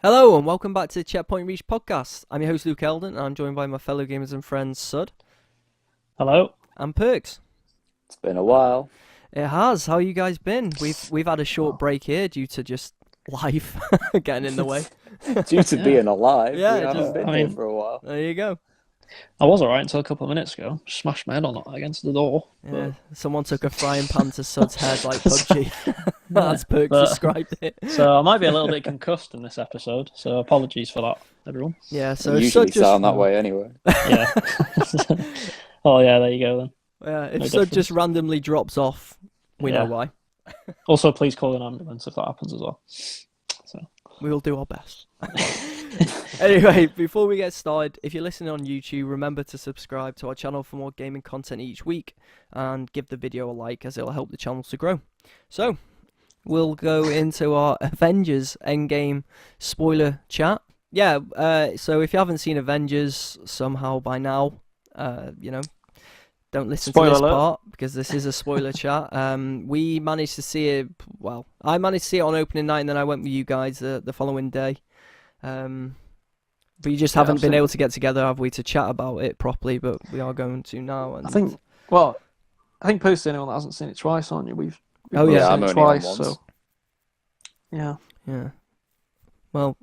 Hello and welcome back to the Checkpoint Reach podcast. I'm your host Luke Eldon and I'm joined by my fellow gamers and friends Sud Hello. and Perks. It's been a while. It has. How you guys been? We've had a short break here due to just life getting in the way. Due to being alive, Yeah, we haven't been I here mean- for a while. There you go. I was alright until a couple of minutes ago. Smashed my head on against the door. Yeah, someone took a frying pan to Sud's head like PUBG. As Perks but- described it. So I might be a little bit concussed in this episode. So apologies for that, everyone. Yeah, so You if usually Sud just sound that way anyway. Yeah. Oh yeah, there you go then. if No Sud difference. just randomly drops off, we know Yeah. why. Also, please call an ambulance if that happens as well. We will do our best. Anyway, before we get started, if you're listening on YouTube, remember to subscribe to our channel for more gaming content each week and give the video a like as it'll help the channel to grow. So, we'll go into our Avengers Endgame spoiler chat. Yeah, so if you haven't seen Avengers somehow by now, don't listen Spoiler to this alert. part because this is a spoiler chat. We managed to see it, well, I managed to see it on opening night and then I went with you guys the following day. But you just Yeah, haven't I've been seen able to get together, have we, to chat about it properly, but we are going to now. And I think personally, anyone that hasn't seen it twice, aren't you? We've Oh, both yeah, seen I'm it only on twice. once. So yeah. Yeah. Well,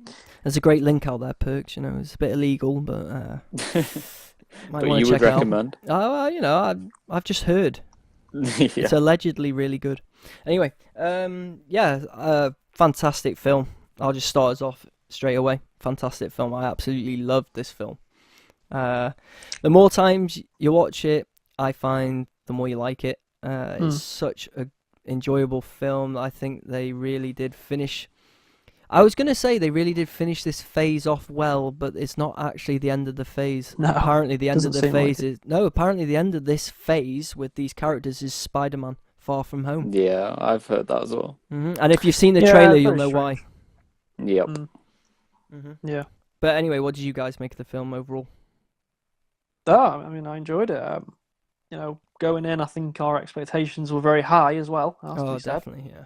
there's a great link out there, Perks. It's a bit illegal, but might But want you to would check it out. recommend? I've just heard. Yeah. It's allegedly really good. Anyway, fantastic film. I'll just start us off straight away. Fantastic film. I absolutely loved this film. The more times you watch it, I find the more you like it. It's such a enjoyable film. I think they really did finish. I was going to say they really did finish this phase off well, but it's not actually the end of the phase. No, Apparently the end of doesn't the seem like phase is... No, apparently the end of this phase with these characters is Spider-Man Far From Home. Yeah, I've heard that as well. And if you've seen the Yeah, trailer, you'll very know strange. why. Yep. Yeah. But anyway, what did you guys make of the film overall? I mean, I enjoyed it. Going in, I think our expectations were very high as well. Has to Oh, be said. definitely, yeah.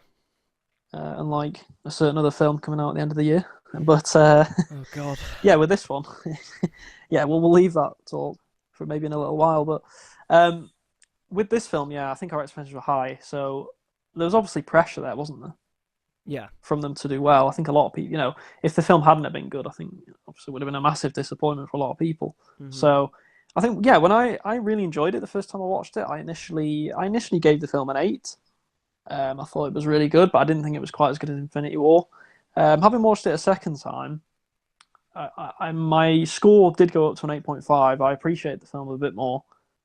Unlike a certain other film coming out at the end of the year. But Oh, God. yeah, with this one, yeah, we'll leave that talk for maybe in a little while. But with this film, yeah, I think our expectations were high. So there was obviously pressure there, wasn't there, Yeah. from them to do well. I think a lot of people, if the film hadn't have been good, I think obviously it would have been a massive disappointment for a lot of people. Mhm. So I think, yeah, when I really enjoyed it the first time I watched it, I initially gave the film an 8. I thought it was really good, but I didn't think it was quite as good as Infinity War. Having watched it a second time, my score did go up to an 8.5. I appreciate the film a bit more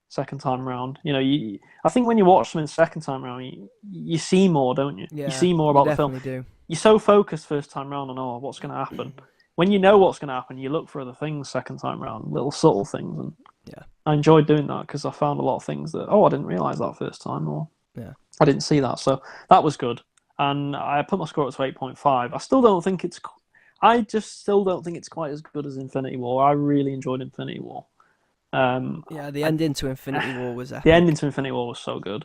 second time round. I think when you watch something second time round, you see more, don't you? Yeah, You see more about the film. definitely do. You're so focused first time round on what's going to happen. When you know what's going to happen, you look for other things second time round, little subtle things, and Yeah. I enjoyed doing that because I found a lot of things that I didn't realise that first time, or Yeah. I didn't see that, so that was good. And I put my score up to 8.5. I still don't think it's. I just still don't think it's quite as good as Infinity War. I really enjoyed Infinity War. Yeah, the ending to Infinity War was epic. The ending to Infinity War was so good.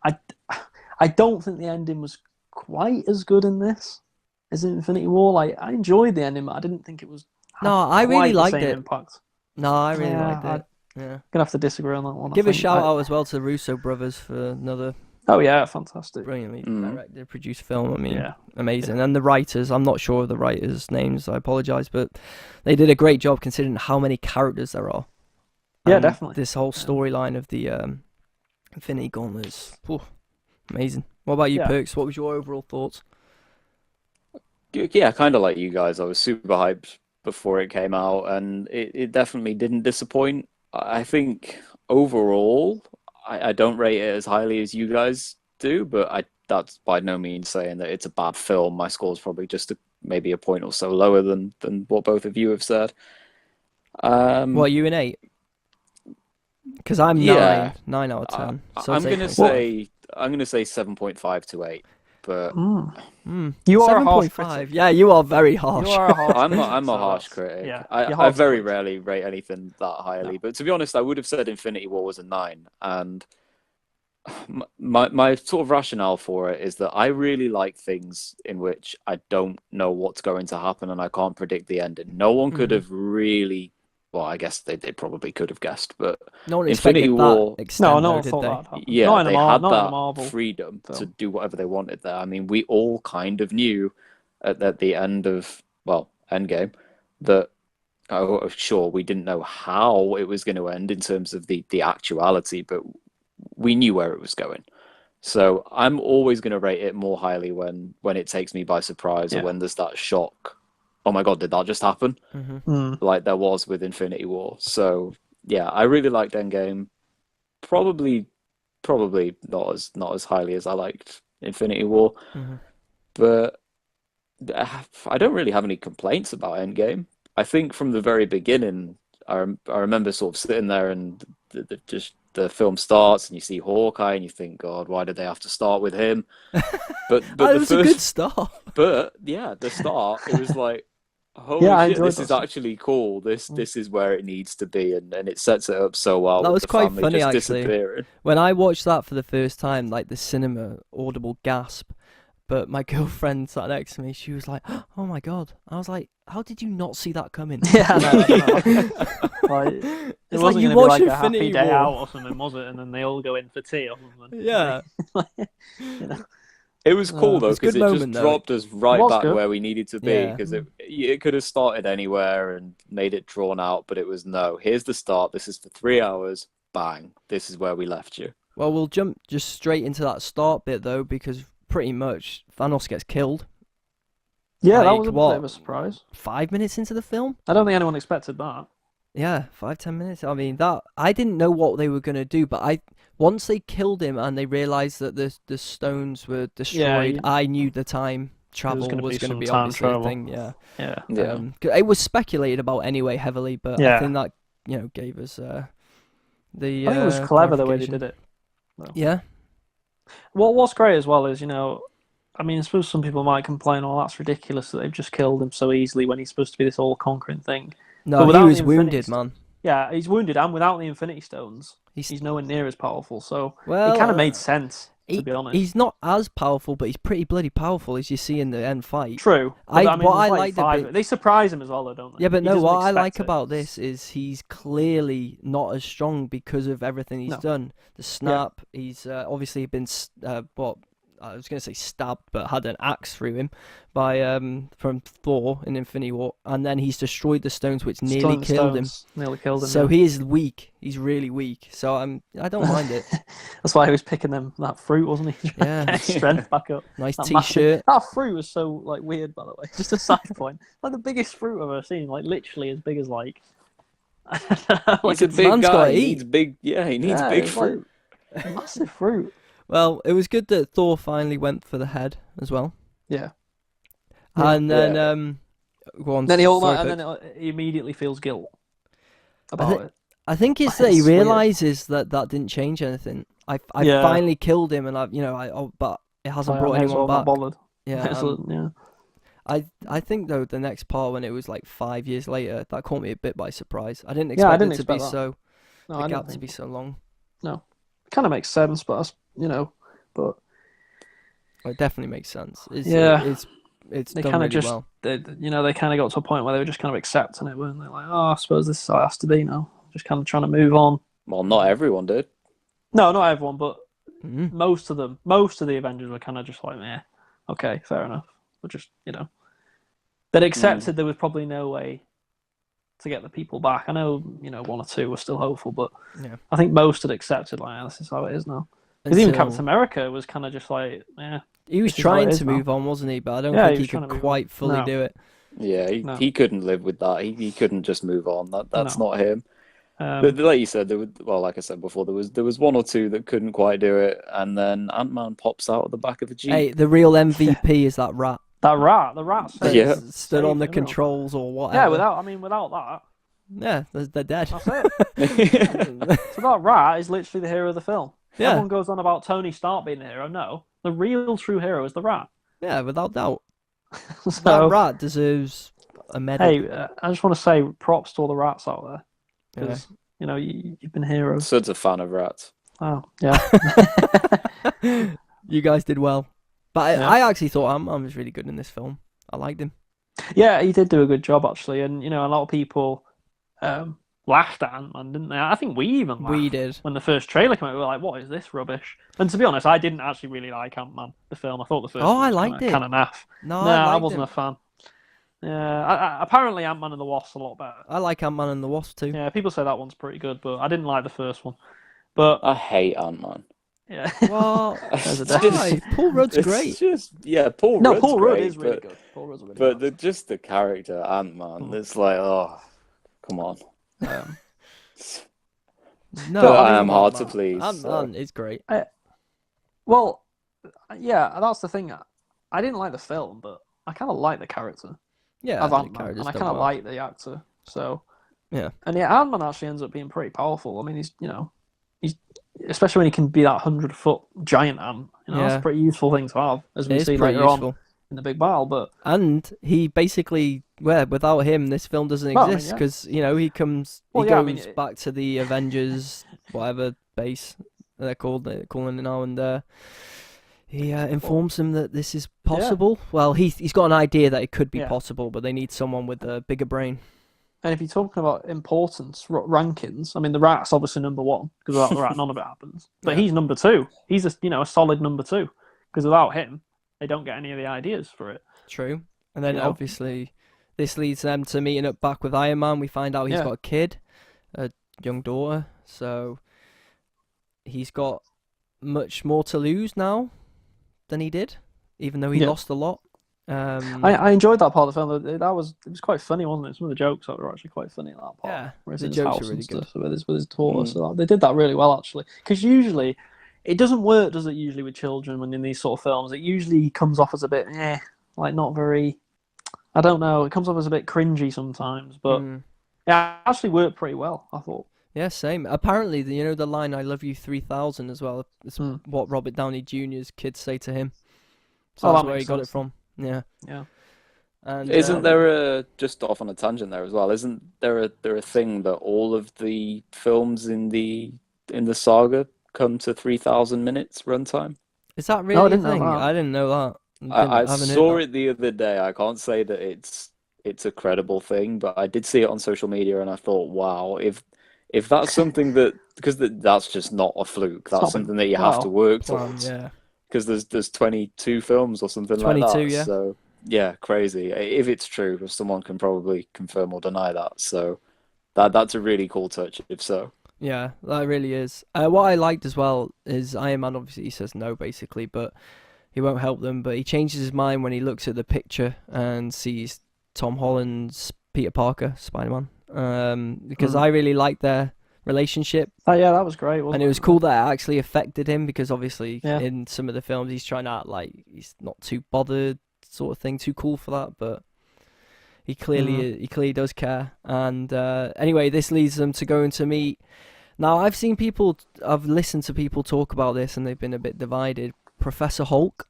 I don't think the ending was quite as good in this as in Infinity War. Like, I enjoyed the ending, but I didn't think it was. No, I quite really the liked same it. Impact. No, I really Yeah, liked it. Yeah. Gonna have to disagree on that one. I Give a think. shout out as well to the Russo brothers for another Oh yeah, fantastic. brilliantly Mm. directed, produced film. I mean, Yeah. amazing. And the writers, I'm not sure of the writers' names, I apologise, but they did a great job considering how many characters there are. Yeah, And definitely. This whole storyline of the Infinity Gauntlet is amazing. What about you, Yeah. Perks? What was your overall thoughts? Yeah, kind of like you guys. I was super hyped before it came out, and it definitely didn't disappoint. I think overall, I don't rate it as highly as you guys do, but that's by no means saying that it's a bad film. My score's probably just maybe a point or so lower than what both of you have said. What are you in 8? Because I'm Yeah. 9 out of 10. So I'm it's gonna 8.5. say 7.5 to 8, but You are a harsh 7.5. critic. Yeah, you are very harsh. You are a harsh I'm critic, a so harsh that's- critic. Yeah, I you're hard to very please. rarely rate anything that highly, No. but to be honest, I would have said Infinity War was a 9, and my sort of rationale for it is that I really like things in which I don't know what's going to happen and I can't predict the ending. No one could have really, well, I guess they probably could have guessed, but No one Infinity expected that War, extent, No, no though, one did thought they? that'd happen. yeah, Not in a they had not in a that Marvel freedom to film. do whatever they wanted there. I mean, we all kind of knew at the end of, well, Endgame, that oh, sure, we didn't know how it was going to end in terms of the actuality, but we knew where it was going. So I'm always going to rate it more highly when it takes me by surprise or Yeah. when there's that shock. Oh my God, did that just happen? Mm. Like there was with Infinity War. So yeah, I really liked Endgame. Probably not as highly as I liked Infinity War, but I don't really have any complaints about Endgame. I think from the very beginning, I remember sort of sitting there and just the film starts and you see Hawkeye and you think, God, why did they have to start with him? But It the was a good first, start. but yeah, the start it was like, holy Yeah, I shit, enjoyed this is that. actually cool. This is where it needs to be, and it sets it up so well That with was the quite family funny, just actually. disappearing. When I watched that for the first time, like the cinema audible gasp, but my girlfriend sat next to me, she was like, "Oh my God." I was like, "How did you not see that coming?" Yeah, I know. Like, it It's like wasn't you going to be watch like a Infinity happy day War. out or something, was it? And then they all go in for tea or something. Yeah. You know. It was cool though It's a good because it just moment, though. dropped us right was back good. where we needed to be Yeah. because it could have started anywhere and made it drawn out, but it was no. Here's the start. This is for 3 hours. Bang. This is where we left you. Well, we'll jump just straight into that start bit, though, because pretty much Thanos gets killed. Yeah, that Like, was a bit what? of a surprise. 5 minutes into the film? I don't think anyone expected that. Yeah, 5-10 minutes. I mean, that I didn't know what they were gonna do, but once they killed him and they realized that the stones were destroyed, Yeah, I knew the time travel gonna was be going to some be time obviously a travel. thing. Yeah. Yeah. Yeah. 'Cause it was speculated about anyway heavily, but I Yeah. think that gave us the. I think it was clever the way they did it. though. Yeah. What's great as well is, I mean, I suppose some people might complain, oh, that's ridiculous that they've just killed him so easily when he's supposed to be this all-conquering thing. No, But he without was the Infinity wounded, Stone- man. Yeah, he's wounded, and without the Infinity Stones, He's he's nowhere near as powerful. So well. it kind of made sense, to He, be honest. he's not as powerful, but he's pretty bloody powerful, as you see in the end fight. True. I But, mean, what there's I like liked a five. bit- They surprise him as well, though, don't they? Yeah, but He no, doesn't what I expect like it. about this is he's clearly not as strong because of everything he's No. done. The snap, he's obviously been I was going to say stabbed, but had an axe through him by from Thor in Infinity War, and then he's destroyed the stones, which nearly killed him. Nearly killed him. So yeah. he is weak. He's really weak. So I don't mind it. That's why he was picking that fruit, wasn't he? Yeah. Get his strength back up. Nice That t-shirt. That fruit was so weird, by the way. Just a side point. Like the biggest fruit I've ever seen. Like literally as big as like. He's a big man's guy. gotta He eat. needs big. Yeah, he needs Yeah, big it's like- fruit. massive fruit. Well, it was good that Thor finally went for the head as well. Yeah. And then Yeah. go on. Then sorry, and Coach. then he immediately feels guilt about it. I think it's that he It's weird. realizes that didn't change anything. I Yeah. finally killed him, and but it hasn't brought I may as anyone well back. not bothered. Yeah, May as well- yeah. I think though the next part when it was like 5 years later, that caught me a bit by surprise. I didn't Yeah, expect I didn't it to be expect that. so No, the I gap don't to think. be so long. Kind of makes sense, but but Well, it definitely makes sense. Yeah. It's they done kind really of just well. they kind of got to a point where they were just kind of accepting it, weren't they? Like, oh, I suppose this is how it has to be now. Just kind of trying to move on. Well, not everyone did. No, not everyone, but Mhm. most of the Avengers were kind of just like, yeah, okay, fair enough. But just they'd accepted there was probably no way to get the people back. I know one or two were still hopeful, but Yeah. I think most had accepted like, this is how it is now. Because even Until- Captain America was kind of just like, yeah, he was this is how it trying is to now. move on, wasn't he? But I don't Yeah, think he he was trying could to move on. quite fully No. do it. Yeah, No. he couldn't live with that. He couldn't just move on. That's No. not him. But like you said, like I said before, there was one or two that couldn't quite do it, and then Ant-Man pops out of the back of a jeep. Hey, the real MVP is that rat. the rat that Yeah. stood on the saved everyone. controls or whatever. Yeah, without that, Yeah, they're dead. that's it. So that rat is literally the hero of the film. Yeah. Everyone goes on about Tony Stark being the hero. No, the real true hero is the rat. Yeah, without doubt. That So, rat deserves a medal. hey, I just want to say props to all the rats out there Yeah. because you've been heroes. Sud's a fan of rats. Oh, yeah. You guys did well. But Yeah. I actually thought Ant-Man was really good in this film. I liked him. Yeah, he did do a good job actually, and you know, a lot of people laughed at Ant-Man, didn't they? I think we even We laughed did. when the first trailer came out. We were like, "What is this rubbish?" And to be honest, I didn't actually really like Ant-Man, the film. I thought the first Oh, one I was liked it. kind of naff. No, No, I I liked wasn't him. a fan. Yeah, apparently Ant-Man and the Wasp's a lot better. I like Ant-Man and the Wasp too. Yeah, people say that one's pretty good, but I didn't like the first one. But I hate Ant-Man. yeah, Well, There's a It's difference. why? Paul Rudd's it's great. just Paul no, Rudd's Paul Rudd great, is really but good. Paul Rudd's really but good. just the character Ant-Man, Mm. it's like, oh, come on. Um, No, But I I mean, am hard to please. Ant-Man So. is great. well, yeah, that's the thing. I didn't like the film, but I kind of like the character Yeah, of the Ant-Man, character's and I done kind of well. like the actor. So Yeah. and yeah, Ant-Man actually ends up being pretty powerful. I mean, he's especially when he can be that 100-foot giant ant. You know, Yeah. that's a pretty useful thing to have, as It we is see pretty later useful. on in the big battle. But And he basically, without him, this film doesn't Well, I mean, exist yeah. because he comes, Well, he yeah, I goes mean, back to the Avengers, whatever base they're calling it now, and he informs them that this is possible. Well, he's got an idea that it could be Yeah. possible, but they need someone with a bigger brain. and if you're talking about importance rankings, I mean, the rat's obviously number one because without the rat, none of it happens. But Yeah. he's number two. He's a solid number two because without him, they don't get any of the ideas for it. True. And then You know? obviously, this leads them to meeting up back with Iron Man. We find out he's Yeah. got a kid, a young daughter, so he's got much more to lose now than he did, even though he Yeah. lost a lot. I enjoyed that part of the film. It was quite funny, wasn't it? Some of the jokes that were actually quite funny in that part. Yeah, where he's the in his jokes house are really and good. stuff with his daughter. Mm. So they did that really well, actually. Because usually, it doesn't work, does it? Usually with children, when in these sort of films, it usually comes off as a bit, like not very. I don't know. It comes off as a bit cringy sometimes, but Mm. it actually worked pretty well. I thought. Yeah, same. Apparently, the line "I love you 3000" as well. It's what Robert Downey Jr.'s kids say to him. So Oh, that's that where he makes got it sense. from. Yeah. Yeah. And Isn't there just off on a tangent there as well? Isn't there a thing that all of the films in the saga come to 3,000 minutes runtime? is that I really a didn't know thing? that. I didn't know that. I haven't heard saw that. it the other day. I can't say that it's a credible thing, but I did see it on social media, and I thought, wow, if that's something because that's just not a fluke. That's not something that you have to work Plan, towards. yeah. Because there's 22 films or something like 22, that. yeah. So yeah, crazy. If it's true, someone can probably confirm or deny that. So that's a really cool touch. If so, Yeah, that really is. What I liked as well is Iron Man obviously he says no basically, but he won't help them. But he changes his mind when he looks at the picture and sees Tom Holland's Peter Parker, Spider-Man. Because I really liked their relationship, Yeah, that was great. Wasn't and it was cool that it actually affected him because obviously Yeah. in some of the films he's trying to act like he's not too bothered, sort of thing, too cool for that, but. He clearly does care, and anyway, this leads them to going to meet. Now, I've listened to people talk about this, and they've been a bit divided. Professor Hulk.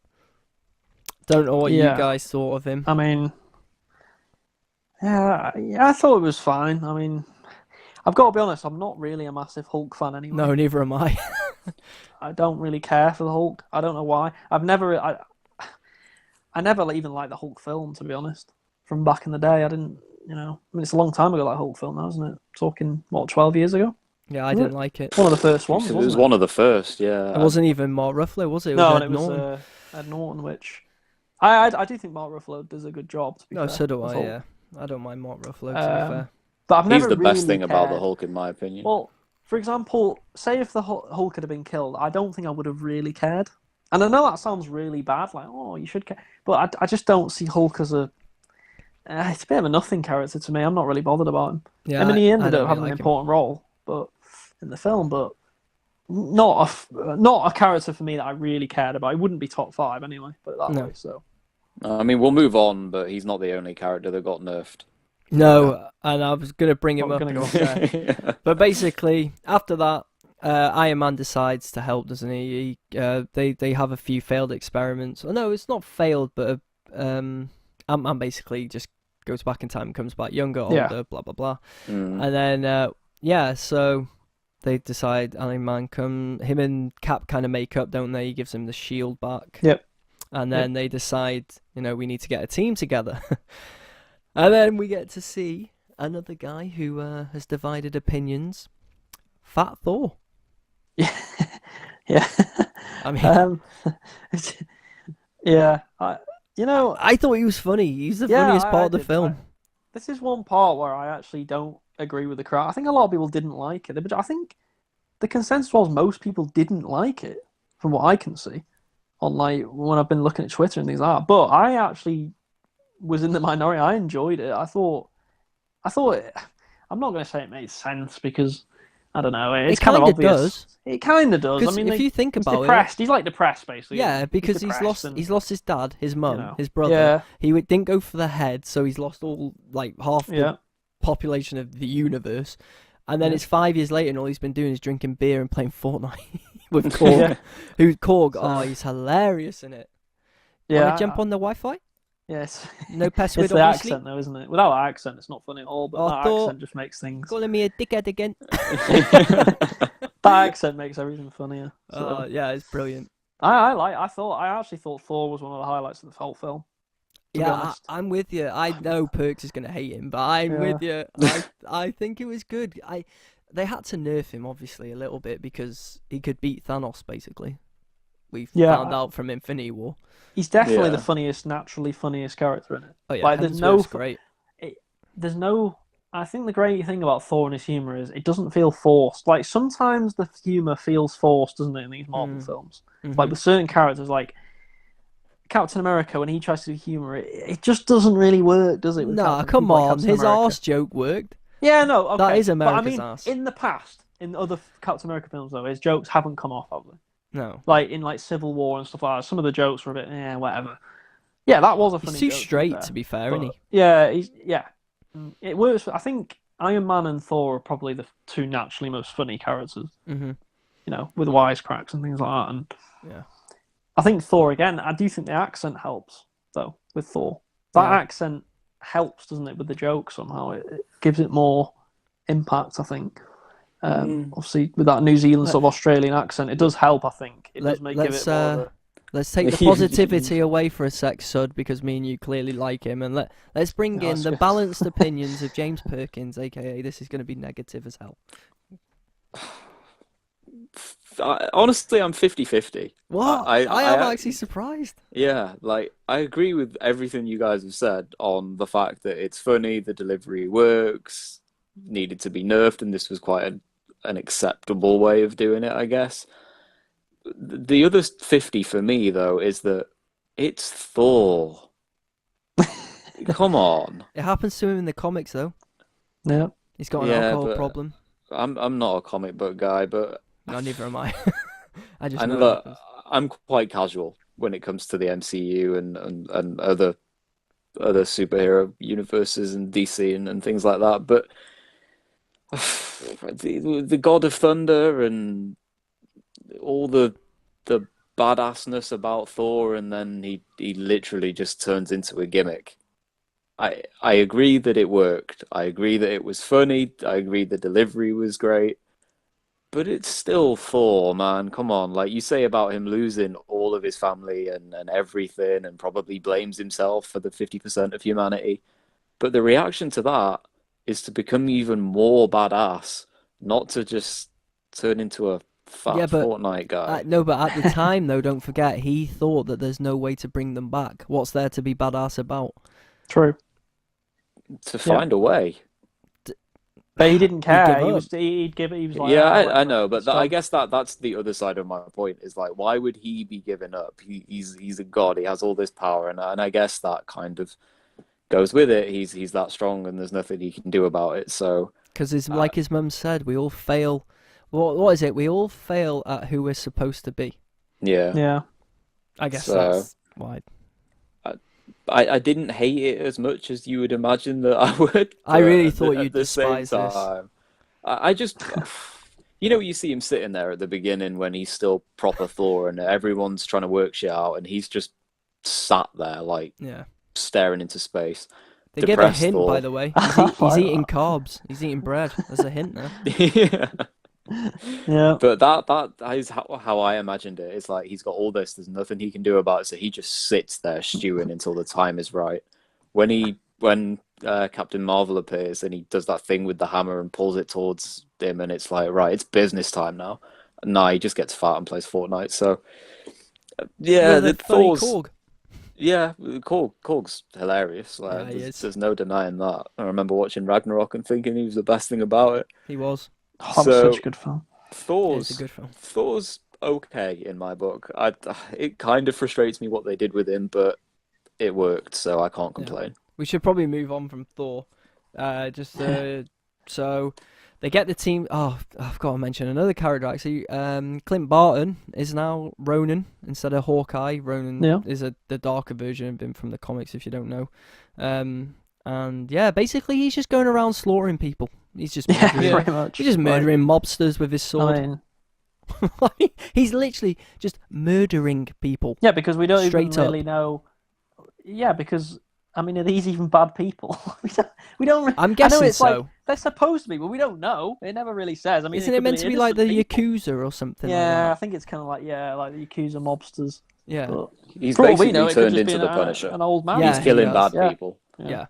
Don't know what you Yeah. guys thought of him. I mean, yeah, I thought it was fine. I mean, I've got to be honest, I'm not really a massive Hulk fan anyway. No, neither am I. I don't really care for the Hulk. I don't know why. I never even liked the Hulk film, to be honest. From back in the day, I didn't, I mean, it's a long time ago, that Hulk film now, isn't it? Talking, 12 years ago? Yeah, I Was didn't it? like it. One of the first ones, it wasn't was it? one of the first. Yeah, It wasn't even Mark Ruffalo, was it? It was No, Ed and it was Norton. Ed Norton, which I do think Mark Ruffalo does a good job, to be No, fair. so do as I. Hulk. Yeah, I don't mind Mark Ruffalo. To be fair. But I've he's never the best really thing about the cared. Hulk, in my opinion. Well, for example, say if the Hulk had been killed, I don't think I would have really cared. And I know that sounds really bad, like, oh, you should care. But I just don't see Hulk as a... it's a bit of a nothing character to me. I'm not really bothered about him. Yeah, I mean, he I ended don't up having really an like him. important role in the film, but not a character for me that I really cared about. He wouldn't be top 5 anyway, put it that No. way. So I mean, we'll move on, but he's not the only character that got nerfed. No, and I was gonna bring him Not up. gonna go and off say- Yeah. But basically, after that, Iron Man decides to help, doesn't he? They have a few failed experiments. Oh, no, it's not failed, but Ant-Man basically just goes back in time, comes back younger, older, Yeah. blah blah blah, Mm. and then so they decide Iron Man him and Cap kind of make up, don't they? He gives him the shield back. Yep. And then they decide, we need to get a team together. And then we get to see another guy who has divided opinions. Fat Thor. Yeah. Yeah. I mean, yeah. I thought he was funny. He's the funniest part of the film. This is one part where I actually don't agree with the crowd. I think a lot of people didn't like it, but I think the consensus was most people didn't like it, from what I can see, on when I've been looking at Twitter and things like that. But I actually was in the minority. I enjoyed it. I thought I'm not going to say it made sense because I don't know. It's kind of obvious. It kind of does. I mean, if you think about it, he's like depressed basically. Yeah, because he's lost his dad, his mum, his brother. Yeah. He didn't go for the head, so he's lost all half the population of the universe. And then it's 5 years later, and all he's been doing is drinking beer and playing Fortnite with Korg. He's hilarious in it. Yeah. Want to jump on the Wi-Fi? Yes. No password, it's the accent though, isn't it? Without that accent, it's not funny at all, but that accent just makes things... Calling me a dickhead again. That accent makes everything funnier. So. Yeah, it's brilliant. I actually thought Thor was one of the highlights of the whole film. Yeah, I'm with you. I know Perks is going to hate him, but I'm with you. I think it was good. They had to nerf him, obviously, a little bit because he could beat Thanos, basically. We found out from Infinity War. He's definitely the naturally funniest character in it. Oh yeah, there's great. I think the great thing about Thor and his humor is it doesn't feel forced. Like sometimes the humor feels forced, doesn't it, in these Marvel films? Mm-hmm. Like with certain characters, like Captain America, when he tries to do humor, it just doesn't really work, does it? Nah, come on, his arse joke worked. Yeah, no, okay. That is America's arse. In the past, in other Captain America films, though, his jokes haven't come off, have they? No. Like in Civil War and stuff like that, some of the jokes were a bit, whatever. Yeah, that was a funny joke. He's too straight, to be fair, isn't he? Yeah, it works. I think Iron Man and Thor are probably the two naturally most funny characters. Mm-hmm. With wisecracks and things like that. And yeah, I think Thor again. I do think the accent helps though with Thor. That accent helps, doesn't it, with the joke somehow? It gives it more impact, I think. Obviously, with that New Zealand sort of Australian accent, it does help. I think it does give it more. Let's take the positivity away for a sec, Sud, because me and you clearly like him, and let's bring in the balanced opinions of James Perkins, aka this is going to be negative as hell. Honestly, I'm 50-50. What? I am actually surprised. Yeah, I agree with everything you guys have said on the fact that it's funny, the delivery works, needed to be nerfed, and this was quite an acceptable way of doing it, I guess. The other 50 for me, though, is that it's Thor. Come on. It happens to him in the comics, though. Yeah. He's got an alcohol problem. I'm not a comic book guy, but... No, neither am I. I'm quite casual when it comes to the MCU and other superhero universes and DC and things like that, but the God of Thunder and all the badassness about Thor, and then he literally just turns into a gimmick. I agree that it worked. I agree that it was funny. I agree the delivery was great. But it's still Thor, man. Come on. Like you say about him losing all of his family and everything, and probably blames himself for the 50% of humanity. But the reaction to that is to become even more badass, not to just turn into a fat Fortnite guy. No, but at the time, though, don't forget, he thought that there's no way to bring them back. What's there to be badass about? True. To find a way. But he didn't care. He'd give it. He was like, I know, but I guess that's the other side of my point. Is like, why would he be giving up? He's a god. He has all this power, and I guess that kind of goes with it. He's that strong, and there's nothing he can do about it. So, because like his mum said, we all fail. What is it? We all fail at who we're supposed to be. Yeah. Yeah. I guess that's why. I didn't hate it as much as you would imagine that I would. I really thought you'd despise this. I just, you see him sitting there at the beginning when he's still proper Thor and everyone's trying to work shit out and he's just sat there staring into space. They give a hint, by the way. He's eating carbs. He's eating bread. There's a hint there. Yeah. Yeah. But that is how I imagined it. It's like he's got all this, there's nothing he can do about it, so he just sits there stewing until the time is right. When Captain Marvel appears and he does that thing with the hammer and pulls it towards him, and it's like, right, it's business time now. No, he just gets fat and plays Fortnite. So yeah, With a the funny Thor's Korg. yeah, Korg's hilarious. Yeah, Like, he is. there's no denying that. I remember watching Ragnarok and thinking he was the best thing about it. He was. Oh, that was such So a good film. Yeah, it's a good film. Thor's okay in my book. It kind of frustrates me what they did with him, but it worked, so I can't Yeah. complain. We should probably move on from Thor. So they get the team. Oh, I've got to mention another character actually. Clint Barton is now Ronan instead of Hawkeye. Ronan Yeah. is the darker version of him from the comics, if you don't know. And yeah, basically he's just going around slaughtering people. He's just Yeah, murdering, pretty much. he's just murdering mobsters with his sword. I mean, He's literally just murdering people. yeah, because we don't even Straight up. really know. Yeah, because I mean, are these even bad people? we don't. I'm I know guessing it's so. like they're supposed to be, but we don't know. It never really says. I mean, Isn't it it could meant to be like the innocent people. Yakuza or something Yeah, I like that? think it's kind of like the Yakuza mobsters. Yeah. But He's for all we basically know, it could turned just be into the Punisher. an old man. Yeah, He's killing he bad does. Yeah. people. Yeah.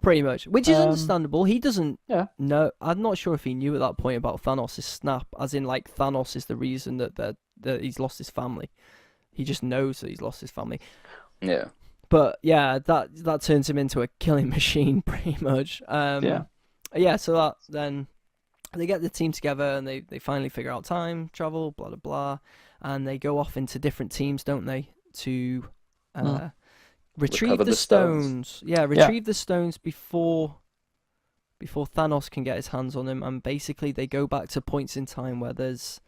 Pretty much, which is Um, understandable. He doesn't Yeah. know. I'm not sure if he knew at that point about Thanos' snap, as in like Thanos is the reason that he's lost his family. He just knows that he's lost his family. Yeah. But yeah, that turns him into a killing machine, pretty much. Yeah. So that then they get the team together and they finally figure out time travel, blah blah blah, and they go off into different teams, don't they, to retrieve Recover the the stones. stones. Yeah, retrieve the stones before Thanos can get his hands on them, and basically they go back to points in time where there's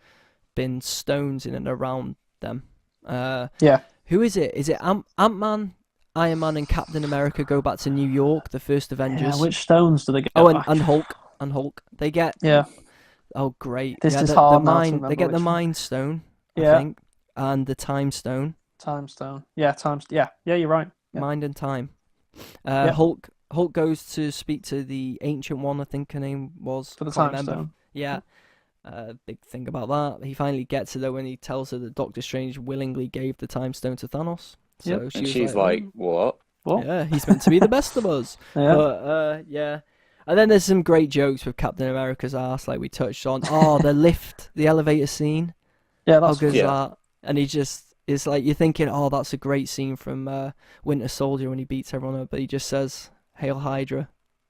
been stones in and around them. Who is it? Is it Ant-Man, Iron Man, and Captain America go back to New York, the first Avengers? Yeah, which stones do they get Oh, back? and Hulk. They get. Yeah. Oh, great. This yeah, is the hard now to mind. remember They get the which one. Mind Stone, I Yeah. think, and the Time Stone. Time stone. Yeah, Yeah, you're right. Yeah. Mind and Time. Yeah. Hulk goes to speak to the Ancient One, I think her name was. For the Can't time remember. stone. Yeah. Big thing about that. He finally gets her though when he tells her that Doctor Strange willingly gave the Time Stone to Thanos. So Yep. And she was she's like, like, what? What? yeah, he's meant to be the best of us. Yeah. But yeah. And then there's some great jokes with Captain America's ass, like we touched on. Oh, the elevator scene. Yeah, How that's good is Yeah. that? And it's like you're thinking, oh, that's a great scene from Winter Soldier when he beats everyone up, but he just says, "Hail Hydra,"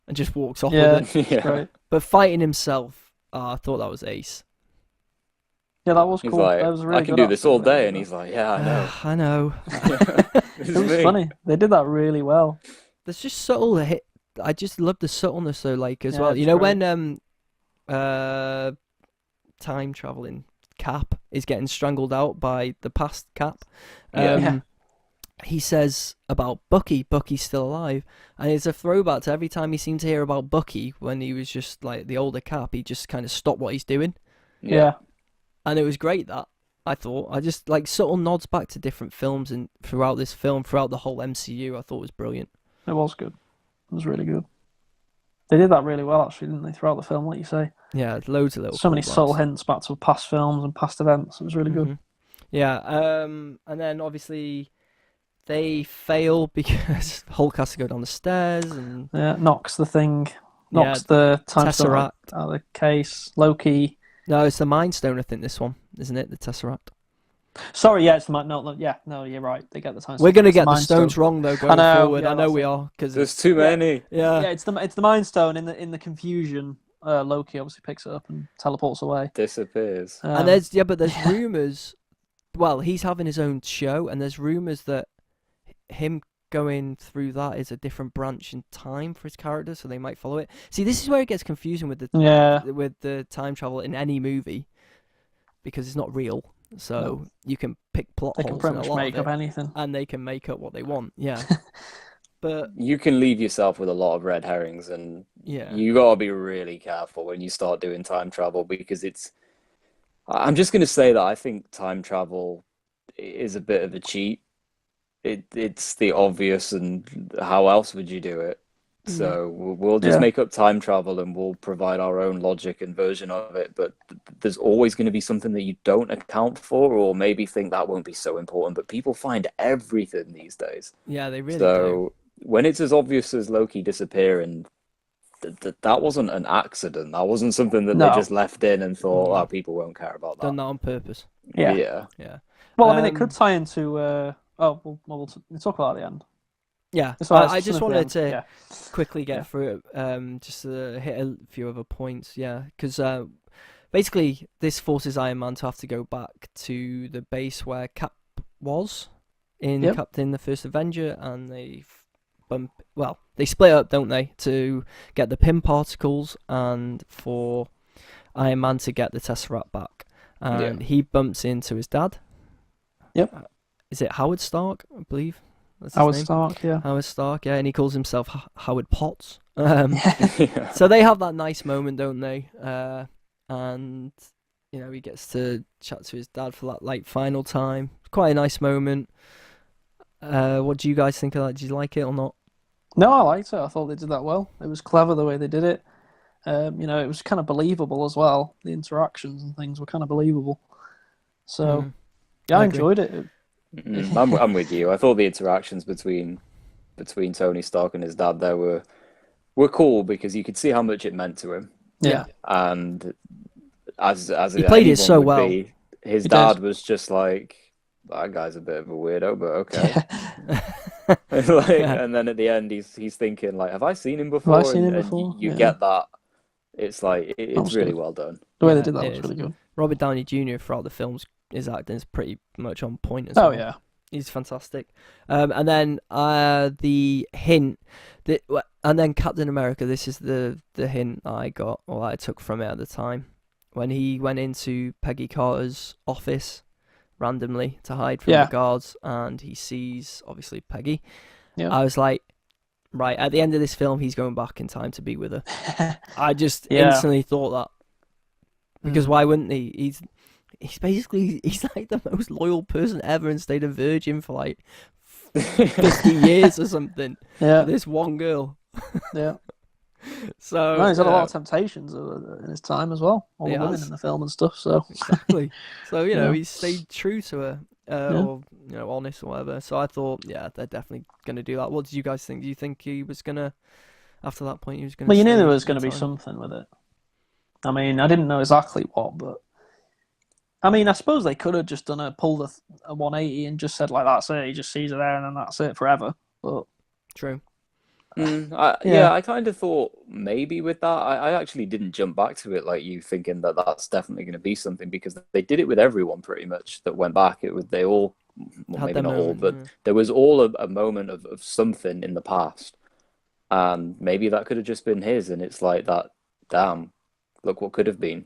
and just walks off Yeah. with it. Yeah. great. But fighting himself, I thought that was ace. Yeah, that was He's cool. like, That was a really I can good do this outfit, all really day, good and he's like, yeah, I know. I know. This It is was me. funny. They did that really well. There's just subtle hit. I just love the subtleness though, like as Yeah, well. it's You know great. when time traveling Cap is getting strangled out by the past Cap. Yeah. Yeah. He says about Bucky. Bucky's still alive, and it's a throwback to every time he seemed to hear about Bucky when he was just like the older Cap. He just kind of stopped what he's doing, Yeah. and it was great that. I thought I just like subtle nods back to different films and throughout this film, throughout the whole MCU. I thought was brilliant. It was good. It was really good. They did that really well, actually, didn't they, throughout the film, like you say? Yeah, loads of little. So many callbacks. subtle hints back to past films and past events. It was really good. Mhm. Yeah, and then obviously they fail because Hulk has to go down the stairs and Yeah, knocks the thing, knocks the time stone Tesseract. out of the case. Loki. No, it's the Mind Stone. I think this one, isn't it? The Tesseract. Sorry, yeah, it's the no, you're right. They get the time. We're gonna it's get the Mind stones Stone. wrong though going I know, forward. yeah, I know that's we it. are because There's too many. yeah. Yeah, it's the Mind Stone in the confusion. Loki obviously picks it up and teleports away. Disappears. And there's rumors. Well, he's having his own show, and there's rumors that him going through that is a different branch in time for his character, so they might follow it. See, this is where it gets confusing with the time travel in any movie because it's not real. So you can pick plot they can holes pretty in a much lot make of up it, anything. and they can make up what they want. Yeah, but You can leave yourself with a lot of red herrings, and yeah, you gotta be really careful when you start doing time travel because it's. I'm just gonna say that I think time travel is a bit of a cheat. It's the obvious, and how else would you do it? So we'll just Yeah. make up time travel and we'll provide our own logic and version of it. But there's always going to be something that you don't account for, or maybe think that won't be so important. But people find everything these days. Yeah, they really do. So when it's as obvious as Loki disappearing, that wasn't an accident. That wasn't something that they No. just left in and thought, oh, people won't care about Done that. that on purpose. Yeah. Yeah. Well, I mean, it could tie into. We'll talk about it at the end. Yeah, It's all right, I it's just at the wanted end. to Yeah. quickly get through it, just to hit a few other points. Yeah, because basically this forces Iron Man to have to go back to the base where Cap was in Yep. Captain the First Avenger, and they split up, don't they, to get the pin particles and for Iron Man to get the Tesseract back. And he bumps into his dad. Yep. Is it Howard Stark, I believe? That's his Howard name? Stark, yeah. Howard Stark, yeah, and he calls himself Howard Potts. Yeah. So they have that nice moment, don't they? And he gets to chat to his dad for that final time. Quite a nice moment. What do you guys think of that? Did you like it or not? No, I liked it. I thought they did that well. It was clever the way they did it. It was kind of believable as well. The interactions and things were kind of believable. So, yeah, I agree. enjoyed it. I'm with you. I thought the interactions between Tony Stark and his dad there were cool because you could see how much it meant to him. Yeah. And as He played it anyone so would well. be, his He dad did. was just like, that guy's a bit of a weirdo, but okay. Yeah. And then at the end, he's thinking like, have I seen him before? Have I seen him And before? you Yeah. get that. It's like it's was really good. well done. The way Yeah, they did that it was is. really good. Robert Downey Jr. throughout the films, his acting is pretty much on point as Oh, well. yeah. He's fantastic. And then the hint, and then Captain America, this is the hint I got, or I took from it at the time. When he went into Peggy Carter's office randomly to hide from the guards, and he sees, obviously, Peggy. Yeah. I was like, right, at the end of this film, he's going back in time to be with her. I just Yeah. instantly thought that. Because why wouldn't he? He's basically, he's like the most loyal person ever and stayed a virgin for like 50 years or something. Yeah. For this one girl. Yeah. So No, he's had a lot of temptations in his time as well. All He the women has. in the film and stuff. So exactly. So Yeah. he stayed true to her, or honest or whatever. So I thought, yeah, they're definitely gonna do that. What did you guys think? Do you think he was gonna, after that point, he was gonna? Well, you knew stay there was going in to be time? something with it. I mean, I didn't know exactly what, but I mean, I suppose they could have just pulled a 180 and just said like that's it. He just sees her there and then that's it forever. But True. Yeah. I kind of thought maybe with that, I actually didn't jump back to it like you, thinking that that's definitely going to be something, because they did it with everyone pretty much that went back. They all, well, Had maybe their not all, moment, but yeah. there was all a moment of something in the past, and maybe that could have just been his, and it's like that. Damn, look what could have been.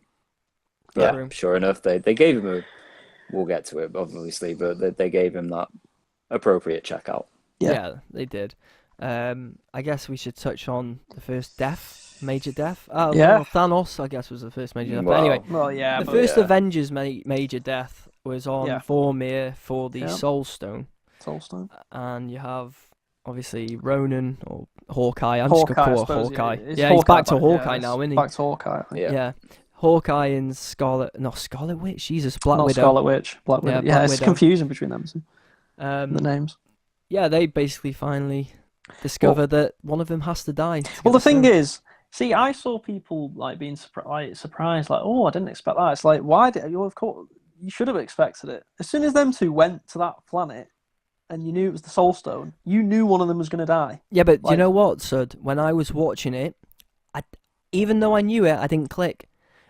But True. sure enough, they gave him a. We'll get to it, obviously, but they gave him that appropriate checkout. Yeah. They did. I guess we should touch on the first major death. Yeah. Well, Thanos, I guess, was the first major death. But Well, anyway, Well, yeah. the but first yeah. Avengers major death was on Yeah. Vormir for the Yeah. Soul Stone, Tolstoy. and you have obviously Ronan or Hawkeye. I'm just Hawkeye, gonna I call it suppose, Hawkeye. it's Yeah, he's back to yeah, Hawkeye it's now, isn't he? Back to Hawkeye. I think. Yeah. Yeah. Hawkeye and Scarlet Witch. Jesus, Black Not Widow. Scarlet Witch. Black Widow. Yeah, Yeah, Black it's Widow. confusing between them two, the names. Yeah, they basically finally discover that one of them has to die. Well, the thing is, see, I saw people like being surprised, like, oh, I didn't expect that. It's like, why did you? Of course, you should have expected it. As soon as them two went to that planet, and you knew it was the Soul Stone, you knew one of them was going to die. Yeah, but Like- you know what, Sud? When I was watching it, even though I knew it, I didn't click.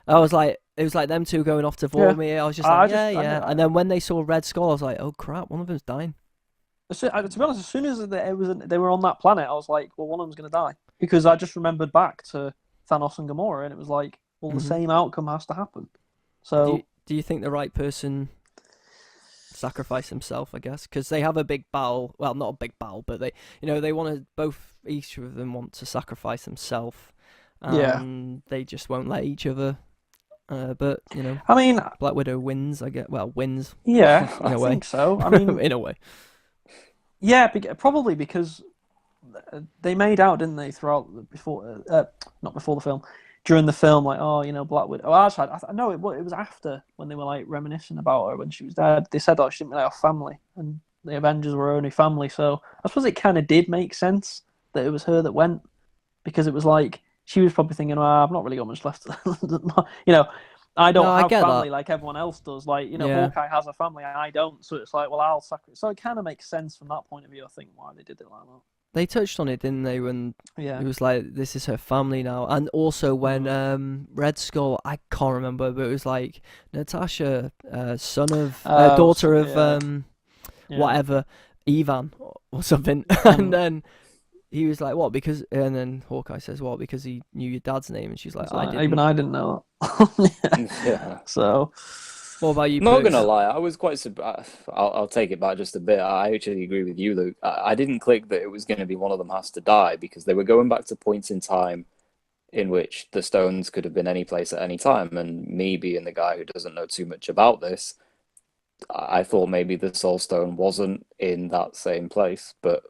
I was like, it was like them two going off to Vormir. I was just like, I yeah. knew- And then when they saw Red Skull, I was like, oh crap, one of them's dying. To be honest, as soon as they were on that planet, I was like, well, one of them's going to die, because I just remembered back to Thanos and Gamora, and it was like, well, the same outcome has to happen. So Do you think the right person sacrificed himself? I guess because they have a big battle. Well, not a big battle, but they want to each of them want to sacrifice themselves, and they just won't let each other. But I mean, Black Widow wins. Wins. yeah, In I a way. think so. I mean, in a way. yeah, probably because they made out, didn't they, throughout not before the film, during the film, like, oh, Black Widow. Oh, actually, no, it was after when they were like reminiscing about her when she was dead. They said, oh, she didn't really have family, and the Avengers were her only family. So I suppose it kind of did make sense that it was her that went, because it was like she was probably thinking, I've not really got much left. I don't have family that. like everyone else does. Like, Yeah. Hawkeye has a family, I don't. So it's like, well, I'll sacrifice. So it kind of makes sense from that point of view, I think, why they did it like that. They touched on it, didn't they? When Yeah. it was like, this is her family now, and also when Red Skull, I can't remember, but it was like Natasha, daughter of whatever, Ivan or something, and then he was like, what? Because, and then Hawkeye says, what? Because he knew your dad's name, and she's like, I didn't. Even I didn't know that. Yeah. So, what about you? Not Perks? gonna lie, I was quite surprised. I'll take it back just a bit. I actually agree with you, Luke. I didn't click that it was going to be one of them has to die, because they were going back to points in time in which the stones could have been any place at any time. And me being the guy who doesn't know too much about this, I thought maybe the Soul Stone wasn't in that same place, but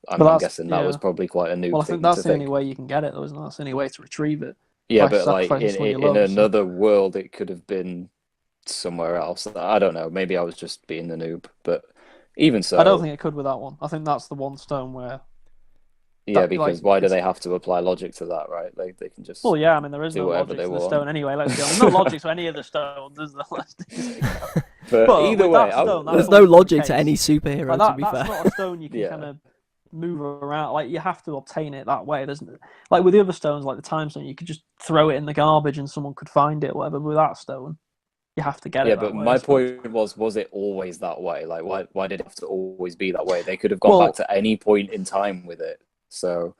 I'm guessing that was probably quite a new thing. Well, I think that's the only way you can get it, though, isn't it? That's the only way to retrieve it. Yeah, but like in another world, it could have been somewhere else. I don't know. Maybe I was just being the noob, but even so, I don't think it could with that one. I think that's the one stone where. Yeah, because why do they have to apply logic to that, right? Like they can just. Well, yeah, I mean there is no logic to the stone anyway. Let's be honest. There's no logic to any of the stones, is there? But either way, there's no logic to any superhero. To be fair, that's not a stone you can kind of move around. Like you have to obtain it that way. There's like with the other stones, like the time stone, you could just throw it in the garbage and someone could find it, or whatever. But with that stone, you have to get it. Yeah, but my point was it always that way? Like, why did it have to always be that way? They could have gone back to any point in time with it. So,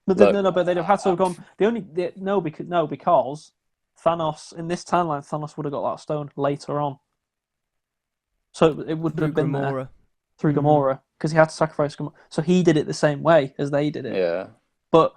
but but they'd have had to have gone. Because Thanos in this timeline, Thanos would have got that stone later on. So it would have been there through Gamora, because he had to sacrifice Gamora. So he did it the same way as they did it. Yeah. But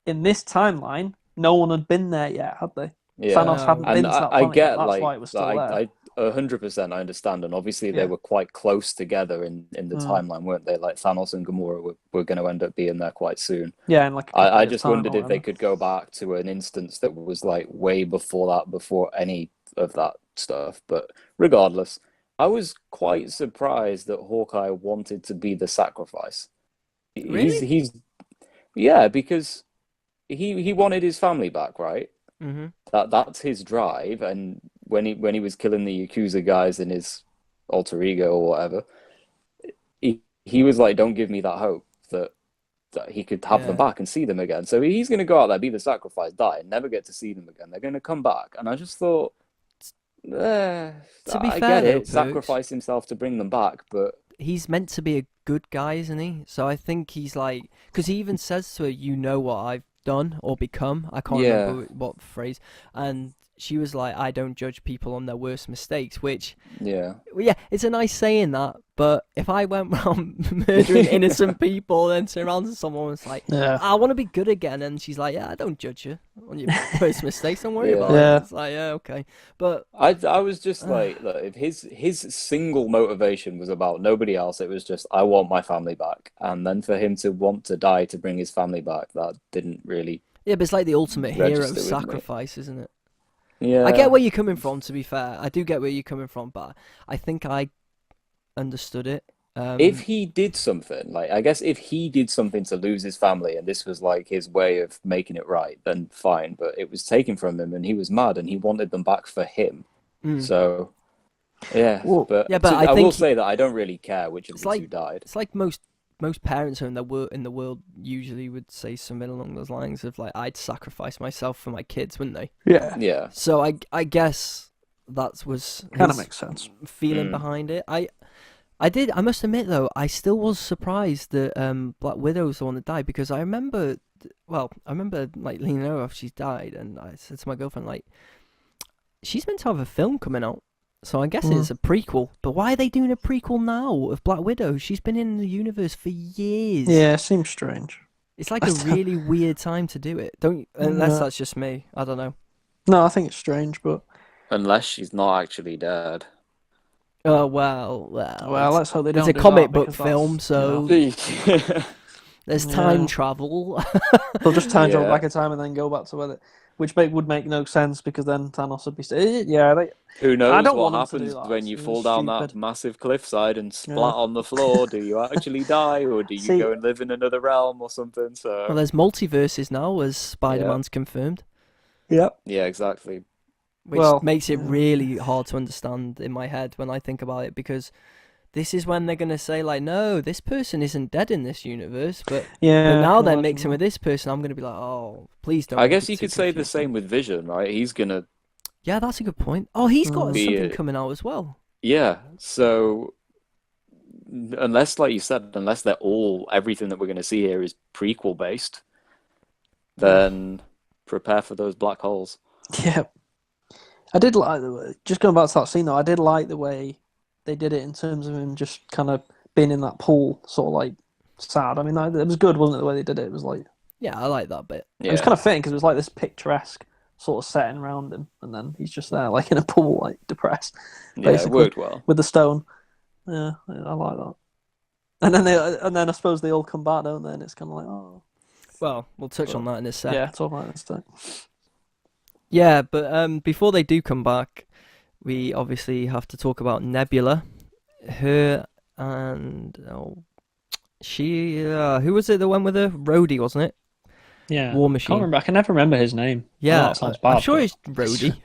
in this timeline, no one had been there yet, had they? Yeah. Thanos hadn't been to that planet. I get that's why it was still there. 100% I understand, and obviously they were quite close together in the timeline, weren't they? Like Thanos and Gamora were going to end up being there quite soon. Yeah, and like I just wondered if they could go back to an instance that was like way before that, before any of that stuff. But regardless, I was quite surprised that Hawkeye wanted to be the sacrifice. Really? Yeah, because he wanted his family back, right? Mm-hmm. That's his drive, and when he was killing the Yakuza guys in his alter ego or whatever, he was like, "Don't give me that hope that he could have them back and see them again." So he's going to go out there, be the sacrifice, die, and never get to see them again. They're going to come back, and I just thought, to be I fair, get it, sacrifice himself to bring them back, but he's meant to be a good guy, isn't he? So I think he's like, because he even says to her, "You know what I've done or become." I can't remember what phrase, and she was like, "I don't judge people on their worst mistakes," which it's a nice saying that, but if I went around murdering innocent people and turned around to someone and was like, I want to be good again, and she's like, I don't judge you on your worst mistakes, don't worry about it. It's like, okay. But I was just like, look, if his single motivation was about nobody else, it was just, I want my family back. And then for him to want to die to bring his family back, that didn't really but it's like the ultimate hero sacrifice, isn't it? Yeah, I get where you're coming from, to be fair. I do get where you're coming from, but I think I understood it. If he did something, like, I guess if he did something to lose his family and this was like his way of making it right, then fine. But it was taken from him and he was mad and he wanted them back for him. So, I will say that I don't really care which of the two died. It's like most parents in the world usually would say something along those lines of like, I'd sacrifice myself for my kids, wouldn't they? Yeah. So I guess that was kind of makes sense. Feeling behind it. I must admit though, I still was surprised that Black Widow was the one that died, because I remember like leaning over after she's died, and I said to my girlfriend, like, she's meant to have a film coming out. So I guess it's a prequel. But why are they doing a prequel now of Black Widow? She's been in the universe for years. Yeah, it seems strange. It's like a really weird time to do it. Unless that's just me. I don't know. No, I think it's strange, but unless she's not actually dead. Oh well. Let's hope they don't. It's a comic book film, so there's time travel. They'll just time travel back in time and then go back to where they. which would make no sense because then Thanos would be. Yeah, Who I knows don't what want them to do happens that. when you It's fall down that stupid. massive cliffside and Yeah. splat on the floor? Do you actually die, or do you See- go and live in another realm or something? Well, So there's multiverses now, as yeah, Spider-Man's confirmed, Yep. yeah, exactly. which Well, makes it yeah. really hard to understand in my head when I think about it, because this is when they're gonna say like, no, this person isn't dead in this universe, but Yeah. now I they're can mixing imagine with this person. I'm gonna be like, oh, please don't I make guess it you too could say the confusing. same with Vision, right? He's gonna Yeah, that's a good point. Oh, he's got Mm. something be, coming out as well. yeah. So unless, like you said, unless everything that we're gonna see here is prequel based, then prepare for those black holes. that. Yeah. I did like the way, just going back to that scene though. I did like the way they did it in terms of him just kind of being in that pool, sort of like sad. I mean, it was good, wasn't it? The way they did it, it was like Yeah, I like that bit. it was Yeah, kind of fitting because it was like this picturesque sort of setting around him, and then he's just there, like in a pool, like depressed, yeah, it basically worked well. with the stone. Yeah, I like that. And then I suppose they all come back, don't they? And it's kind of like, oh, Well, we'll touch on that in a sec. yeah, talk about this thing. Yeah, but before they do come back, we obviously have to talk about Nebula. Her and she who was it that went with her? Rhodey, wasn't it? Yeah, War can't Machine. remember. I can never remember his name. I know Yeah, that sounds bad. I'm sure but it's Rhodey.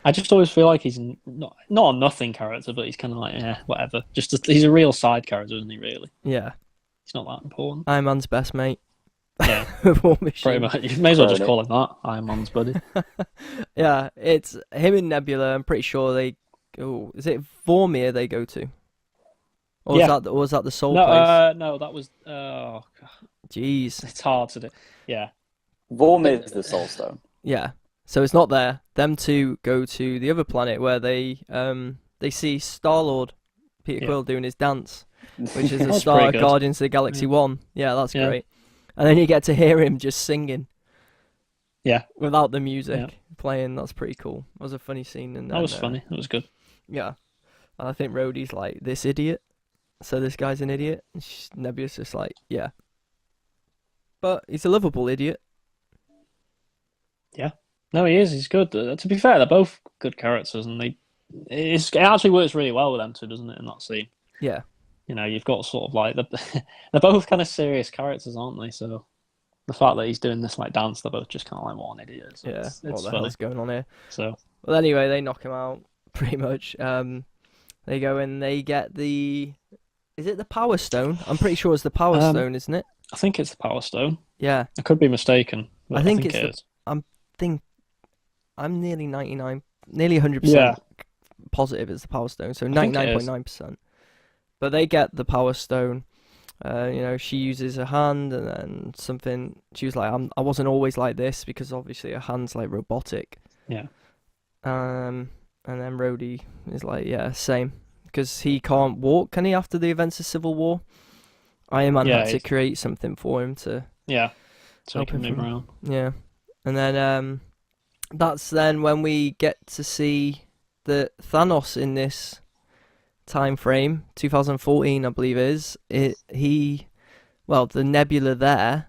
I just always feel like he's not a nothing character, but he's kind of like, whatever. He's a real side character, isn't he? Really, Yeah, he's not that important. Iron Man's best mate. Yeah, War Machine. pretty much. You may as well just Chronic. call him that. Iron Man's buddy. Yeah, it's him and Nebula. I'm pretty sure they. Oh, is it Vormir they go to? Or Yeah. was that the Soul place? No, that was. Oh, God, Jeez. it's hard to do. Yeah, Vormir is the Soul Stone. Yeah. So it's not there. Them two go to the other planet where they see Star-Lord, Peter Yeah. Quill doing his dance, which is the That's start pretty of good. Guardians of the Galaxy Yeah. 1. Yeah, that's Yeah. great. And then you get to hear him just singing. Yeah. Without the music Yeah. playing. That's pretty cool. It was a funny scene. And that was funny. That was good. Yeah. And I think Rhodey's like, this idiot. So this guy's an idiot. And Nebula's just like, yeah. But he's a lovable idiot. No, he is. He's good. To be fair, they're both good characters, and it actually works really well with them two, doesn't it? In that scene, Yeah. you know, you've got sort of like they're both kind of serious characters, aren't they? So the fact that he's doing this like dance, they're both just kind of like, what an idiot. So Yeah. it's What the funny. hell's going on here? So Well, anyway, they knock him out pretty much. They go and they get the. Is it the Power Stone? I'm pretty sure it's the Power Stone, isn't it? I think it's the Power Stone. Yeah. I could be mistaken. But I think it it's is. I'm nearly 100% Yeah. positive it's the Power Stone. So I think it is. 99.9%. But they get the Power Stone. She uses her hand, and then something. She was like, I wasn't always like this, because obviously her hand's like robotic. Yeah. And then Rhodey is like, yeah, same. Because he can't walk, can he, after the events of Civil War? Iron Man had to create something for him to Yeah. So he help can him move around. Yeah. And then that's then when we get to see the Thanos in this time frame, 2014, I believe the Nebula there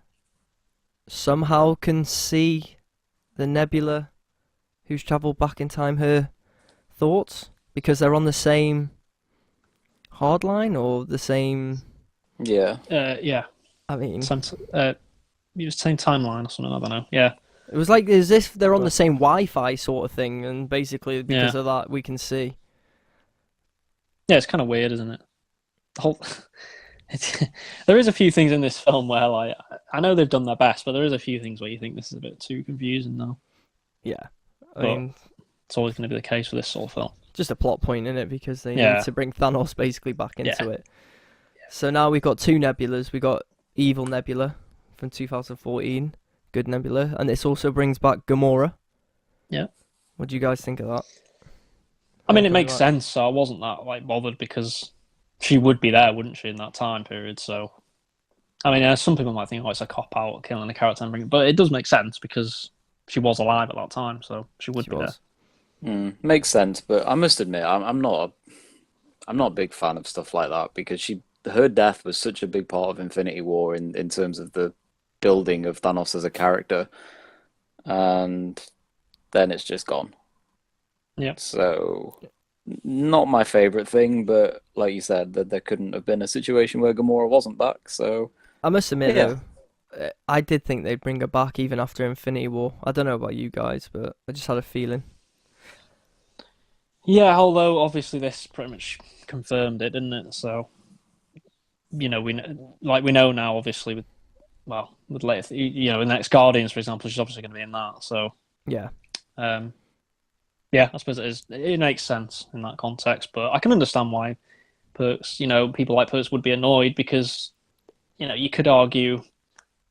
somehow can see the Nebula who's travelled back in time, her thoughts, because they're on the same hard line or the same. Yeah. Yeah. I mean, It was same timeline or something. I don't know. Yeah. it was like as if they're on the same Wi-Fi sort of thing, and basically because of that we can see. Yeah, it's kind of weird, isn't it? The whole. There is a few things in this film where, like, I know they've done their best, but there is a few things where you think this is a bit too confusing now. Yeah, I But mean, it's always going to be the case for this sort of film. just a plot point in it, because they Yeah. need to bring Thanos basically back into Yeah. it. So now we've got two Nebulas. We got Evil Nebula from 2014, Good Nebula, and this also brings back Gamora. Yeah. What do you guys think of that? I mean, it Coming makes back. sense. So I wasn't that like bothered because she would be there, wouldn't she, in that time period? So, I mean, some people might think, oh, it's a cop out killing a character and bringing, but it does make sense because she was alive at that time, so she would She be was. Makes sense, but I must admit, I'm not a big fan of stuff like that, because her death was such a big part of Infinity War in terms of the building of Thanos as a character. and then it's just gone. Yeah. So, not my favorite thing, but like you said, that there couldn't have been a situation where Gamora wasn't back. So, I must admit yeah. though, I did think they'd bring her back even after Infinity War. I don't know about you guys, but I just had a feeling. Yeah, although obviously this pretty much confirmed it, didn't it? So, we know now, obviously, with later, the next Guardians, for example, she's obviously going to be in that. So, Yeah. um, yeah, I suppose it makes sense in that context. But I can understand why Perks, people like Perks would be annoyed because, you could argue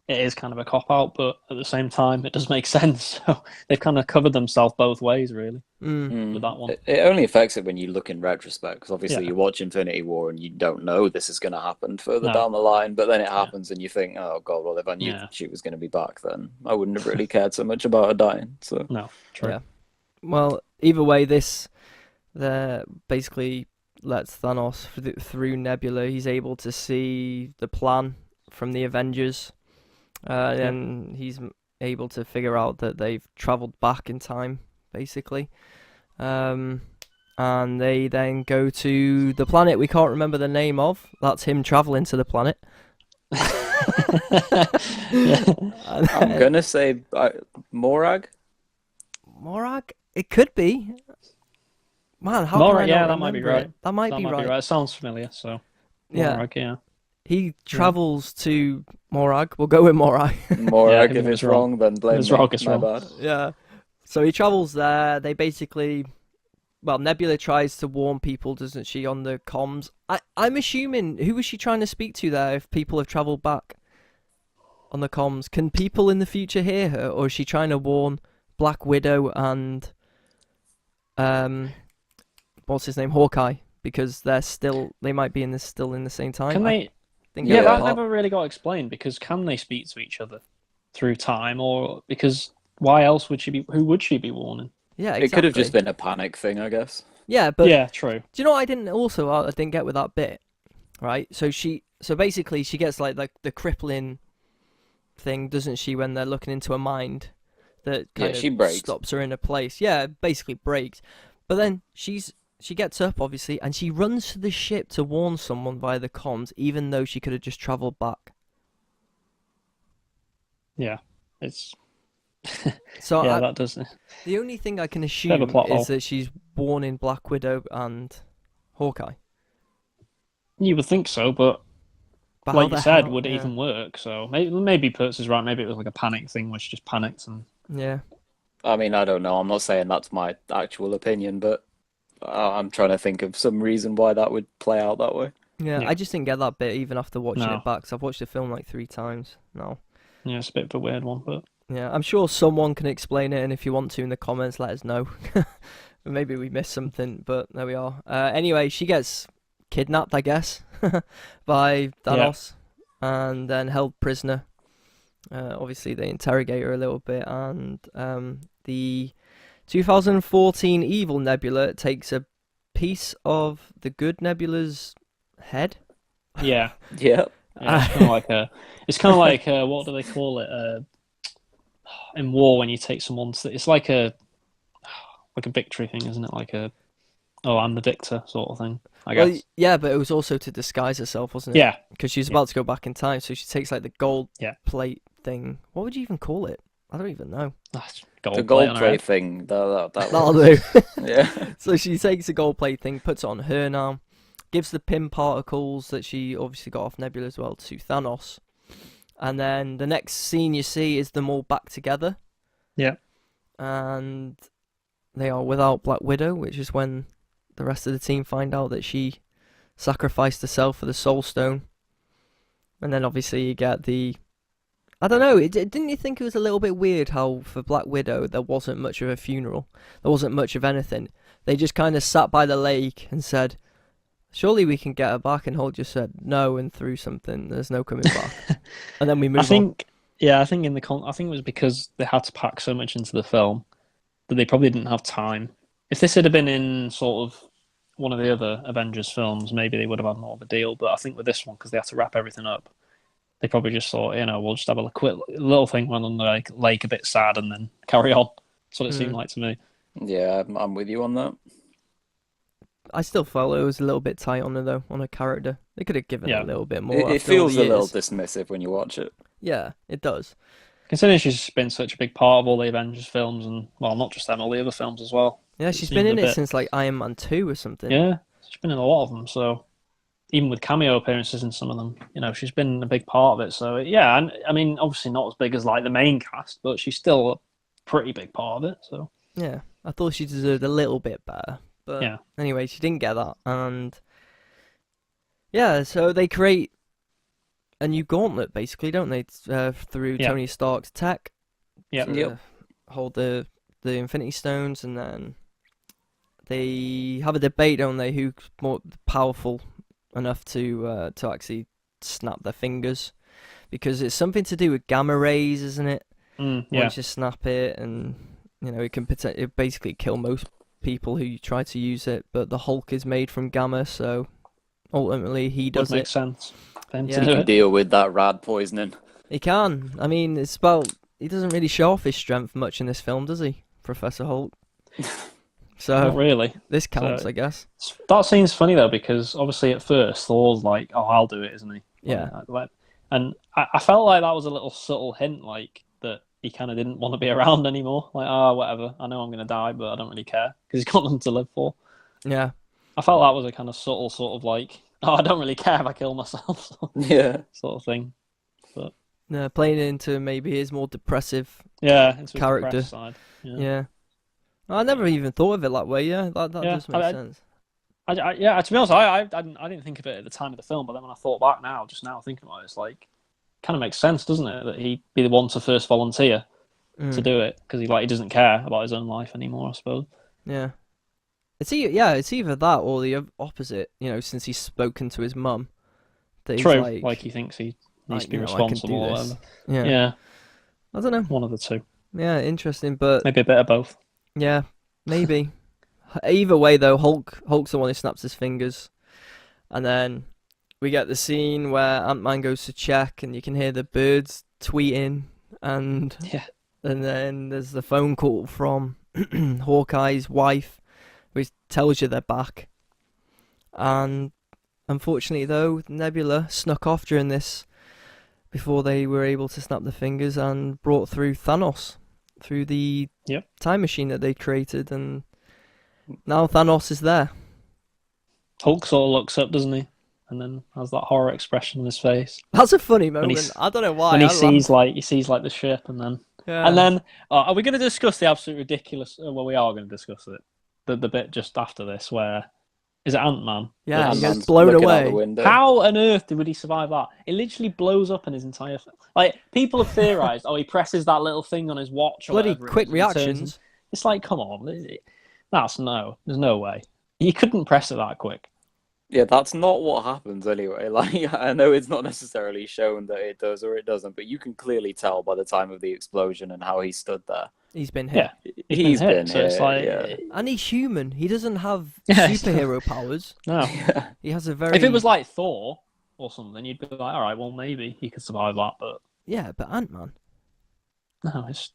it is kind of a cop out, but at the same time, it does make sense. So they've kind of covered themselves both ways, really, Mm. with that one. It only affects it when you look in retrospect, because obviously Yeah. you watch Infinity War and you don't know this is going to happen further No. down the line, but then it Yeah. happens and you think, oh God, well, if I knew Yeah. she was going to be back, then I wouldn't have really cared so much about her dying. So, No. True. Yeah. Well, either way, this basically lets Thanos through Nebula. He's able to see the plan from the Avengers, and he's able to figure out that they've traveled back in time, basically. And they then go to the planet we can't remember the name of. That's him traveling to the planet. And I'm then- going to say Morag. Morag? It could be. Man, how can I Morag, not that might be remember it? right. That might That be might right. be right. It sounds familiar. So, Yeah. Morag, yeah. He travels to Morag. We'll go with Morag. Morag, Yeah, if if it's it's wrong. wrong, then blame it's me. wrong, it's My wrong. bad. Yeah. So he travels there. They basically, well, Nebula tries to warn people, doesn't she, on the comms? I'm assuming, who was she trying to speak to there if people have travelled back on the comms? Can people in the future hear her, or is she trying to warn Black Widow and, what's his name, Hawkeye? Because they might be still in the same time. Can I they? think Yeah, they're that apart. never really got explained because can they speak to each other through time, or because why else would she be? Who would she be warning? Yeah, It could have exactly. just been a panic thing, I guess. Yeah, but Yeah, true. do you know what I didn't get with that bit? Right? So basically she gets like the crippling thing, doesn't she, when they're looking into her mind that Yeah, kind she of breaks. stops her in a place. Yeah, basically breaks. But then she gets up obviously and she runs to the ship to warn someone via the comms, even though she could have just travelled back. Yeah, it's So yeah, that does. the only thing I can Bit of a assume plot is hole. that she's warning Black Widow and Hawkeye. You would think so, but But how like you the said, hell? would it Yeah. even work? So maybe Perks is right. Maybe it was like a panic thing where she just panicked and Yeah. I mean, I don't know. I'm not saying that's my actual opinion, but I'm trying to think of some reason why that would play out that way. Yeah, Yeah. I just didn't get that bit even after watching No. it back. 'Cause I've watched the film like 3 times now. yeah, it's a bit of a weird one, but Yeah, I'm sure someone can explain it, and if you want to in the comments, let us know. Maybe we missed something, but there we are. Anyway, she gets kidnapped, I guess, by Thanos, and then held prisoner. Obviously, they interrogate her a little bit, and the 2014 evil Nebula takes a piece of the good Nebula's head. yeah, Yeah. yeah it's kind of like what do they call it? In war when you take someone's, it's like a victory thing, isn't it? Like I'm the victor sort of thing. I Well, guess. yeah, but it was also to disguise herself, wasn't it? Yeah, Because she was Yeah. about to go back in time, so she takes like the gold Yeah. plate thing. What would you even call it? I don't even know. gold The plate gold on her plate head. thing, that That'll works. do. Yeah. So she takes the gold plate thing, puts it on her now, gives the pin particles that she obviously got off Nebula as well to Thanos, and then the next scene you see is them all back together. Yeah. And they are without Black Widow, which is when the rest of the team find out that she sacrificed herself for the Soul Stone. And then obviously you get the... I don't know, didn't you think it was a little bit weird how for Black Widow there wasn't much of a funeral? There wasn't much of anything. They just kind of sat by the lake and said, surely we can get her back, and Hulk just said no and threw something. There's no coming back. And then we move I think I think I think it was because they had to pack so much into the film that they probably didn't have time. If this had been in sort of one of the other Avengers films, maybe they would have had more of a deal. But I think with this one, because they had to wrap everything up, they probably just thought, we'll just have a quick little thing run on the lake a bit sad and then carry on. That's what it seemed like to me. Yeah, I'm with you on that. I still felt it was a little bit tight on her though, on her character. They could have given a little bit more. It after all feels the a little years. dismissive when you watch it. Yeah, it does. Considering she's been such a big part of all the Avengers films, and well, not just them, all the other films as well. Yeah, she's been in it since like Iron Man 2 or something. Yeah, she's been in a lot of them. So even with cameo appearances in some of them, she's been a big part of it. So yeah, and I mean, obviously not as big as like the main cast, but she's still a pretty big part of it. So yeah, I thought she deserved a little bit better. But yeah. Anyway, she didn't get that, and yeah, so they create a new gauntlet, basically, don't they? Through Tony Stark's tech, to hold the Infinity Stones, and then they have a debate, don't they? Who's more powerful enough to actually snap their fingers? Because it's something to do with gamma rays, isn't it? Once you snap it, and it can basically kill most people who try to use it. But the Hulk is made from gamma, so ultimately he does it. Makes sense. He can deal with that rad poisoning. He can. I mean, it's about. He doesn't really show off his strength much in this film, does he, Professor Hulk? So not really. This counts, I guess. That scene's funny though, because obviously at first Thor's like, "Oh, I'll do it," isn't he? Yeah. And I felt like that was a little subtle hint, like that he kind of didn't want to be around anymore. Like, whatever. I know I'm going to die, but I don't really care because he's got them to live for. Yeah. I felt that was a kind of subtle sort of like, I don't really care if I kill myself. Yeah. Sort of thing. But playing into maybe his more depressive character side. Yeah. I never even thought of it that way. Yeah, that does make sense. To be honest, I didn't think of it at the time of the film, but then when I thought back now, thinking about it, it's like, kind of makes sense, doesn't it, that he'd be the one to first volunteer to do it because he doesn't care about his own life anymore, I suppose. Yeah. It's either that or the opposite. Since he's spoken to his mum, that True. He's like he thinks he needs to be responsible or whatever. Yeah. I don't know. One of the two. Yeah, interesting, but maybe a bit of both. Yeah, maybe. Either way, though, Hulk's the one who snaps his fingers, and then we get the scene where Ant-Man goes to check, and you can hear the birds tweeting, and then there's the phone call from Hawkeye's wife, which tells you they're back. And unfortunately, though, Nebula snuck off during this before they were able to snap the fingers and brought through Thanos through the time machine that they created, and now Thanos is there. Hulk sort of looks up, doesn't he? And then has that horror expression on his face. That's a funny moment. I don't know why. When he sees the ship, and then are we going to discuss the absolute ridiculous? Well, we are going to discuss it. The bit just after this, where is it Ant-Man? Yeah, he gets blown away. How on earth would he survive that? It literally blows up in his entire. Like, people have theorized, he presses that little thing on his watch. Or bloody quick reactions. It's like, come on, there's no way. You couldn't press it that quick. Yeah, that's not what happens anyway. Like, I know it's not necessarily shown that it does or it doesn't, but you can clearly tell by the time of the explosion and how he stood there. He's been hit. Yeah, he's been so hit. It's like, and he's human. He doesn't have superhero powers. No. He has a very... If it was like Thor or something, you'd be like, all right, well, maybe he could survive that, but... Yeah, but Ant-Man... No, it's...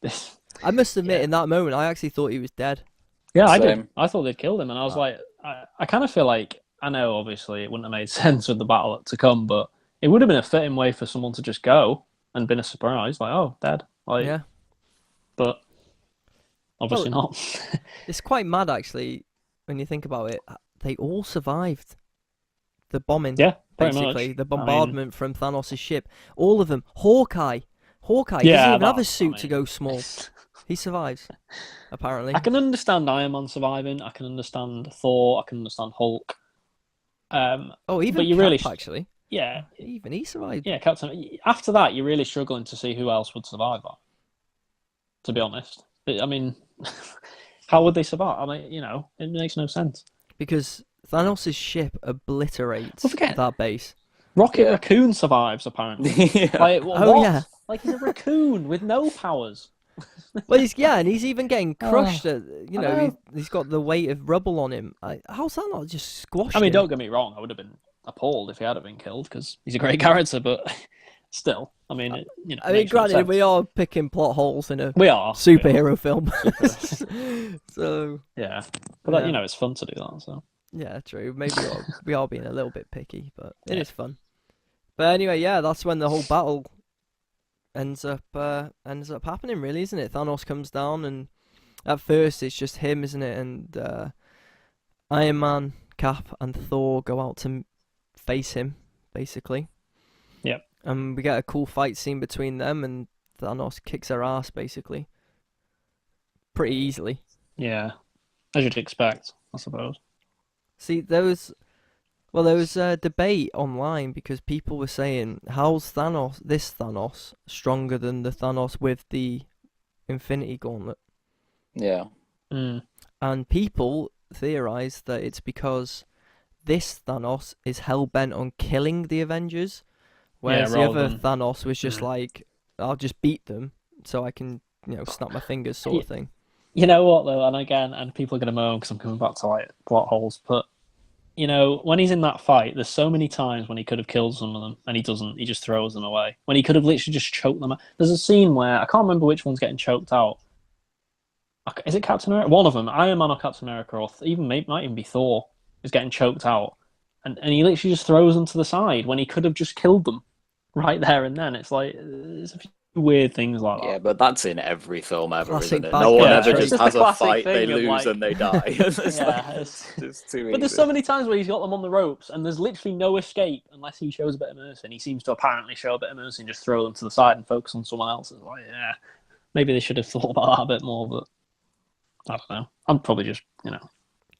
I must admit, in that moment, I actually thought he was dead. Yeah, I did. I thought they'd killed him, and I was like... I kind of feel like... I know, obviously, it wouldn't have made sense with the battle to come, but it would have been a fitting way for someone to just go and been a surprise, like, oh, dead. Like, yeah. But obviously not. It's quite mad, actually, when you think about it. They all survived the bombing. Yeah, basically. much. The bombardment from Thanos' ship. All of them. Hawkeye doesn't even have a suit to go small. He survives, apparently. I can understand Iron Man surviving. I can understand Thor. I can understand Hulk. Even but you Cap, actually. Yeah. Even he survived. Yeah, Captain. After that, you're really struggling to see who else would survive that, to be honest. I mean, how would they survive? I mean, it makes no sense. Because Thanos' ship obliterates that base. Rocket Raccoon survives, apparently. Yeah. Like, what? Yeah. Like, he's a raccoon with no powers. Well, and he's even getting crushed. He's got the weight of rubble on him. How's that not just squashed? I mean, him? don't get me wrong. I would have been appalled if he had been killed because he's a great character. But Still, I mean, Uh, it, you know, I mean, makes no granted, sense. we are picking plot holes in a We are superhero film. Superhero. So, Yeah, but that, yeah. you know, it's fun to do that. So Yeah, true. Maybe we are being a little bit picky, but it Yeah. is fun. But anyway, yeah, that's when the whole battle ends up happening, really, isn't it? Thanos comes down, and at first it's just him, isn't it? And Iron Man, Cap, and Thor go out to face him, basically. Yep. And we get a cool fight scene between them, and Thanos kicks their ass, basically. Pretty easily. yeah, as you'd expect, I suppose. See, there was a debate online because people were saying, how's this Thanos, stronger than the Thanos with the Infinity Gauntlet? Yeah. Mm. And people theorized that it's because this Thanos is hell-bent on killing the Avengers, whereas the rather other than- Thanos was just Mm. like, I'll just beat them so I can, snap my fingers sort of thing. You know what though, and people are going to moan because I'm coming back to like plot holes, but you know, when he's in that fight, there's so many times when he could have killed some of them, and he doesn't. He just throws them away. When he could have literally just choked them out. There's a scene where I can't remember which one's getting choked out. Is it Captain America? One of them, Iron Man or Captain America, or even might even be Thor, is getting choked out, and he literally just throws them to the side when he could have just killed them right there and then. It's like there's a few weird things like that. Yeah, but that's in every film ever, Classic isn't it? bad No one guy ever trope. just It's has just a a classic fight, they thing of, lose, like- and they die. It's Yeah, like, it's- it's too easy. But there's so many times where he's got them on the ropes, and there's literally no escape unless he shows a bit of mercy. And he seems to apparently show a bit of mercy and just throw them to the side and focus on someone else. It's like, yeah, maybe they should have thought about that a bit more, but I don't know. I'm probably just,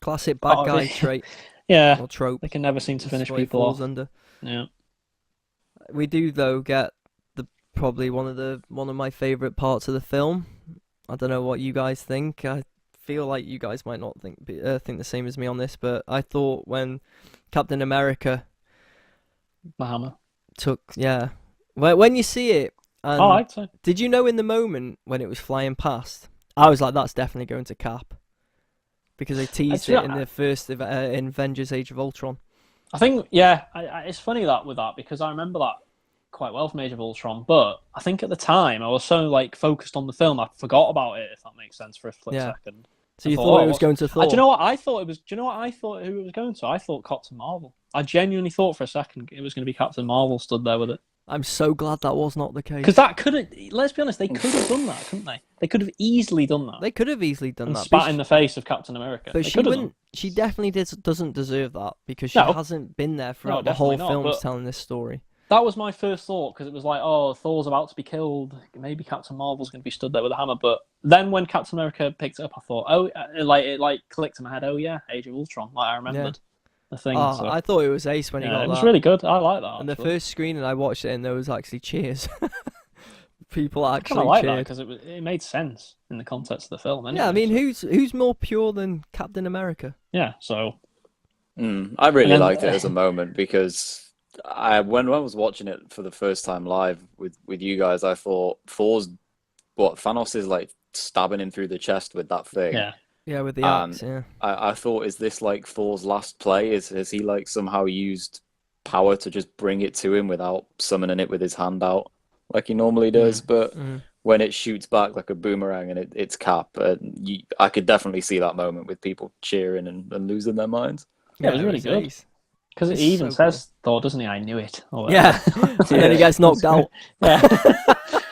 Classic bad Oh, guy really? trait yeah, or trope. they can never seem to That's finish what it people falls off. under. Yeah, We do though get probably one of my favorite parts of the film. I don't know what you guys think. I feel like you guys might not think the same as me on this, but I thought when Captain America the hammer. when you see it, and I'd say. did you know in the moment when it was flying past, I was like, that's definitely going to Cap, because they teased it in the first in Avengers Age of Ultron. I think, yeah, it's funny that with that because I remember that quite well from Age of Ultron, but I think at the time I was so like focused on the film I forgot about it, if that makes sense, for a split second. So you I thought it was going to Thor? Do you know what I thought it was? Do you know what I thought who it was going to? I thought Captain Marvel. I genuinely thought for a second it was going to be Captain Marvel stood there with it. I'm so glad that was not the case. Because that could have, let's be honest, they could have done that, couldn't they? They could have easily done that. They could have easily done and that. spat in the face of Captain America. But They she could have wouldn't. She definitely doesn't deserve that because she No. hasn't been there No, throughout the whole definitely not, film but- telling this story. That was my first thought because it was like, oh, Thor's about to be killed. Maybe Captain Marvel's going to be stood there with a hammer. But then when Captain America picked it up, I thought, oh, it clicked in my head. Oh yeah, Age of Ultron. Like I remembered the thing. Oh, so. I thought it was ace when he got it was that. really good. I like that. And the actually. first screening I watched it, and there was actually cheers. People I actually kind of like that cheered. because it made sense in the context of the film. Anyway, Yeah, I mean, so- who's more pure than Captain America? yeah. So I really And then- liked it as a moment because when I was watching it for the first time live with you guys, I thought Thanos is like stabbing him through the chest with that thing. yeah, Yeah, with the axe. Yeah. I thought, is this like Thor's last play? Has he like somehow used power to just bring it to him without summoning it with his hand out like he normally does? But when it shoots back like a boomerang and it's Cap, I could definitely see that moment with people cheering and losing their minds. Yeah, it was really good. ace. because It's he even so says Thor, doesn't he? I knew it. Or Yeah, whatever. and then he gets knocked out. Yeah.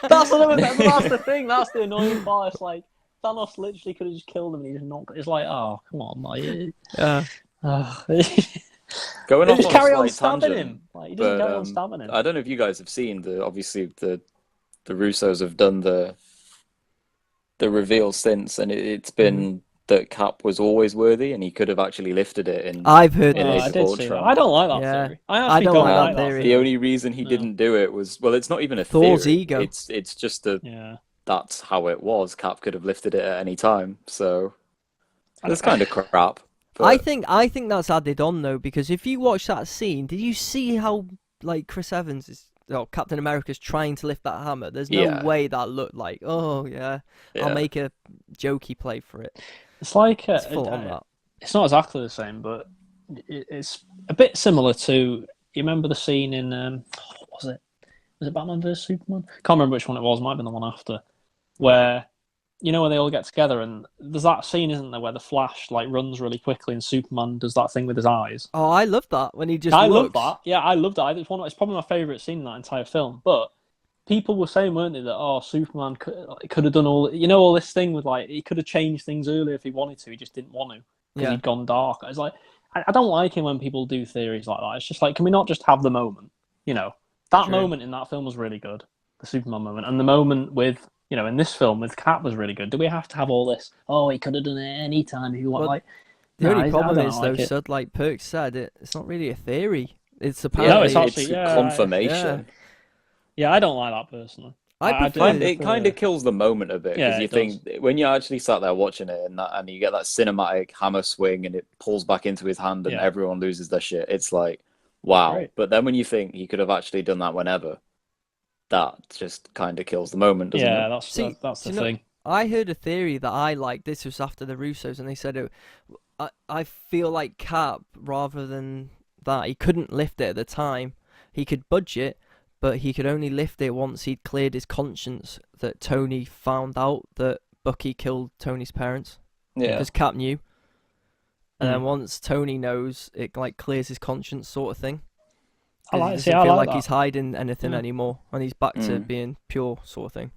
That's the thing. That's the annoying part. It's like Thanos literally could have just killed him, and he just knocked. It's like, oh, come on, like, Yeah. Going they off just on carry a on slight stabbing tangent, him. Like he doesn't but, carry on stabbing him. I don't know if you guys have seen obviously the Russos have done the reveal since, and it's been that Cap was always worthy, and he could have actually lifted it in. I've heard in Oh, Age I of did see that. Ultron. I don't like that Yeah. theory. I actually don't don't like like that that theory. The only reason he No. didn't do it was, well, it's not even a Thor's theory. ego. It's just Yeah. that's how it was. Cap could have lifted it at any time, so that's kind of crap. But I think that's added on though, because if you watch that scene, did you see how like Chris Evans is, Captain America's trying to lift that hammer? There's no Yeah. way that looked like, oh yeah, I'll make a jokey play for it. It's like It's full on that. it's not exactly the same, but it's a bit similar to. You remember the scene in what was it? Was it Batman vs Superman? Can't remember which one it was. Might have been the one after, where when they all get together and there's that scene, isn't there, where the Flash like runs really quickly and Superman does that thing with his eyes. Oh, I love that when he just I looks. love that. Yeah, I love that. It's probably my favourite scene in that entire film. But people were saying, weren't they, that Superman could have done all this thing with like he could have changed things earlier if he wanted to. He just didn't want to because he'd gone dark. It's like I don't like it when people do theories like that. It's just like, can we not just have the moment? That moment in that film was really good, the Superman moment, and the moment with in this film with Cap was really good. Do we have to have all this? Oh, he could have done it any time if you want. Well, the only problem is though, Sud, like Perk said, it's not really a theory. It's apparently it's confirmation. Yeah, I don't like that personally. It kind of kills the moment a bit because you think when you're actually sat there watching it and you get that cinematic hammer swing and it pulls back into his hand and everyone loses their shit. It's like, wow. Right. But then when you think he could have actually done that whenever, that just kind of kills the moment, doesn't it? Yeah, that's the thing. I heard a theory that I liked. This was after the Russos, and they said I feel like Cap, rather than that, he couldn't lift it at the time. He could budge it, but he could only lift it once he'd cleared his conscience that Tony found out that Bucky killed Tony's parents. Yeah. Because Cap knew. And then once Tony knows, it like clears his conscience, sort of thing. He doesn't feel like he's hiding anything anymore, and he's back to being pure, sort of thing.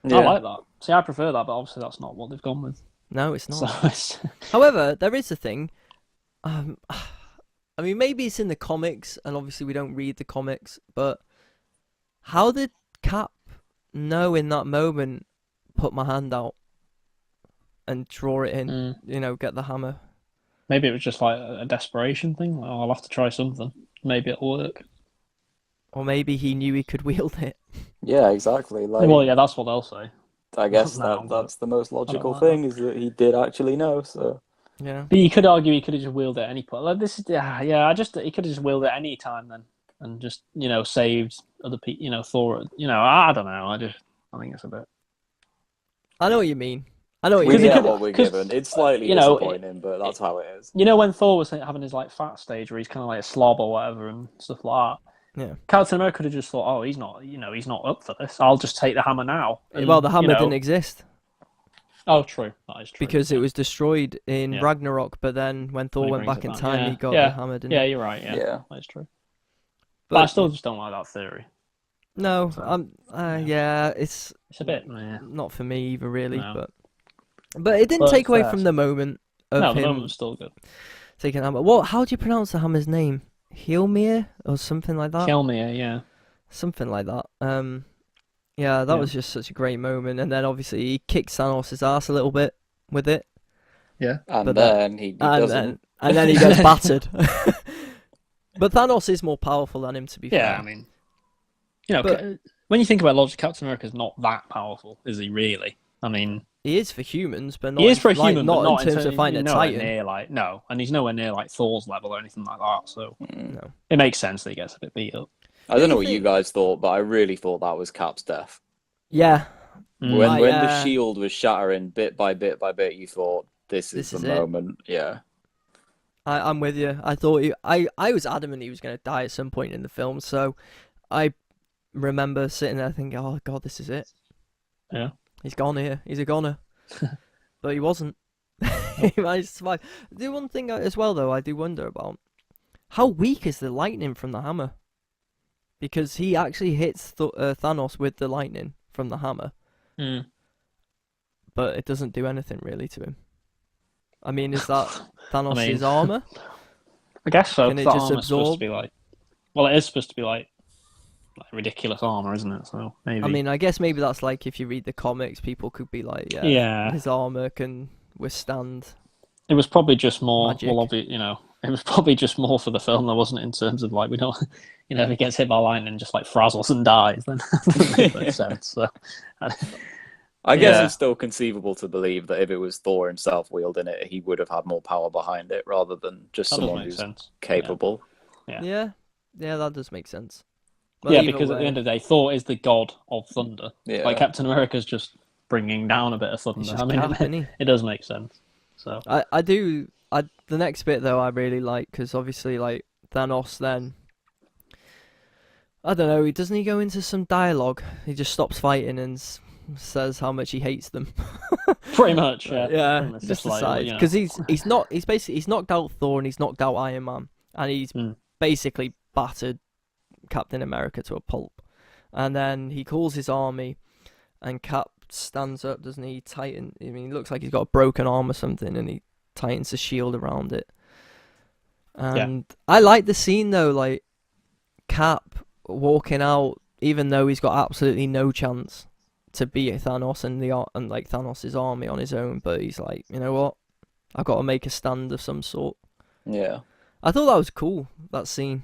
Yeah. I like that. See, I prefer that, but obviously that's not what they've gone with. No, it's not. However, there is a thing. I mean, maybe it's in the comics, and obviously we don't read the comics, but how did Cap know in that moment, put my hand out and draw it in, get the hammer? Maybe it was just like a desperation thing. Like, I'll have to try something. Maybe it'll work. Or maybe he knew he could wield it. Yeah, exactly. Well, yeah, that's what they'll say. I guess that's the most logical thing, is that he did actually know. So yeah, but you could argue he could have just wielded it at any point. Like this, he could have just wielded it at any time then, and just saved other people. Thor. I don't know. I think it's a bit. I know what you mean. I know we get what we're given. It's slightly disappointing, but that's how it is. When Thor was having his like fat stage where he's kind of like a slob or whatever and stuff like that. Yeah, Captain America could have just thought, he's not up for this. I'll just take the hammer now. And, well, the hammer didn't exist. Oh, true. That is true. Because it was destroyed in Ragnarok, but then when Thor went back in time, he got the hammer, didn't he? Yeah, you're right. Yeah, that is true. But I still just don't like that theory. No, it's a bit not for me either, really. No. But it didn't take away from the moment of him. No, the moment was still good. Taking the hammer. How do you pronounce the hammer's name? Hjolmir or something like that? Hjolmir, yeah. Something like that. That was just such a great moment. And then obviously he kicks Thanos' ass a little bit with it. Yeah. And then he doesn't. And then he gets battered. But Thanos is more powerful than him, to be fair. Yeah, I mean, when you think about logic, Captain America's not that powerful, is he really? I mean, he is for humans, but not he is for a human, but not in terms of fighting a Titan. And he's nowhere near like Thor's level or anything like that. So it makes sense that he gets a bit beat up. I don't know what you guys thought, but I really thought that was Cap's death. Yeah. When the shield was shattering bit by bit by bit, you thought this is the moment. Yeah. I'm with you. I thought I was adamant he was going to die at some point in the film. So I remember sitting there thinking, "Oh God, this is it." Yeah. He's gone here. He's a goner. But he wasn't. He managed to survive. The one thing as well, though, I do wonder about, how weak is the lightning from the hammer? Because he actually hits Thanos with the lightning from the hammer. But it doesn't do anything really to him. I mean, is that Thanos' armor? I guess so. Can it just absorb? Supposed to be like, well, it is supposed to be like ridiculous armor, isn't it? So maybe. I mean, I guess maybe that's like if you read the comics, people could be like, his armor can withstand. It was probably just more. Magic. Well, obviously, it was probably just more for the film. There wasn't in terms of like we don't, if he gets hit by lightning and just like frazzles and dies, then that makes sense. So. I guess it's still conceivable to believe that if it was Thor himself wielding it, he would have had more power behind it rather than just someone who's capable. Yeah, that does make sense. But because at the end of the day, Thor is the god of thunder. Yeah. Like Captain America's just bringing down a bit of thunder. I mean, it does make sense. So I do. The next bit though, I really like because obviously like Thanos then. I don't know. Doesn't he go into some dialogue? He just stops fighting and says how much he hates them. Pretty much, yeah. Yeah, Pretty much just like, decides because he's knocked out Thor and he's knocked out Iron Man and he's basically battered Captain America to a pulp. And then he calls his army, and Cap stands up, doesn't he? He looks like he's got a broken arm or something, and he tightens the shield around it. And I like the scene though, like Cap walking out, even though he's got absolutely no chance to beat Thanos and like Thanos' army on his own, but he's like, you know what? I've got to make a stand of some sort. Yeah. I thought that was cool, that scene.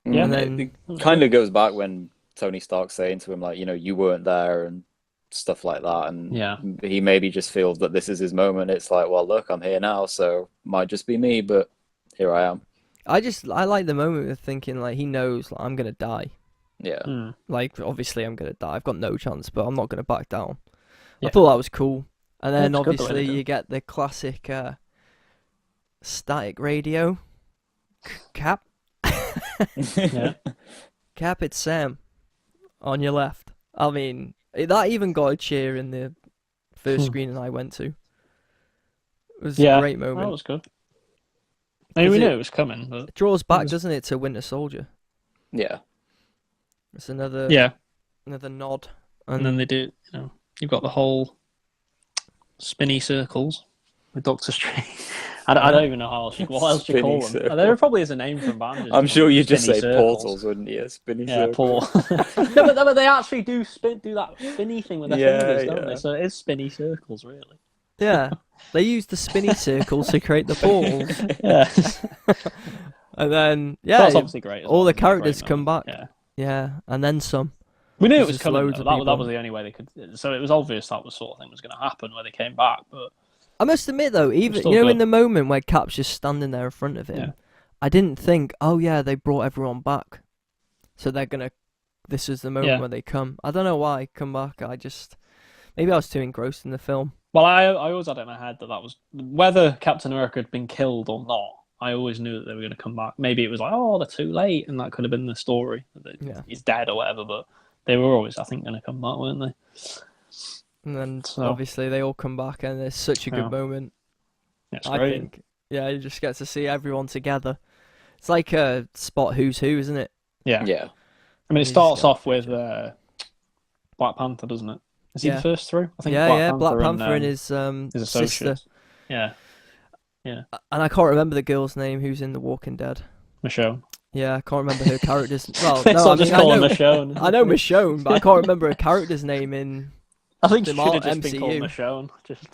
Yeah, and then it kind of goes back when Tony Stark's saying to him, like, you weren't there and stuff like that, and he maybe just feels that this is his moment. It's like, well, look, I'm here now, so might just be me, but here I am. I like the moment of thinking, like, he knows, like, I'm gonna die. Yeah. Like, obviously I'm gonna die. I've got no chance, but I'm not gonna back down. I thought that was cool. And then obviously you get the classic static radio. Cap. Cap, it's Sam on your left. I mean, that even got a cheer in the first screening I went to. It was a great moment. That was good. I mean, we knew it was coming. But it draws back, doesn't it, to Winter Soldier? Yeah. It's another nod. And then they do, you've got the whole spinny circles with Doctor Strange. I don't even know what else you call them. Circles. There probably is a name for Avengers. I'm sure you'd just say circles. portals, wouldn't you? Spinny circles. Portal. but they actually do that spinny thing with their fingers, don't they? So it is spinny circles, really. Yeah, they use the spinny circles to create the portals. And then that's obviously great. All the characters come back. Yeah, and then some. We knew it was coming. That was the only way they could. So it was obvious that was sort of thing was going to happen when they came back. But I must admit, though, even in the moment where Cap's just standing there in front of him, I didn't think, oh yeah, they brought everyone back, so they're gonna. This is the moment where they come. I don't know why come back. Maybe I was too engrossed in the film. Well, I always had it in my head that was whether Captain America had been killed or not. I always knew that they were going to come back. Maybe it was like, oh, they're too late, and that could have been the story. He's dead or whatever, but they were always, I think, going to come back, weren't they? And then obviously they all come back, and it's such a good moment. It's I great. think, you just get to see everyone together. It's like a spot who's who, isn't it? Yeah. Yeah. I mean, it starts off with Black Panther, doesn't it? Is he the first through? I think Black Panther and his sister. Yeah. Yeah. And I can't remember the girl's name who's in The Walking Dead. Michonne. Yeah, I can't remember her character's. Well, no, I know Michonne. I know Michonne, but I can't remember her character's name in. I think she the should have just MCU. been called Michonne, just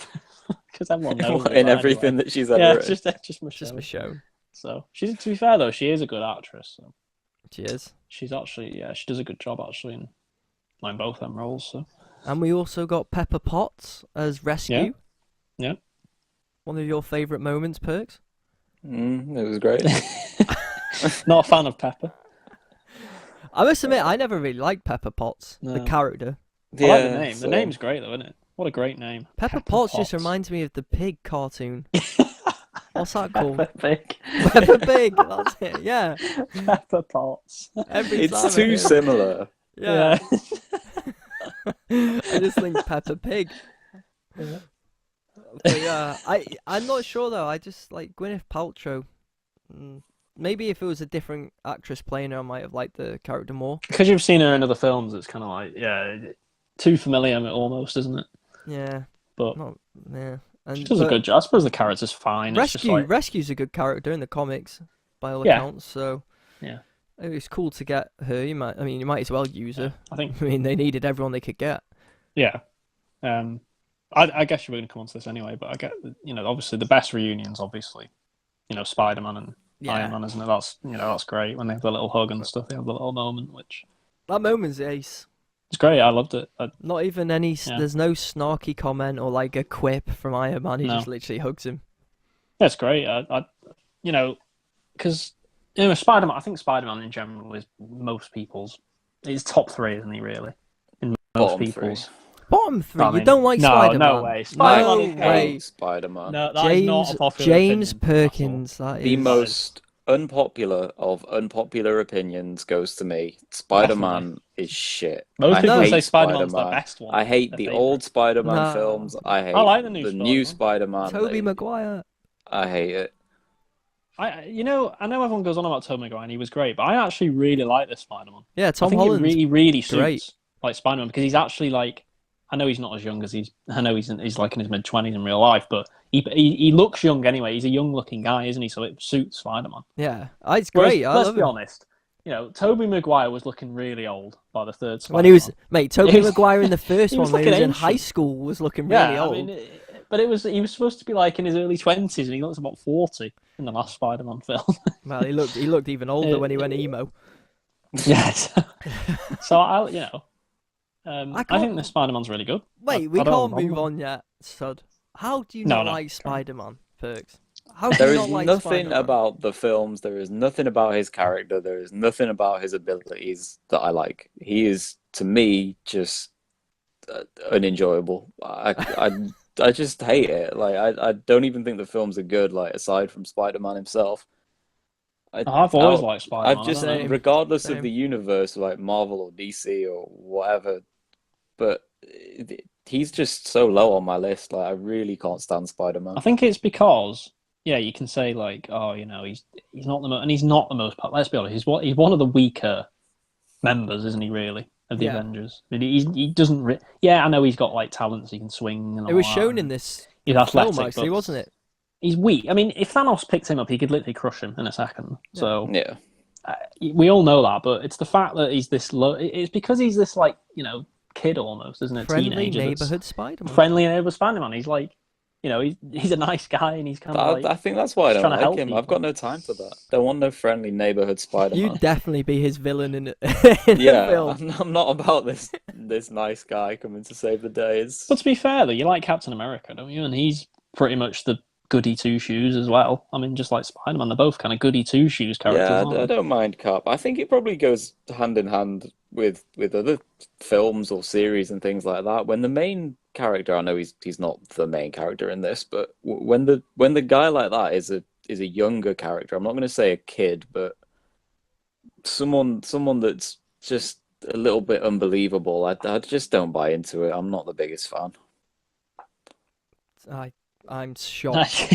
because everyone knows in everything that she's ever. Yeah, written. just Michonne. Just Michonne. So to be fair though, she is a good actress. So. She is. She's actually she does a good job actually in like both them roles. So. And we also got Pepper Potts as Rescue. Yeah. One of your favourite moments, Perks? It was great. Not a fan of Pepper. I must admit, I never really liked Pepper Potts, the character. I like the name. The name's great though, isn't it? What a great name. Pepper Potts just reminds me of the pig cartoon. What's that called? Pepper Pig. Pepper Pig, that's it, yeah. Pepper Potts. It's too similar. Yeah. I just think Peppa Pig. Yeah. But yeah, I'm not sure though. I just like Gwyneth Paltrow. Maybe if it was a different actress playing her, I might have liked the character more. Because you've seen her in other films, it's kind of like too familiar almost, isn't it? Yeah. But And she does a good job. I suppose the character's fine. Rescue's a good character in the comics, by all accounts. So yeah, it's cool to get her. You might as well use her. I mean, they needed everyone they could get. Yeah. I guess you were going to come on to this anyway, but I get obviously the best reunions, obviously, Spider-Man and Iron Man, isn't it? That's great when they have the little hug and stuff. They have the little moment, that moment's ace. It's great. I loved it. Not even any. There's no snarky comment or like a quip from Iron Man. He just literally hugs him. That's great. Because Spider-Man. I think Spider-Man in general is most people's. He's top 3, isn't he? Really, in most people's. Bottom 3. You don't like Spider-Man? No way. Spider-Man. No way. Spider-Man. No, that is not a popular James opinion Perkins. That is the most unpopular of unpopular opinions goes to me. Spider-Man is shit. Most I people hate say Spider-Man's their Spider-Man. best one. I hate Their the favourite. old Spider-Man No. films. I I hate like the new the new Spider-Man. Spider-Man. Tobey Maguire. I hate it. I know everyone goes on about Tobey Maguire and he was great, but I actually really like this Spider-Man. Yeah, I Tom think Holland's he really great. suits like Spider-Man because he's actually like, I know he's not as young as I know he's like in his mid-20s in real life, but he looks young anyway. He's a young-looking guy, isn't he? So it suits Spider-Man. Yeah, it's Whereas, great. I let's love be him. honest, Tobey Maguire was looking really old by the third Spider-Man. When he was, mate, Tobey He was- Maguire in the first he was one when he was looking in high ancient. school was looking really Yeah, old. I mean, but he was supposed to be like in his early 20s, and he looks about 40 in the last Spider-Man film. Well, he looked even older when he went emo. Yes. So I can't- think this Spider-Man's really good. Wait, we I don't can't have a problem move with on yet, Sud. How do you No, not no, like sorry. Spider-Man, Perks? How do There you is not like nothing Spider-Man? about the films. There is nothing about his character. There is nothing about his abilities that I like. He is, to me, just unenjoyable. I just hate it. Like I don't even think the films are good. Like aside from Spider-Man himself, I've always liked Spider-Man. I've just, I don't know. Same. regardless of Same. the universe, like Marvel or DC or whatever, but he's just so low on my list. Like I really can't stand Spider-Man. I think it's because, yeah, you can say like, oh, he's not and he's not the most. Let's be honest, he's one of the weaker members, isn't he? Really, of the Yeah. Avengers. I mean, he doesn't. Yeah, I know he's got like talents. He can swing and all It was that, shown and in this he's film, athletic, actually, but wasn't it? he's weak. I mean, if Thanos picked him up, he could literally crush him in a second. Yeah. So Yeah. we all know that, but it's the fact that he's this low. It's because he's this like kid almost, isn't it? Friendly Teenager that's neighborhood Spider-Man. friendly neighborhood Spider-Man. He's like, he's a nice guy, and he's kind of like. I think that's why I he's don't trying to like help him. I've people. got no time for that. Don't want no friendly neighborhood Spider-Man. You'd definitely be his villain in the Yeah, film. I'm not about this nice guy coming to save the day. But to be fair, though, you like Captain America, don't you? And he's pretty much the goody two shoes as well. I mean, just like Spider-Man, they're both kind of goody two shoes characters. Yeah, aren't I they? don't mind Cap. I think it probably goes hand in hand with other films or series and things like that. When the main character, I know he's not the main character in this, but when the guy like that is a younger character, I'm not going to say a kid, but someone that's just a little bit unbelievable. I just don't buy into it. I'm not the biggest fan. I'm shocked.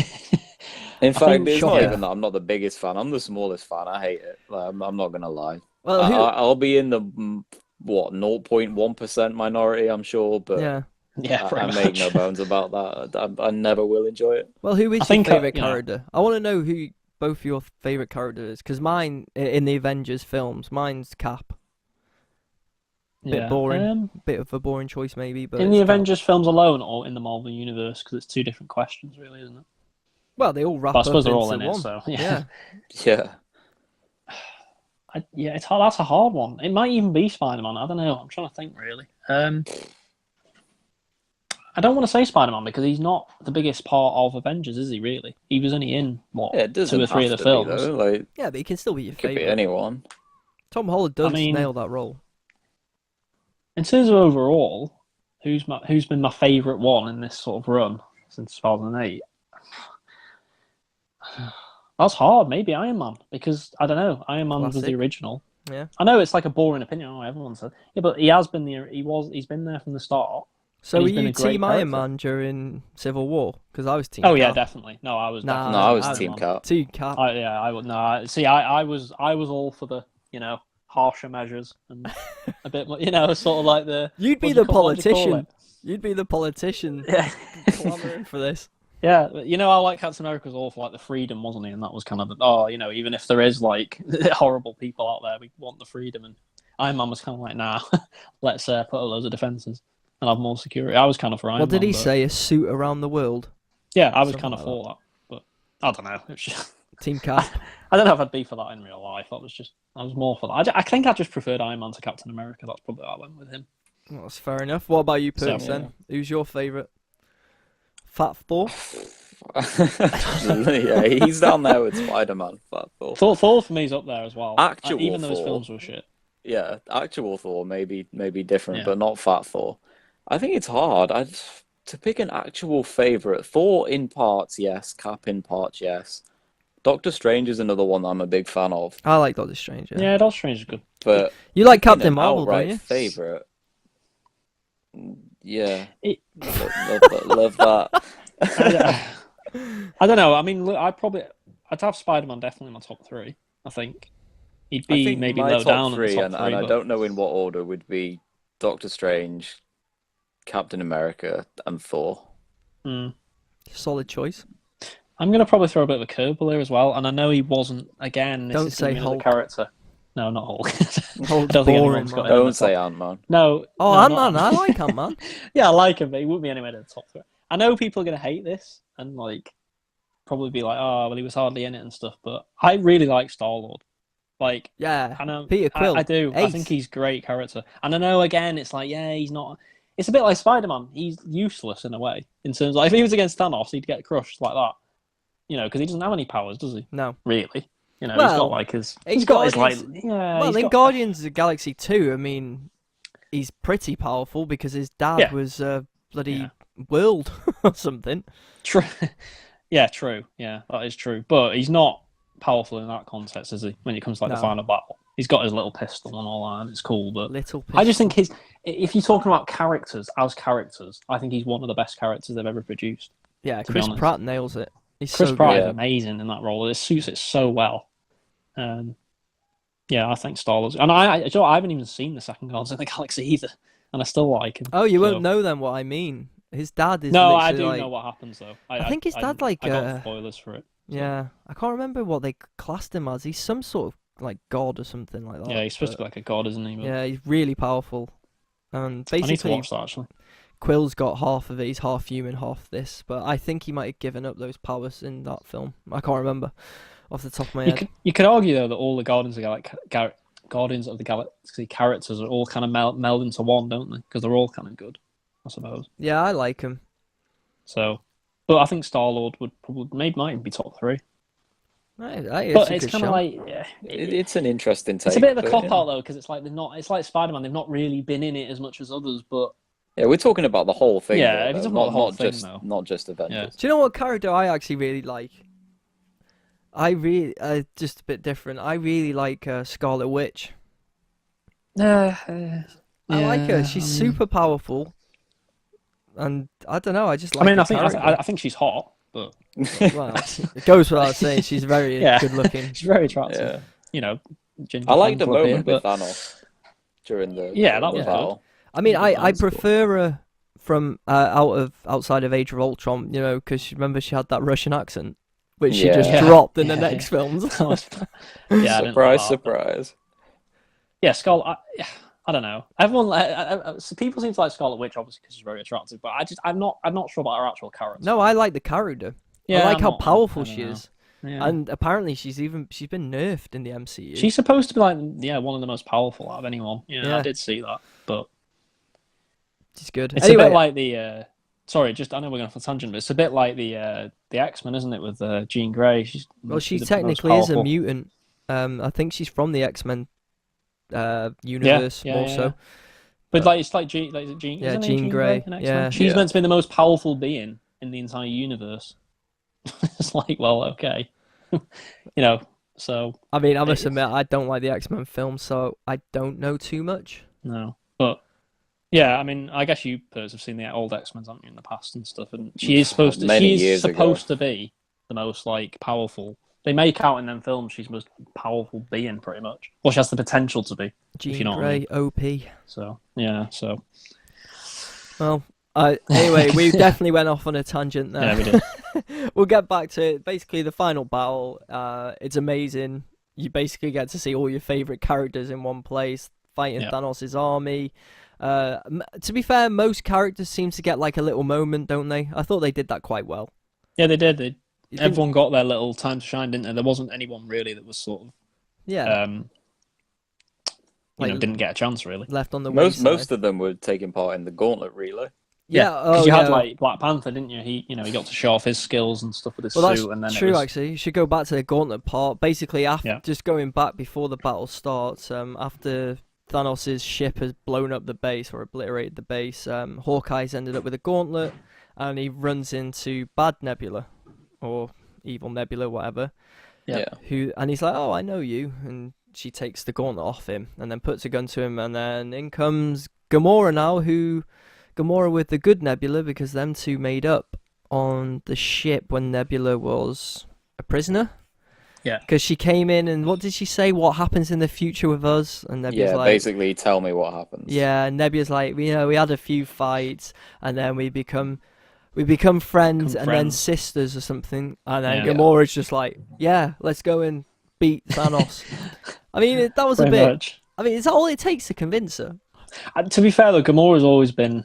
In fact, think it's not shocking. even that I'm not the biggest fan. I'm the smallest fan. I hate it. Like, I'm not gonna lie. Well, I'll be in the 0.1% minority, I'm sure, but yeah. Yeah, I pretty make much. no bones about that. I never will enjoy it. Well, who is I your think, favorite you know- character? I want to know who both your favorite character is, because mine in the Avengers films, mine's Cap. Bit boring. Bit of a boring choice, maybe, but in the it's Cap. Avengers films alone, or in the Marvel universe, because it's two different questions, really, isn't it? Well, they all wrap But I up suppose they're into all in one. it, so Yeah. Yeah. It's hard. That's a hard one. It might even be Spider-Man. I don't know. I'm trying to think, really. I don't want to say Spider-Man because he's not the biggest part of Avengers, is he? Really? He was only in Yeah, it doesn't 2 or 3 of have the to be, films. though. Like, Yeah, but he can still be your it could be favorite. anyone. Tom Holland does I mean- nail that role. In terms of overall, who's been my favourite one in this sort of run since 2008? That's hard. Maybe Iron Man, because I don't know. Iron Man was the Classic. original. Yeah. I know it's like a boring opinion. Oh, everyone said. Yeah, but he has been there. He's been there from the start. So And were he's been you a great Team Iron character. Man during Civil War? Because I was Team Oh yeah, Cap. definitely. No, I was. Nah, definitely No, I was Iron Team Man. Cap. Team Cap. I would. No, see, I was all for the harsher measures and a bit more. Sort of like the. You'd be what do the you call- what do you call politician. it? You'd be the politician Yeah. clamoring for this. Yeah, but I like Captain America was all for like the freedom, wasn't he? And that was kind of even if there is like horrible people out there, we want the freedom. And Iron Man was kind of like, nah, let's put a loads of defenses and have more security. I was kind of for Iron What did Man, he but- say? A suit around the world? Yeah, I was Something kind of like for that, but I don't know. It was just, Team Cap. I don't know if I'd be for that in real life. I was more for that. I think I just preferred Iron Man to Captain America. That's probably why I went with him. Well, that's fair enough. What about you, Perks, So, then? Who's your favourite? Fat Thor? Yeah, he's down there with Spider-Man. Fat Thor. Thor for me is up there as well. Actual even though his Thor. films were shit. Yeah, actual Thor maybe different, Yeah. but not Fat Thor. I think it's hard. To pick an actual favorite. Thor in parts, yes. Cap in parts, yes. Doctor Strange is another one that I'm a big fan of, I like Doctor Strange. Yeah. Yeah, Doctor Strange is good. but You like picking Captain an Marvel, don't outright you? favorite, yeah, It, love that. I don't know. I mean, look, I'd have Spider-Man definitely in my top three. I think he'd I be think maybe my low top down in the three, top and three, I but don't know in what order, would be Doctor Strange, Captain America, and Thor. Solid choice. I'm gonna probably throw a bit of a curveball here as well. And I know he wasn't. Again, this Don't is gonna say be another Hulk. character. No, not Hulk. Hulk's I don't think boring, anyone's got man. him in the Don't say top. Ant-Man. No. Oh, no, Ant-Man. not I like Ant-Man. Yeah, I like him, but he wouldn't be anywhere near the top three. I know people are gonna hate this and like probably be like, "Oh, well, he was hardly in it and stuff." But I really like Star-Lord. Like, Yeah. I know, Peter Quill. I do. I think Ace. he's a great character. And I know, again, it's like, yeah, he's not. It's a bit like Spider-Man. He's useless in a way. In terms of, like, if he was against Thanos, he'd get crushed like that. You know, because he doesn't have any powers, does he? No. Really. You know, Well, he's got like his. in He's got his like. Guardians- Yeah. Well, he's in got, Guardians of the Galaxy 2, I mean, he's pretty powerful because his dad Yeah. was bloody Yeah. world or something. True. Yeah, true. Yeah, that is true. But he's not powerful in that context, is he? When it comes to like No. the final battle, he's got his little pistol and all that, and it's cool. But Little I just pistol. think if you're talking about characters as characters, I think he's one of the best characters they've ever produced. Yeah, to be Chris honest. Pratt nails it. He's Chris so Pratt good. is Yeah. amazing in that role. It suits it so well. Yeah, I think Star-Lord. And I haven't even seen the second Guardians of the Galaxy either, and I still like him. Oh, you so. won't know then what I mean. His dad is No, I literally do like... know what happens though. I think his dad, like, I got spoilers for it. So. Yeah, I can't remember what they classed him as. He's some sort of like god or something like that. Yeah, he's supposed to but- be like a god, isn't he? But Yeah, he's really powerful. And I need to basically, watch that actually. Quill's got half of it. He's half human, half this. But I think he might have given up those powers in that film. I can't remember off the top of my head. You could argue though that all the Guardians of the Galaxy characters are all kind of meld into one, don't they? Because they're all kind of good, I suppose. Yeah, I like him. So, but I think Star-Lord would probably might be top three. It's But a it's good kind of shout. like It's an interesting take. it's a bit of a but, cop yeah. out though, because it's like they're not. It's like Spider-Man. They've not really been in it as much as others, but Yeah, we're talking about the whole thing. Yeah, here, if you're though, talking about not, the whole not thing, just though. not just Avengers. Do you know what character I actually really like? I really just a bit different. I really like Scarlet Witch. I like her. She's super powerful, and I don't know. I just like. I mean, her I think character. I think she's hot, but Well, it goes without saying. She's very Yeah. good looking. she's very attractive. Yeah. You know, ginger I like the fan club here, moment with but Thanos during the Yeah, that the was battle. I mean, I That's cool. prefer her from outside of Age of Ultron. You know, because remember she had that Russian accent, which she just Yeah. dropped in the Yeah. next films. yeah, I didn't like Surprise, that. surprise. Yeah, Scarlet. I don't know. Everyone, so people seem to like Scarlet Witch obviously because she's very attractive, but I'm not sure about her actual character. No, I like the character. Yeah, I like I'm how not- powerful I don't she know. is, Yeah. and apparently she's been nerfed in the MCU. She's supposed to be like one of the most powerful out of anyone. Yeah, Yeah. I did see that, but She's good. it's Anyway, a bit like the. Sorry, I know we're going off a tangent, but it's a bit like the X-Men, isn't it? With Jean Grey. She well, she the most technically is a powerful. mutant. I think she's from the X-Men universe more yeah. so. But like it's like Jean, like is it Jean, Yeah, isn't it Jean Grey, in X-Men? yeah. She's Yeah. meant to be the most powerful being in the entire universe. It's like, well, okay, you know. So I mean, I must It's- admit, I don't like the X-Men films, so I don't know too much. no, but yeah, I mean, I guess you Pers have seen the old X-Men, haven't you, in the past and stuff? And she is supposed to. Many She is years ago. supposed to be the most like powerful. They make out in them films she's the most powerful being, pretty much. Well, she has the potential to be. Jean you know what I Grey, OP. So yeah, so Well, anyway, we definitely went off on a tangent there. yeah, we did. We'll get back to it. Basically the final battle. It's amazing. You basically get to see all your favorite characters in one place fighting Yeah. Thanos' army. To be fair, most characters seem to get like a little moment, don't they? I thought they did that quite well. Yeah, they did. You didn't- Everyone got their little time to shine, didn't they? There wasn't anyone really that was sort of, yeah, Like, didn't get a chance really. left on the Most wayside. of them were taking part in the gauntlet relay. Yeah, because you yeah. had like Black Panther, didn't you? He got to show off his skills and stuff with his Well, that's suit, and then true. it was, Actually, you should go back to the gauntlet part. Basically, after Yeah. just going back before the battle starts, after Thanos' ship has blown up the base or obliterated the base, Hawkeye's ended up with a gauntlet, and he runs into Bad Nebula or Evil Nebula, whatever. Yeah. and he's like, "Oh, I know you," and she takes the gauntlet off him and then puts a gun to him, and then in comes Gamora now, Gamora with the good Nebula, because them two made up on the ship when Nebula was a prisoner. Yeah. Because she came in and what did she say? What happens in the future with us? And Nebula's Yeah, like, basically tell me what happens. yeah, and Nebula's like, we had a few fights, and then we become friends, and then sisters or something. And then Yeah. Gamora's just like, yeah, let's go and beat Thanos. I mean, that was a Pretty bit. much. I mean, it's all it takes to convince her. To be fair though, Gamora's always been.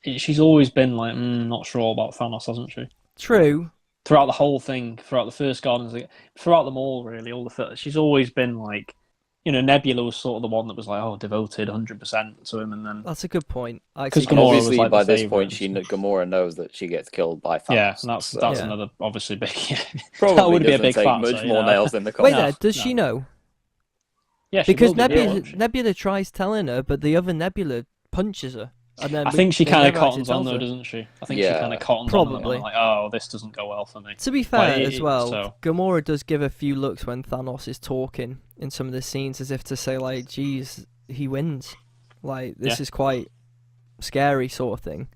She's always been like, not sure about Thanos, hasn't she? True. Throughout the whole thing, throughout the first Guardians, throughout them all, really, all the she's always been like, Nebula was sort of the one that was like, devoted 100% to him, and then That's a good point. because And Gamora obviously, was like by the this favourite. point, Gamora knows that she gets killed by Thanos. Yeah, and that's Yeah. another obviously big. Probably that would be a doesn't big take factor, much more nails in the Wait coffin. there, does she know? Yeah, she Because will do, won't she? Nebula tries telling her, but the other Nebula punches her. And then I think she they kind of never actually cottons on tells though, her. doesn't she? I think Yeah. she kind of cottons on Probably. and like, this doesn't go well for me. To be fair Like, as well, so- Gamora does give a few looks when Thanos is talking in some of the scenes, as if to say like, geez, he wins. Like, this is quite scary sort of thing.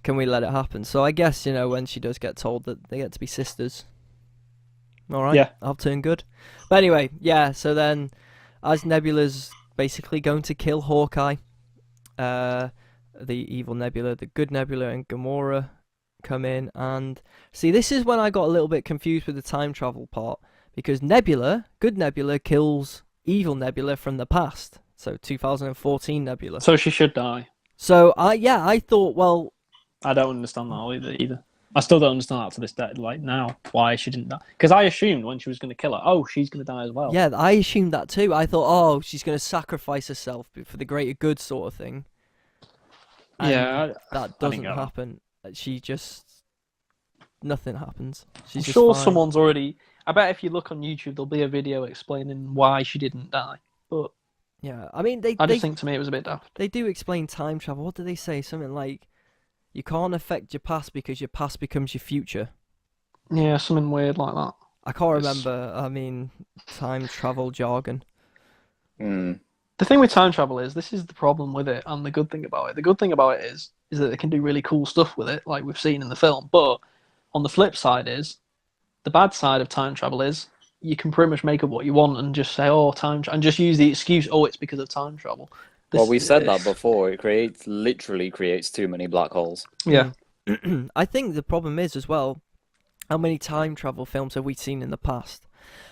Can we let it happen? So I guess, when she does get told that they get to be sisters. Alright, Yeah. I'll turn good. But anyway, yeah, so then as Nebula's basically going to kill Hawkeye, the evil Nebula, the good Nebula, and Gamora come in, and see, this is when I got a little bit confused with the time travel part, because Nebula, good Nebula, kills evil Nebula from the past, so 2014 Nebula. So she should die. So I thought, well, I don't understand that either. I still don't understand that to this day, like now, why she didn't die. Because I assumed when she was going to kill her, she's going to die as well. yeah, I assumed that too. I thought, she's going to sacrifice herself for the greater good sort of thing. And yeah, that doesn't happen. She just nothing happens. She's I'm just sure fine. someone's already. I bet if you look on YouTube, there'll be a video explaining why she didn't die. But Yeah, I mean, I just think to me it was a bit daft. they do explain time travel. What do they say? Something like, you can't affect your past because your past becomes your future. Yeah, something weird like that. I can't remember. I mean, time travel jargon. The thing with time travel is this is the problem with it, and the good thing about it. The good thing about it is that they can do really cool stuff with it, like we've seen in the film. But on the flip side is, the bad side of time travel is you can pretty much make up what you want and just say, and just use the excuse, it's because of time travel. Well, we said that before. It literally creates too many black holes. Yeah. I think the problem is as well, how many time travel films have we seen in the past?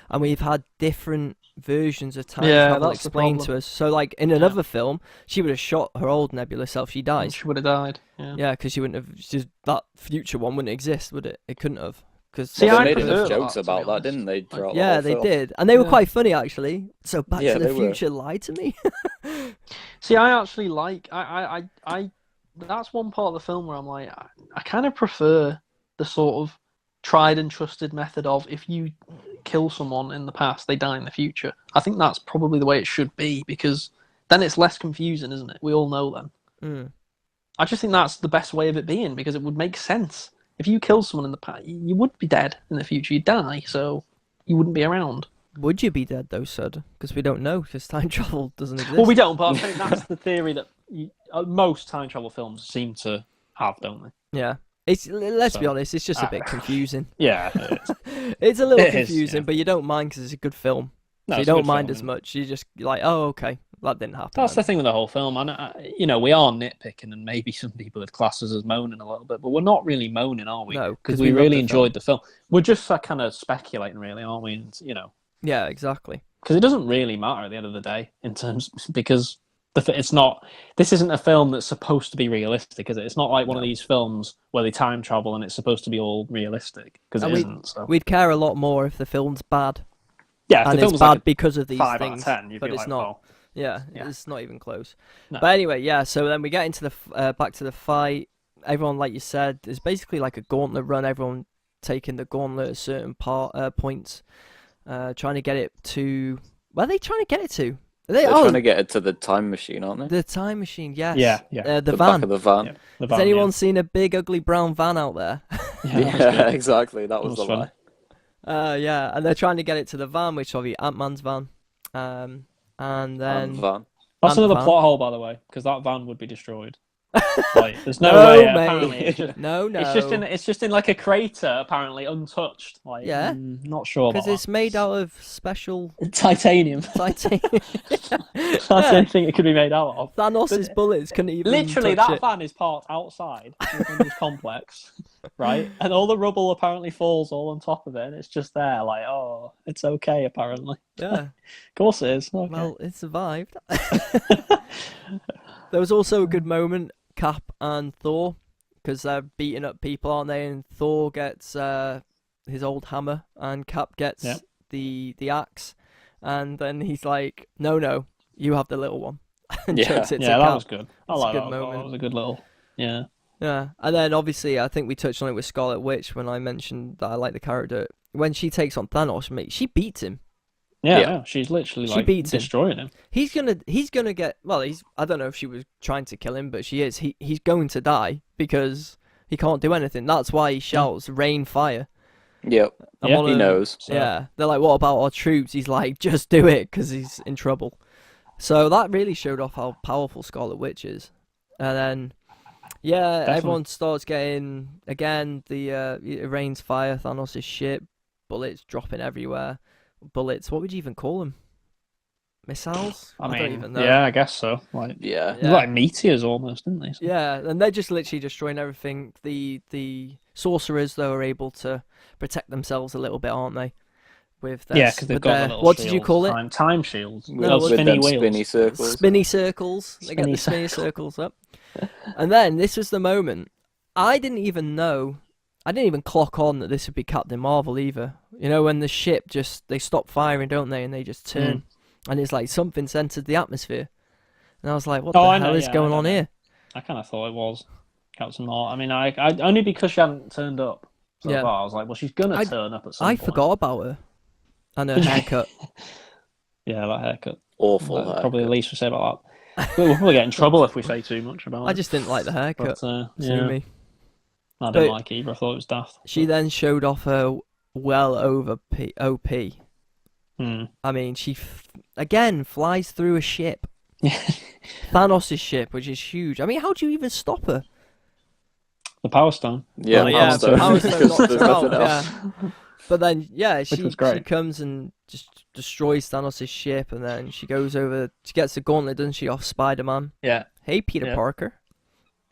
And we've had different versions of time travel that's the explained to problem. us. So, like, in another film, she would have shot her old Nebula self. She dies. She would have died. Yeah. Yeah, because she wouldn't have. That future one wouldn't exist, would it? It couldn't have. Cause See, Well, I they made prefer enough that, jokes to be about that, honest. didn't they? throughout the yeah, whole they film? did, and they were Yeah. quite funny actually. So Back Yeah, to the they were. Future lied to me. See, I actually like. I that's one part of the film where I'm like, I kind of prefer the sort of tried and trusted method of if you kill someone in the past, they die in the future. I think that's probably the way it should be, because then it's less confusing, isn't it? We all know then. Mm. I just think that's the best way of it being, because it would make sense. If you kill someone in the past, you would be dead in the future. You'd die, so you wouldn't be around. Would you be dead though, Sud? Because we don't know, because time travel doesn't exist. Well, we don't, but I think that's the theory that most time travel films seem to have, don't they? Yeah. Let's be So, honest, it's just a bit confusing. Yeah. It's a little It is, confusing, yeah. but you don't mind because it's a good film. No, So you it's a don't good mind film, as yeah. much. You just like, oh, okay, that didn't happen. That's the then. thing with the whole film. And, we are nitpicking, and maybe some people would class us as moaning a little bit, but we're not really moaning, are we? No, because 'cause we we love really the enjoyed the film. We're just kind of speculating, really, aren't we? And, Yeah, exactly. because it doesn't really matter at the end of the day because it's not. This isn't a film that's supposed to be realistic, is it? It's not like one of these films where they time travel and it's supposed to be all realistic, because it And isn't. So We'd care a lot more if the film's bad, yeah, if and the it's film's bad like because of these 5 things. out of 10, you'd but be it's like, not. well, Yeah, Yeah. it's not even close. No. But anyway, yeah. So then we get into the back to the fight. Everyone, like you said, is basically like a gauntlet run. Everyone taking the gauntlet at certain points, trying to get it to. Where are they trying to get it to? They're trying to get it to the time machine, aren't they? The time machine. Yes. Yeah. The the van. back of the van. yeah, the Has van, anyone seen a big ugly brown van out there? yeah. Yeah, exactly. That was That was the fun. lie. Yeah, and they're trying to get it to the van, which is obviously Ant-Man's van. And then Van. That's another Ant-Van. plot hole, by the way, because that van would be destroyed. Like, there's no No, way. mate. Apparently, it's just No. it's just in like a crater, apparently untouched. Like, Yeah. not sure about Because it's made out of special that. Titanium. titanium. That's the only thing it could be made out of. Thanos' bullets couldn't even Literally, touch that it. van is parked outside within this complex, right? And all the rubble apparently falls all on top of it, and it's just there, like, oh, it's okay, apparently. Yeah. Of course it is. Okay. Well, it survived. There was also a good moment, Cap and Thor, because they're beating up people, aren't they? And Thor gets his old hammer, and Cap gets the axe, and then he's like, "No, you have the little one," and chucks it to that Cap. was good. I That's like a that. good That moment. was a good little. Yeah. Yeah, and then obviously I think we touched on it with Scarlet Witch when I mentioned that I like the character. When she takes on Thanos, mate, she beats him. Yeah. She's literally She beats him. destroying him. He's gonna get, well, I don't know if she was trying to kill him, but she is. He's going to die because he can't do anything. That's why he shouts rain fire. Yep. And Yeah, one of He them- knows. So- Yeah, they're like, what about our troops? He's like, just do it because he's in trouble. So that really showed off how powerful Scarlet Witch is. And then, yeah, Definitely. everyone starts getting, again, it rains fire, Thanos' ship, bullets dropping everywhere. Bullets, what would you even call them? Missiles? I don't mean, even know. yeah, I guess so. Like, Yeah. Yeah. like meteors almost, didn't they? Yeah, and they're just literally destroying everything. The sorcerers, though, are able to protect themselves a little bit, aren't they? With their, Yeah, because they've with got their, the little what did you shields, call it? Time shields. With, No, with spinny them wheels. spinny circles. Spinny circles. They get the spinny circles up. And then this was the moment. I didn't even clock on that this would be Captain Marvel either. You know, when the ship they stop firing, don't they? And they just turn. And it's like something's entered the atmosphere. And I was like, what the I hell know, is yeah, going I on know. here? I kind of thought it was Captain Marvel. I mean, I only because she hadn't turned up so Yeah. far. I was like, well, she's gonna turn up at some I point. forgot about her. And her haircut. Yeah, that haircut. Awful. That's probably the least we say about that. We'll probably get in trouble if we say too much about it. I just didn't like the haircut. But, See yeah, me. I didn't But- like it either. I thought it was daft. She then showed off her well over OP. Hmm. I mean, she again flies through a ship. Thanos' ship, which is huge. I mean, how do you even stop her? The Power Stone. Yeah, Well, yeah, Power Stone. Power Stone Because knocks there's her nothing out, else. yeah. But then, yeah, she was great. comes and just destroys Thanos' ship, and then she goes over. She gets the gauntlet, doesn't she, off Spider-Man? Yeah. Hey, Peter Yeah. Parker.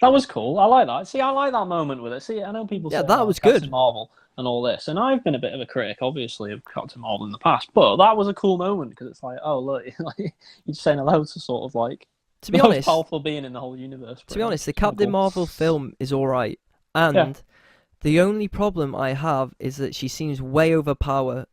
That was cool. I like that. See, I like that moment with it. See, I know people Yeah, say that oh, was Captain good. Marvel and all this, and I've been a bit of a critic, obviously, of Captain Marvel in the past, but that was a cool moment because it's like, oh look, like, you're just saying hello to sort of like To be the most honest, powerful being in the whole universe. to be honest, the It's kinda Captain cool. Marvel film is all right, and Yeah. the only problem I have is that she seems way overpowered,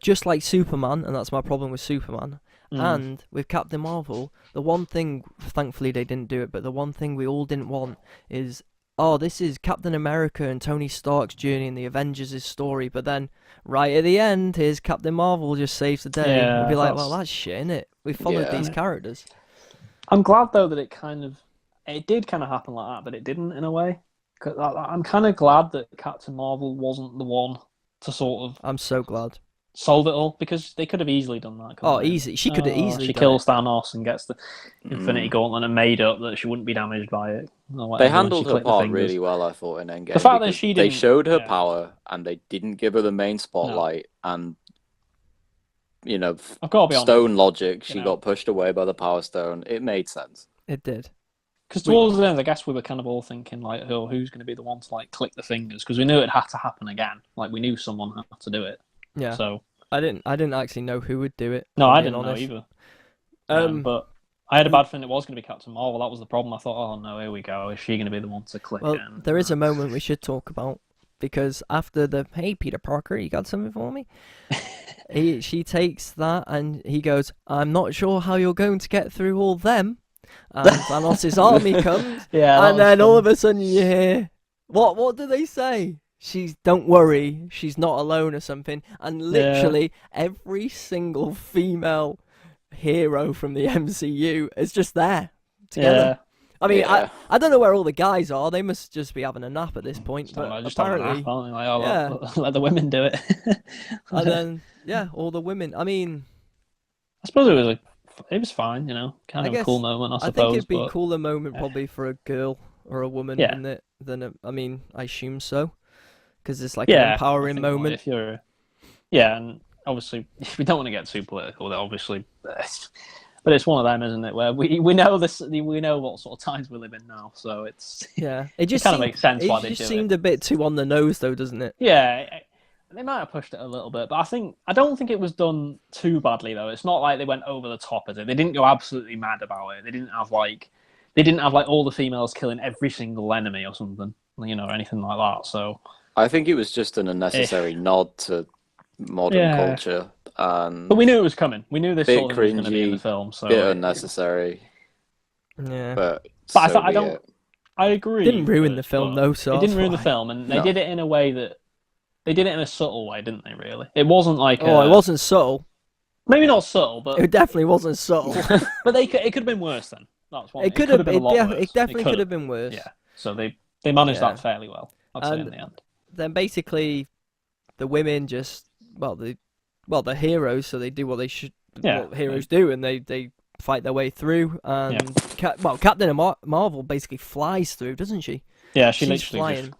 just like Superman, and that's my problem with Superman. And with Captain Marvel, the one thing, thankfully they didn't do it, but the one thing we all didn't want is, oh, this is Captain America and Tony Stark's journey and the Avengers' story, but then right at the end, here's Captain Marvel just saves the day. Yeah, We'd be like, that's- well, that's shit, innit? We followed Yeah. these characters. I'm glad though that it did kind of happen like that, but it didn't in a way. 'Cause I'm kind of glad that Captain Marvel wasn't the one to sort of I'm so glad. solve it all because they could have easily done that. couldn't Oh, they? easy. She could have easily She done kills it. Thanos and gets the Infinity Gauntlet and made up that she wouldn't be damaged by it. or whatever They when she handled her clicked the part fingers. really well, I thought, in Endgame. The fact that because she they didn't- showed her yeah. power and they didn't give her the main spotlight, and you know, I've got to be honest. stone logic, she you know. got pushed away by the Power Stone. It made sense. It did. Because towards the end, I guess we were kind of all thinking, like, oh, who's going to be the one to, like, click the fingers? Because we knew it had to happen again. Like, we knew someone had to do it. Yeah. So, I didn't actually know who would do it. no, if I'm I being didn't know honest. either. But I had a bad feeling it was going to be Captain Marvel. That was the problem. I thought, oh, no, here we go. Is she going to be the one to click Well, it? And, there is a moment we should talk about because after the "Hey Peter Parker, you got something for me?" she takes that and he goes, "I'm not sure how you're going to get through all them." And Thanos' army comes, Yeah, and then all of a sudden you hear, "What do they say?" Don't worry, she's not alone or something. And literally every single female hero from the MCU is just there together. I mean, Yeah. I don't know where all the guys are. They must just be having a nap at this point. But Just having a apparently, nap, aren't they? Like, oh, yeah. let the women do it. And I then yeah, all the women. I mean, suppose it was fine, you know, kind I of a cool guess moment, I I think suppose. it'd be a But cooler moment probably for a girl or a woman, yeah, wouldn't it? I mean, I assume so, because it's like an yeah, I empowering think like, moment. if you're, yeah, and obviously if we don't want to get too political, then obviously, but it's one of them, isn't it? Where we know this, we know what sort of times we live in now, so it's Yeah, it it just kind of seemed makes sense it why they just do seemed it. a bit too on the nose, though, doesn't it? Yeah, they might have pushed it a little bit, but I don't think it was done too badly though. It's not like they went over the top at it. They didn't go absolutely mad about it. They didn't have like all the females killing every single enemy or something, you know, or anything like that. So I think it was just an unnecessary nod to modern yeah, culture and but we knew it was coming. We knew this bit sort of thing was going to be in the cringy, film. So, bit unnecessary, Yeah, but but so I be don't. it. I agree. didn't ruin the Chris, film but though, so it didn't that's ruin the fine. film, and they No. did it in a way that they did it in a subtle way, didn't they? Really, it wasn't like Oh, it wasn't subtle. maybe not subtle, but It definitely wasn't subtle. it could have been worse. Then that's one. It It could could have. have been a lot worse. It definitely could have been worse. Yeah. So they managed Yeah. that fairly well, I'd say, in the end. Then basically, the women just the heroes. So they do what they should. Yeah. What heroes do, and they fight their way through. And Captain Marvel basically flies through, doesn't she? Yeah, she She's literally flying.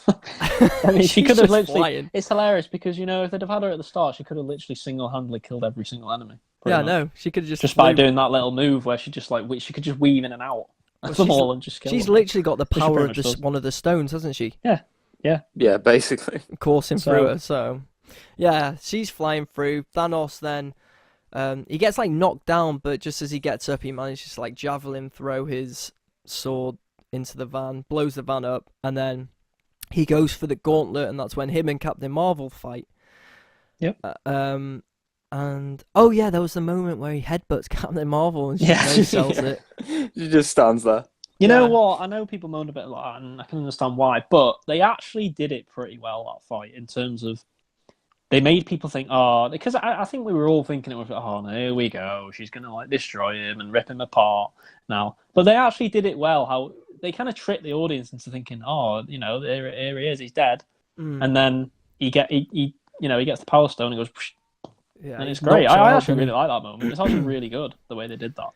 I mean, she She's could have just literally. flying. It's hilarious because you know if they'd have had her at the start, she could have literally single-handedly killed every single enemy. Yeah, much. no, she could have just by doing that little move where she just like she could just weave in and out of them all and just kill She's them. literally got the Which she power pretty of much the, does. one of the stones, hasn't she? Yeah, basically. Coursing So- through her. So, yeah, she's flying through. Thanos then, he gets like knocked down, but just as he gets up, he manages to like javelin throw his sword into the van, blows the van up, and then he goes for the gauntlet, and that's when him and Captain Marvel fight. Yep. And oh yeah, there was the moment where he headbutts Captain Marvel and she no-sells it. She just stands there. You know Yeah. what? I know people moaned a bit like that, and I can understand why, but they actually did it pretty well, that fight, in terms of they made people think, oh, because I think we were all thinking it was, oh, no, here we go, she's going to like destroy him and rip him apart now. But they actually did it well, how they kind of tricked the audience into thinking, oh, you know, here he is, he's dead. And then he gets the Power Stone and goes, psh, Yeah, and it's he great. knocks her I out, actually doesn't really like that moment. It's actually really good, the way they did that.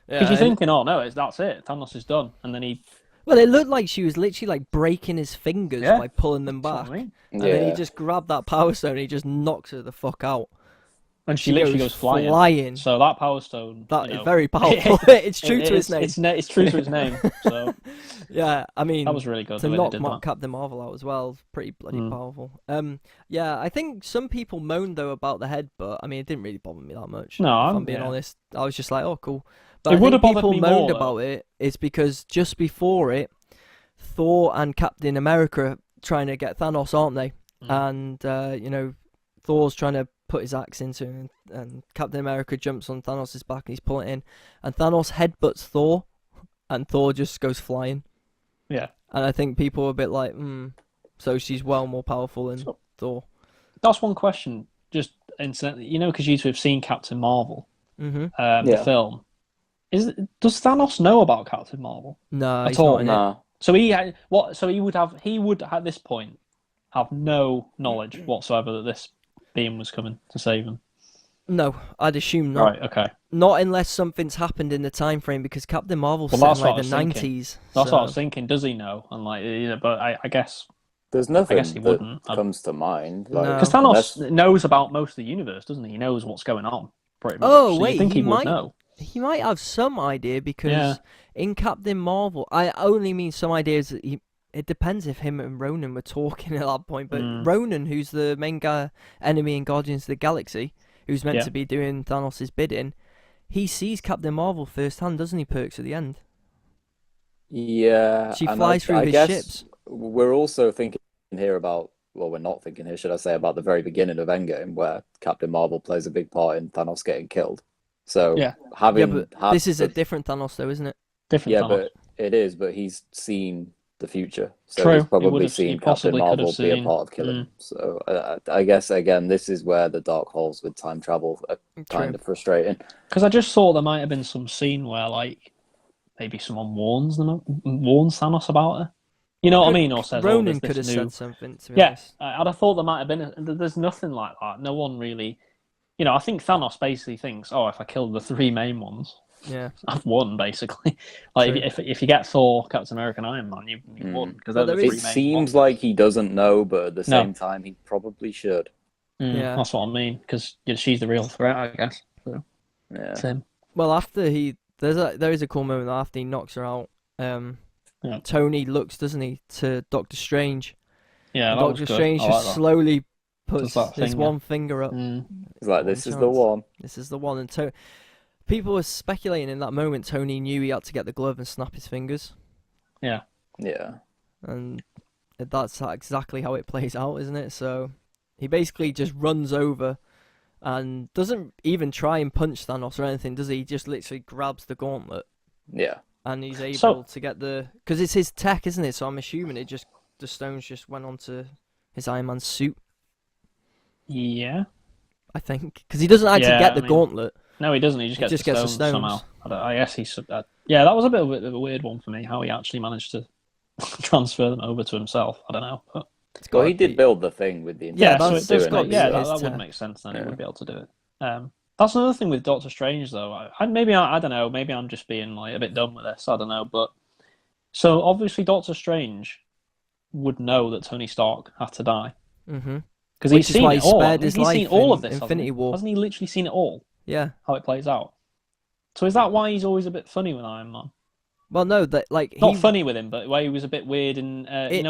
he? Because Yeah, you're thinking, oh no, that's it. Thanos is done, and then he. well, it looked like she was literally like breaking his fingers Yeah. by pulling them That's back. what I mean. And then he Yeah. just grabbed that power stone and he just knocks her the fuck out. And she literally goes flying. So that Power Stone. That is very powerful. It's true to his name. It's true to his name. So Yeah, I mean, that was really good. to The way they knock did that. Captain Marvel out as well, pretty bloody powerful. Yeah, I think some people moaned though about the headbutt. I mean, it didn't really bother me that much. No, if I'm being honest, I was just like, oh, cool. But It I would think have bothered people me moaned more, about it is because just before it, Thor and Captain America are trying to get Thanos, aren't they? And Thor's trying to put his axe into him, and Captain America jumps on Thanos' back and he's pulling it in, and Thanos headbutts Thor, and Thor just goes flying. Yeah. And I think people were a bit like, so she's well more powerful than Thor. That's one question. Just incidentally, you know, because you two have seen Captain Marvel, the film. Does Thanos know about Captain Marvel? No, At he's all? not in it. Nah. So he would at this point have no knowledge whatsoever that this being was coming to save him. No, I'd assume not. Right. Okay. Not unless something's happened in the time frame, because Captain Marvel's Well, set that's in what like I the was thinking. 90s. That's so... what I was thinking. Does he know? And like, but I guess There's nothing guess he that wouldn't. comes to mind. No. Like, because Thanos knows about most of the universe, doesn't he? He knows what's going on pretty much. Oh, So wait, you think he would might- know? He might have some idea, because in Captain Marvel, I only mean some ideas that it depends if him and Ronan were talking at that point, but Ronan, who's the main enemy in Guardians of the Galaxy, who's meant to be doing Thanos' bidding, he sees Captain Marvel firsthand, doesn't he, Perks, at the end? yeah. She and flies through I his guess ships. We're also thinking here about, well, we're not thinking here, should I say, about the very beginning of Endgame, where Captain Marvel plays a big part in Thanos getting killed. So having Yeah, but this is a different Thanos, though, isn't it? Different. yeah, Thanos. but it is. But he's seen the future, so True. he's He probably would've- seen he Captain possibly could have Marvel be a seen- part of killing him. So I guess again, this is where the dark holes with time travel are kind of frustrating. Because I just thought there might have been some scene where, like, maybe someone warns Thanos about her. You know what I mean? Or says, "Oh, Ronan there's could have this new." said something, to be Yeah, honest. I'd have thought there might have been. There's nothing like that. No one really. You know, I think Thanos basically thinks, "Oh, if I kill the three main ones, Yeah. I've won." Basically, like True. if you get Thor, Captain America, and Iron Man, you won because Well, they're the there three is- It main seems ones. like he doesn't know, but at the No. same time, he probably should. Yeah. That's what I mean because she's the real threat, I guess. So, Yeah. same. Well, after there is a cool moment after he knocks her out. Yeah. Tony looks, doesn't he, to Doctor Strange. Yeah, And that was Doctor good. Strange I like just that. slowly puts Does that his finger. one finger up. He's like, One this is the chance. one. This is the one. And people were speculating in that moment Tony knew he had to get the glove and snap his fingers. Yeah. Yeah. And that's exactly how it plays out, isn't it? So he basically just runs over and doesn't even try and punch Thanos or anything, does he? He just literally grabs the gauntlet. Yeah. And he's able to get because it's his tech, isn't it? So I'm assuming the stones just went onto his Iron Man suit. Yeah. I think because he doesn't actually get the gauntlet. No, he doesn't. He just gets the stones somehow. I guess he's. Yeah, that was a bit of a weird one for me. How he actually managed to transfer them over to himself. I don't know. But... Well, he did build the thing with the Yeah, so it does got that would make sense. Then he would be able to do it. That's another thing with Doctor Strange, though. I don't know. Maybe I'm just being like a bit dumb with this. I don't know. But so obviously Doctor Strange would know that Tony Stark had to die. Mm-hmm. Because he's seen it all. He's seen all of this. Infinity War. Hasn't he literally seen it all? Yeah. How it plays out. So is that why he's always a bit funny with Iron Man? Well, no, that not funny with him, but why he was a bit weird and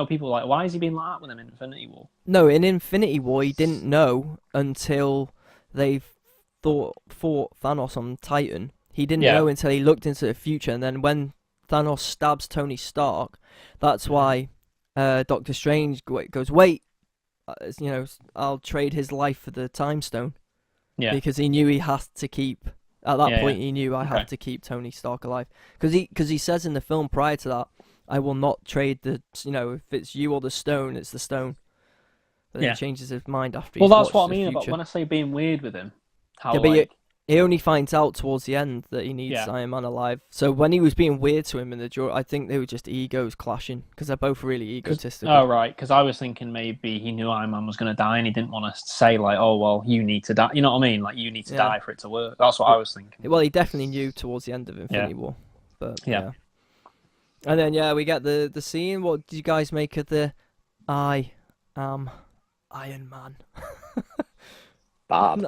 people were like, why is he being like that with him in Infinity War? No, in Infinity War he didn't know until they fought Thanos on Titan. He didn't know until he looked into the future, and then when Thanos stabs Tony Stark, that's why Doctor Strange goes, wait, I'll trade his life for the Time Stone. Yeah. Because he knew he has to keep. At that point, he knew I have to keep Tony Stark alive. Because he says in the film prior to that, I will not trade if it's you or the stone, it's the stone. But he changes his mind after. Well, that's what I mean about when I say being weird with him. He only finds out towards the end that he needs Iron Man alive. So when he was being weird to him in the draw, I think they were just egos clashing because they're both really egotistical. Oh, right. Because I was thinking maybe he knew Iron Man was going to die and he didn't want to say like, oh, well, you need to die. You know what I mean? Like, you need to die for it to work. That's what I was thinking. Well, he definitely knew towards the end of Infinity War. But yeah. And then, we get the scene. What did you guys make of the I am Iron Man? Bad.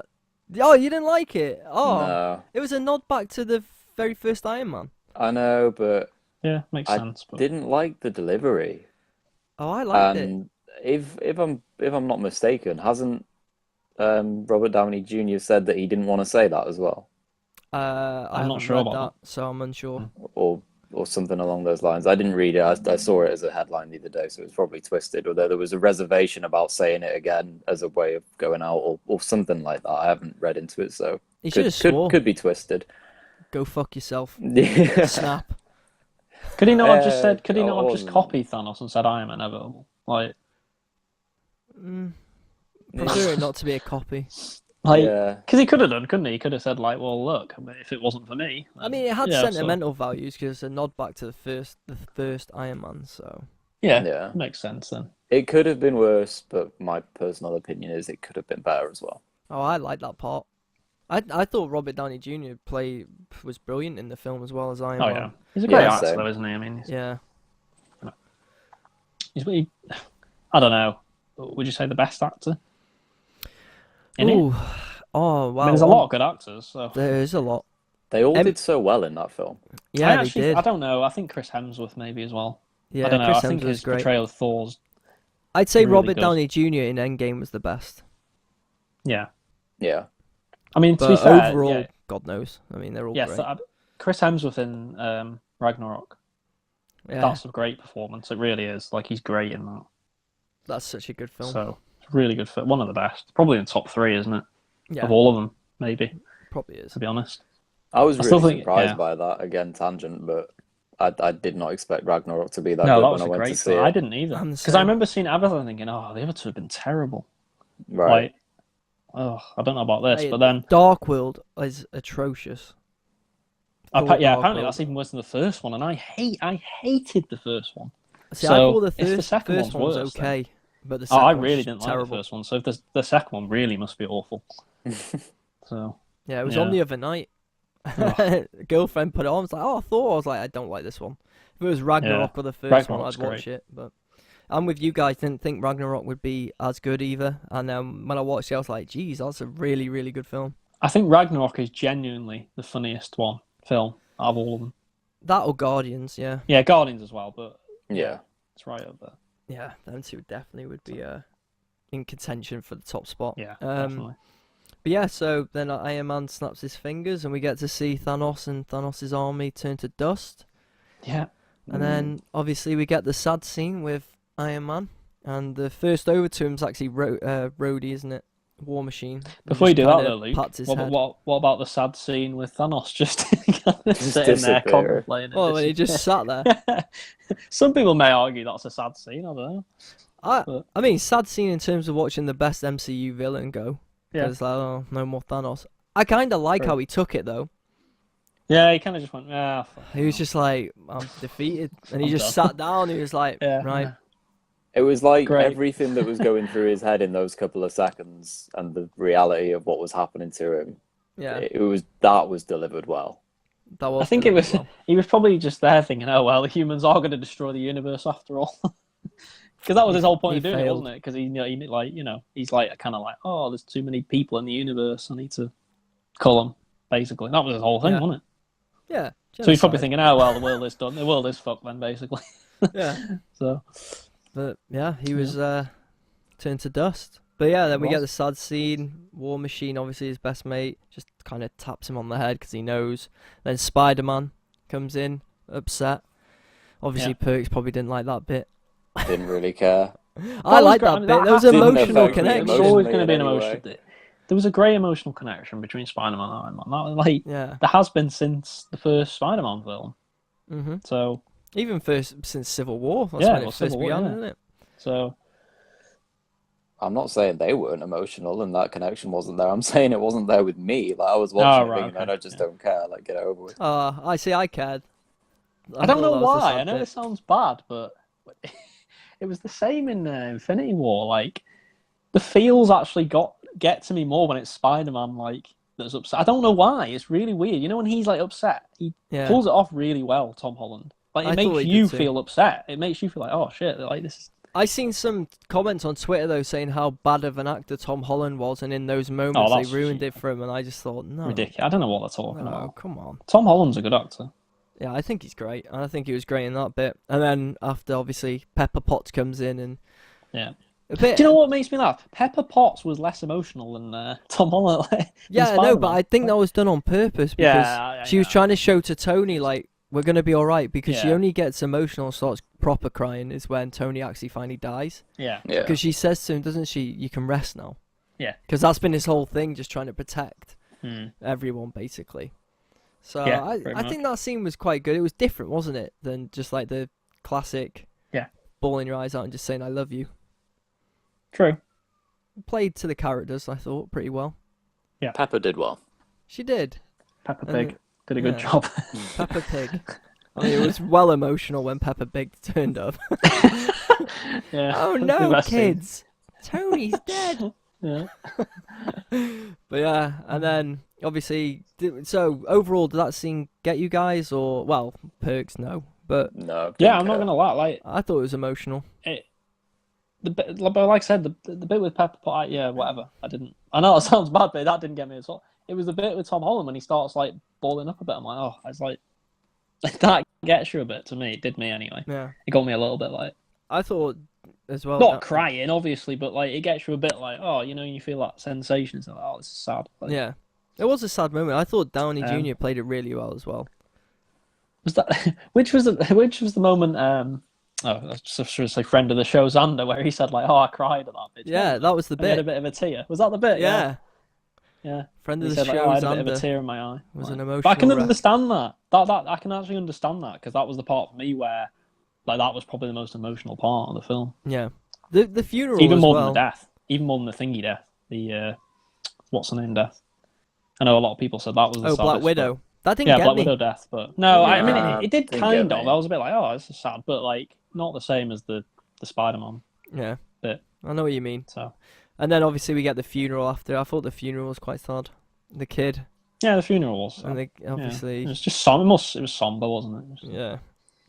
Oh, you didn't like it? Oh, no. It was a nod back to the very first Iron Man. I know, but yeah, makes sense. But... didn't like the delivery. Oh, I liked it. If I'm not mistaken, hasn't Robert Downey Jr. said that he didn't want to say that as well? I'm not sure about that, so I'm unsure. Or something along those lines. I didn't read it. I saw it as a headline the other day, so it was probably twisted. Although there was a reservation about saying it again as a way of going out, or something like that. I haven't read into it, so he could be twisted. Go fuck yourself. Yeah. Snap. Could he not have just said? Could he not have just copied Thanos and said Iron Man available? Like, prefer it not to be a copy. Like, because he could have done, couldn't he? He could have said like, "Well, look, if it wasn't for me." I mean, it had sentimental values because it's a nod back to the first Iron Man. So yeah, makes sense then. It could have been worse, but my personal opinion is it could have been better as well. Oh, I like that part. I thought Robert Downey Jr. was brilliant in the film as well as Iron Man. Yeah, he's a great actor, though, isn't he? I mean, I don't know. Would you say the best actor? Oh, wow. I mean, there's a lot of good actors. So. There is a lot. They all did so well in that film. Yeah, they did. I don't know. I think Chris Hemsworth maybe as well. Yeah, I don't know. Chris I think Hemsworth his great. portrayal of Thor's. I'd say really Robert good. Downey Jr. in Endgame was the best. Yeah. Yeah. I mean, but to be fair, overall, God knows. I mean, they're all great. Chris Hemsworth in Ragnarok. Yeah. That's a great performance. It really is. Like, he's great in that. That's such a good film. So, really good film. One of the best. Probably in the top 3, isn't it? Yeah. Of all of them, maybe. Probably is. To be honest. I was really surprised by that. Again, tangent, but I did not expect Ragnarok to be that good when I went to see it. I didn't either. Because I remember seeing Avatar and thinking, oh, the other two have been terrible. Right. Like, I don't know about this, but then... Dark World is atrocious. Yeah, Dark apparently World. that's even worse than the first one, and I hated the first one. See, I So thought the if the first second first one one's was worse, then okay, but the oh, I second really one's didn't like the terrible. first one. So if the second one really must be awful. So Yeah, it was yeah. on the other night. Ugh. Girlfriend put it on. I was like, oh, Thor. I was like, I don't like this one. If it was Ragnarok or the first one, Ragnarok's I'd watch great. it. But I'm with you guys. Didn't think Ragnarok would be as good either. And when I watched it, I was like, geez, that's a really, really good film. I think Ragnarok is genuinely the funniest film out of all of them. That or Guardians, yeah. Yeah, Guardians as well, but Yeah. it's right up there. Yeah, them two definitely would be in contention for the top spot. Yeah, definitely. But yeah, so then Iron Man snaps his fingers and we get to see Thanos and Thanos' army turn to dust. Yeah. And then obviously we get the sad scene with Iron Man. And the first over to him is actually Rhodey, isn't it? War Machine. Before you do that though, Luke, what about the sad scene with Thanos just sitting there disappear. contemplating it? Well, he just sat there. Some people may argue that's a sad scene, I don't know. I mean, sad scene in terms of watching the best MCU villain go. Yeah. It's like, oh, no more Thanos. I kind of like True. how he took it, though. Yeah, he kind of just went, He was just like, I'm defeated. And he I'm just done. sat down. He was like, Yeah, right. yeah. It was like Great. everything that was going through his head in those couple of seconds and the reality of what was happening to him. Yeah, That was delivered well. that was. I think it was. He was probably just there thinking, "Oh well, the humans are going to destroy the universe after all." Because that was his whole point of doing it, wasn't it? Because he's like kind of like, "Oh, there's too many people in the universe. I need to kill them." Basically, that was his whole thing, Yeah. wasn't it? Yeah. So he's probably thinking, "Oh well, the world is done. The world is fucked then." Basically. Yeah. So. But yeah, he was turned to dust. But yeah, then we Was. get the sad scene. War Machine, obviously his best mate, just kind of taps him on the head because he knows. Then Spider-Man comes in, upset. Obviously, Perks probably didn't like that bit. Didn't really care. I like that bit. There was an didn't emotional affect me connection. There's always going to be an emotionally in emotion. There was a great emotional connection between Spider-Man and Iron Man. That was like Yeah. there has been since the first Spider-Man film. hmm So Even since Civil War. That's Yeah, when it well, first Civil War, began, yeah. isn't it? so I'm not saying they weren't emotional and that connection wasn't there. I'm saying it wasn't there with me. Like I was watching it right, thinking, okay, I just yeah. don't care. Like get it over with. I see. I cared. I don't thought know that was the why. sad I know bit. it sounds bad, but it was the same in Infinity War. Like the feels actually get to me more when it's Spider-Man like that's upset. I don't know why. It's really weird. You know when he's like upset, he Yeah. pulls it off really well. Tom Holland. Like I it thought makes he you did too. feel upset. It makes you feel like, oh shit, like this is. I seen some comments on Twitter though saying how bad of an actor Tom Holland was, and in those moments that's they ruined it for him. And I just thought, no, Ridiculous. I don't know what they're talking no, about. come on. Tom Holland's a good actor. Yeah, I think he's great. And I think he was great in that bit. And then after, obviously, Pepper Potts comes in and Yeah. a bit. Do you know what makes me laugh? Pepper Potts was less emotional than Tom Holland. Yeah, no, but I think that was done on purpose because she was trying to show to Tony like we're gonna be all right because she Yeah. only gets emotional and starts proper crying is when Tony actually finally dies. Yeah. Yeah. Because she says to him, doesn't she? You can rest now. Yeah. Because that's been his whole thing, just trying to protect Hmm. everyone basically. So Yeah, I pretty think that scene was quite good. It was different, wasn't it, than just like the classic, Yeah. bawling your eyes out and just saying I love you. True. Played to the characters, I thought, pretty well. Pepper did well. She did. Peppa And Pig did a good yeah. job. Peppa Pig. I mean, it was well emotional when Peppa Pig turned up. Yeah. Oh the no, best scene. kids! Tony's dead. Yeah. But yeah, and then obviously, so overall, did that scene get you guys, or well, Perks no, but No. Yeah, didn't I'm not care. gonna lie. Like I thought it was emotional. but like I said, the bit with Pepper Pot, yeah, whatever. I know it sounds bad, but that didn't get me at all. It was the bit with Tom Holland when he starts like balling up a bit. I'm like, oh, it's like that gets you a bit. To me, it did me anyway. Yeah, It got me a little bit like I thought as well. not crying, obviously, but like it gets you a bit like, oh, you feel that sensation. It's like, oh, this is sad. Like, Yeah, it was a sad moment. I thought Downey Um, Jr. played it really well as well. Was that which was the moment? I should say friend of the show Xander, where he said like, "Oh, I cried at that bit." Yeah, that was the And he had a bit. bit of a tear. Was that the bit? Yeah, Yeah. friend He of the said like, show, oh, I had a bit of a Xander, tear in my eye. was Like, an emotional. but I can wreck. understand that. That I can actually understand that because that was the part for me where, like, that was probably the most emotional part of the film. Yeah, the funeral Even as more well. than the death. Even more than the thingy death. The what's her name death. I know a lot of people said that was the Oh, saddest, Black but- Widow. That didn't Yeah, get Black me. Widow death, but no, I mean Nah, it did didn't get kind of. me. I was a bit like, oh, this is sad, but like not the same as the Spider-Man Yeah, bit. I know what you mean. So And then obviously we get the funeral after. I thought the funeral was quite sad. The kid, yeah, the funeral was and sad. they Yeah. obviously, It was just somber. It was somber, wasn't it? yeah.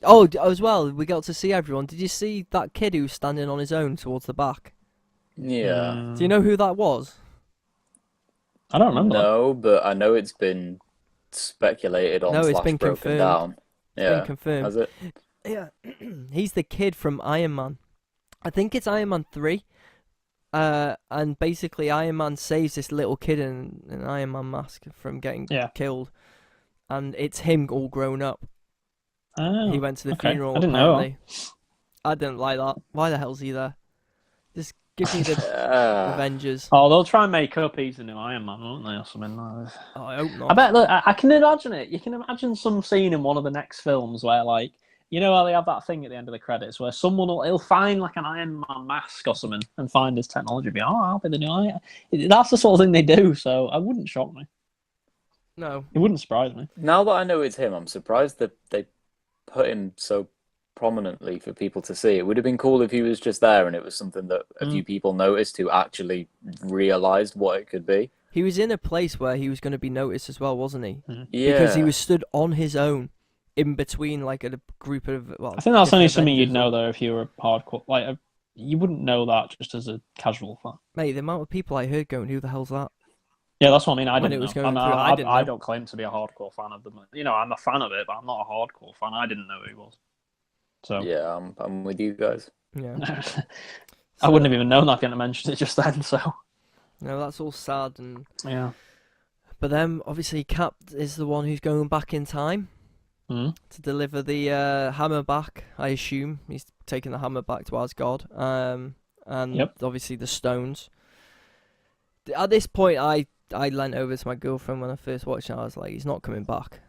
Oh, as well, we got to see everyone. Did you see that kid who was standing on his own towards the back? Yeah. Do you know who that was? I don't remember that. No, but I know it's been speculated on No, it's slash been broken confirmed. down. It's been Yeah. confirmed. Has it? Yeah, he's the kid from Iron Man. I think it's Iron Man 3. And basically Iron Man saves this little kid in an Iron Man mask from getting killed. And it's him all grown up. Oh, He went to the okay. funeral, I didn't know. apparently. I didn't like that. Why the hell's he there? Just give me the Avengers. Oh, they'll try and make up he's the new Iron Man, won't they, or something? Oh, I hope not. I bet. Look, I can imagine it. You can imagine some scene in one of the next films where, like, you know how they have that thing at the end of the credits where someone he'll find like an Iron Man mask or something and find his technology. And be, oh, I'll be the new Iron. That's the sort of thing they do. So I wouldn't shock me. No, it wouldn't surprise me. Now that I know it's him, I'm surprised that they put him so prominently for people to see. It would have been cool if he was just there and it was something that a few people noticed who actually realized what it could be. he was in a place where he was going to be noticed as well, wasn't he? Yeah. Because he was stood on his own in between like a group of. Well, I think that's only different something you'd Avengers. know though if you were a hardcore. Like, you wouldn't know that just as a casual fan. Mate, the amount of people I heard going, "Who the hell's that?" Yeah, that's what I mean. I When didn't it was know. going through, I didn't I know. don't claim to be a hardcore fan of them. You know, I'm a fan of it, but I'm not a hardcore fan. I didn't know who he was. So Yeah, I'm with you guys. Yeah. I wouldn't have even known that if you hadn't mentioned it just then. So No, that's all sad and. yeah. But then obviously Cap is the one who's going back in time to deliver the hammer back. I assume he's taking the hammer back to Asgard. And obviously the stones. At this point, I leant over to my girlfriend when I first watched it. I was like, he's not coming back.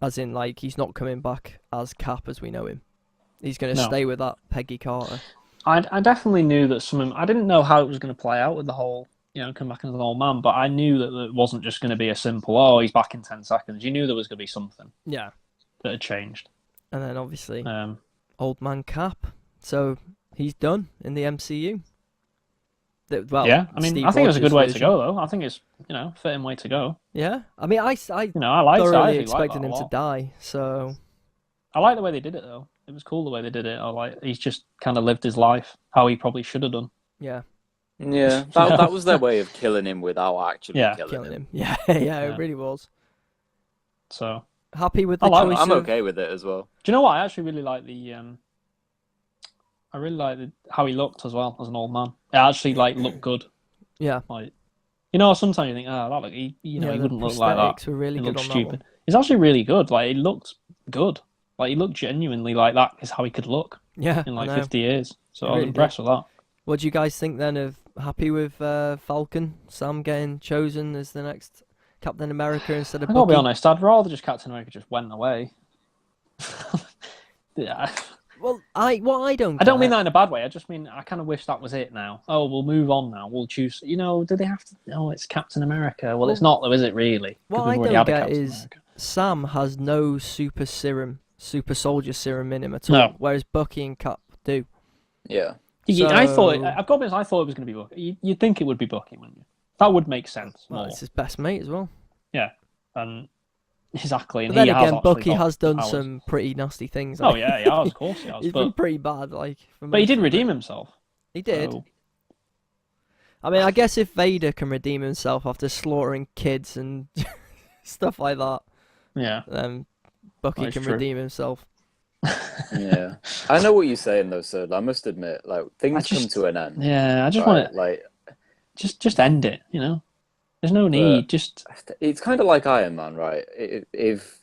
As in, like, he's not coming back as Cap as we know him. He's going to stay with that Peggy Carter. I definitely knew that some. I didn't know how it was going to play out with the whole, come back as an old man, but I knew that it wasn't just going to be a simple, oh, he's back in 10 seconds. You knew there was going to be something. Yeah. That had changed. And then obviously, old man Cap. So he's done in the MCU. Yeah, I mean, Steve I think it was a good Rogers' way version. to go, though. I think it's, fitting way to go. Yeah, I mean, I I liked thoroughly it. expected him to die. So I like the way they did it, though. It was cool the way they did it. I like he's just kind of lived his life how he probably should have done. yeah, Yeah, that was their way of killing him without actually killing killing him. him. Yeah, it really was. So Happy with the I'm choice. I'm of... okay with it as well. do you know what? I actually really like the. I really like how he looked as well as an old man. It actually looked good. Yeah, Like, sometimes you think, oh, that look, he wouldn't look like that. prosthetics were really It good looks on that stupid. one. It's actually really good. Like, it looked good. Like, he looked genuinely like that is how he could look Yeah, in I know. 50 years. So It I was really impressed with that. What do you guys think then of happy with Falcon, Sam getting chosen as the next Captain America instead of I gotta be Bucky? honest, I'd rather just Captain America just went away. Yeah. Well, I don't. I don't mean that in a bad way. I just mean I kind of wish that was it now. Oh, we'll move on now. We'll choose. Do they have to? Oh, it's Captain America. Well, it's not though, is it really? 'Cause What we've I already don't had a get Captain is America. Sam has no super soldier serum in him at all, No. whereas Bucky and Cap do. Yeah. I thought. So- I've got to be honest, I thought it was going to be Bucky. You'd think it would be Bucky, wouldn't you? That would make sense. Well, More. it's his best mate as well. Yeah, and exactly. And But then he has again, actually Bucky got has done powers. some pretty nasty things. Oh yeah, he has. Of course he has. He's been But pretty bad, like. For he most did of redeem it. himself. He did. So, I mean, I guess if Vader can redeem himself after slaughtering kids and stuff like that, yeah. then Bucky That's can true. redeem himself. Yeah. I know what you're saying though, sir. I must admit, things come to an end. Yeah, I just right? want to just end it. There's no need. Just It's kind of like Iron Man, right? If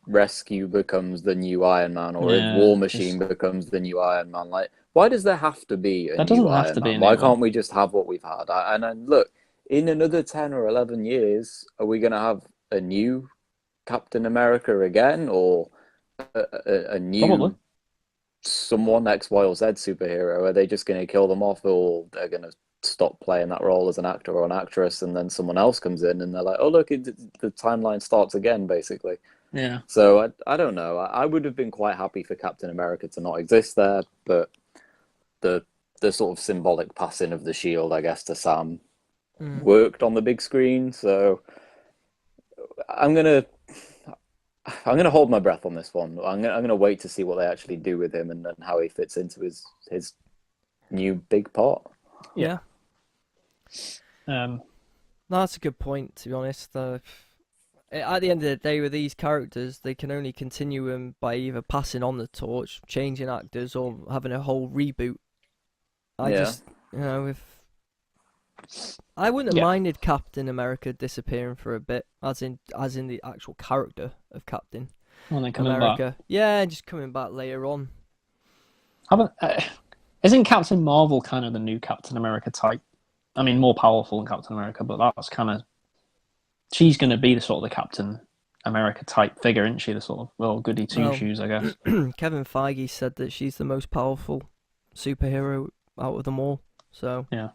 Rescue becomes the new Iron Man, or if War Machine becomes the new Iron Man, why does there have to be a That doesn't new have Iron to be Man? a new Why one. can't we just have what we've had? And look, in another 10 or 11 years, are we going to have a new Captain America again, or a new Probably. someone X, Y, or Z superhero? Are they just going to kill them off, or they're going to stop playing that role as an actor or an actress, and then someone else comes in and they're like, oh look, the timeline starts again, basically. Yeah. So I don't know. I would have been quite happy for Captain America to not exist there, but the sort of symbolic passing of the shield, I guess, to Sam worked on the big screen. So I'm gonna hold my breath on this one. I'm gonna wait to see what they actually do with him and how he fits into his new big part. Yeah. No, that's a good point, to be honest. At the end of the day, with these characters, they can only continue them by either passing on the torch, changing actors, or having a whole reboot. Just, I wouldn't have minded Captain America disappearing for a bit, as in the actual character of Captain America. Back. Yeah, just coming back later on. Isn't Captain Marvel kind of the new Captain America type? I mean, more powerful than Captain America, but that's kind of... She's going to be the sort of the Captain America type figure, isn't she? The sort of, goody two-shoes, I guess. Kevin Feige said that she's the most powerful superhero out of them all. So yeah.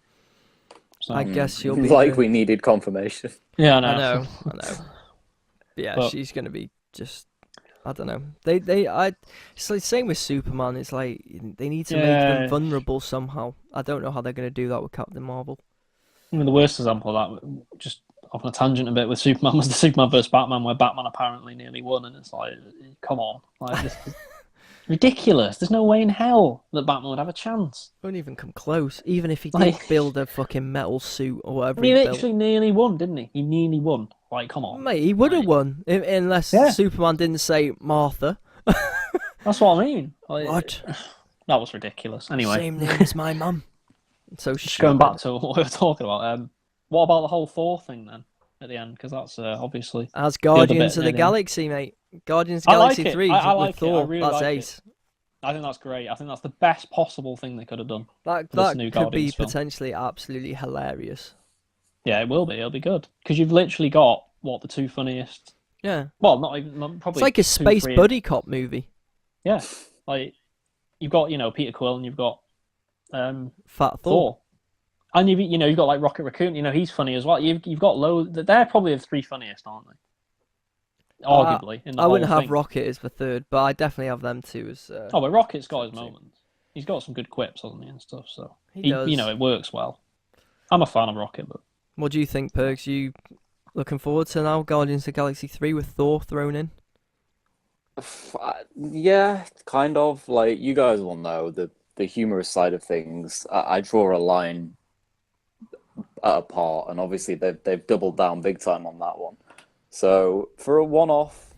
So, I guess she'll be... we needed confirmation. Yeah, I know. But yeah, she's going to be just... I don't know. It's like same with Superman. It's like they need to make them vulnerable somehow. I don't know how they're going to do that with Captain Marvel. I mean, the worst example of that, just off on a tangent a bit, with Superman was the Superman vs Batman, where Batman apparently nearly won, and it's like, come on, like this is ridiculous. There's no way in hell that Batman would have a chance. Wouldn't even come close. Even if he did build a fucking metal suit or whatever. He literally nearly won, didn't he? He nearly won. Like, come on, mate. He would have won unless Superman didn't say Martha. That's what I mean. What? That was ridiculous. Anyway, same name as my mum. So just going back to what we were talking about. What about the whole Thor thing then at the end? Because that's obviously as Guardians of the Galaxy, mate. Guardians of the Galaxy 3 with Thor. That's ace. I think that's great. I think that's the best possible thing they could have done. That could be potentially absolutely hilarious. Yeah, it will be. It'll be good because you've literally got the two funniest. Yeah. Well, not even probably. It's like a space buddy cop movie. Yeah, like you've got Peter Quill and you've got Fat Thor. And you've got like Rocket Raccoon. He's funny as well. You've got loads. They're probably the three funniest, aren't they? Arguably. I wouldn't have Rocket as the third, but I definitely have them two as. But Rocket's got his moments. He's got some good quips, hasn't he, and stuff. So he does. It works well. I'm a fan of Rocket, but. What do you think, Perks? You looking forward to now Guardians of the Galaxy 3 with Thor thrown in? Yeah, kind of. Like, you guys will know the humorous side of things. I draw a line at a part, and obviously they've doubled down big time on that one. So for a one-off,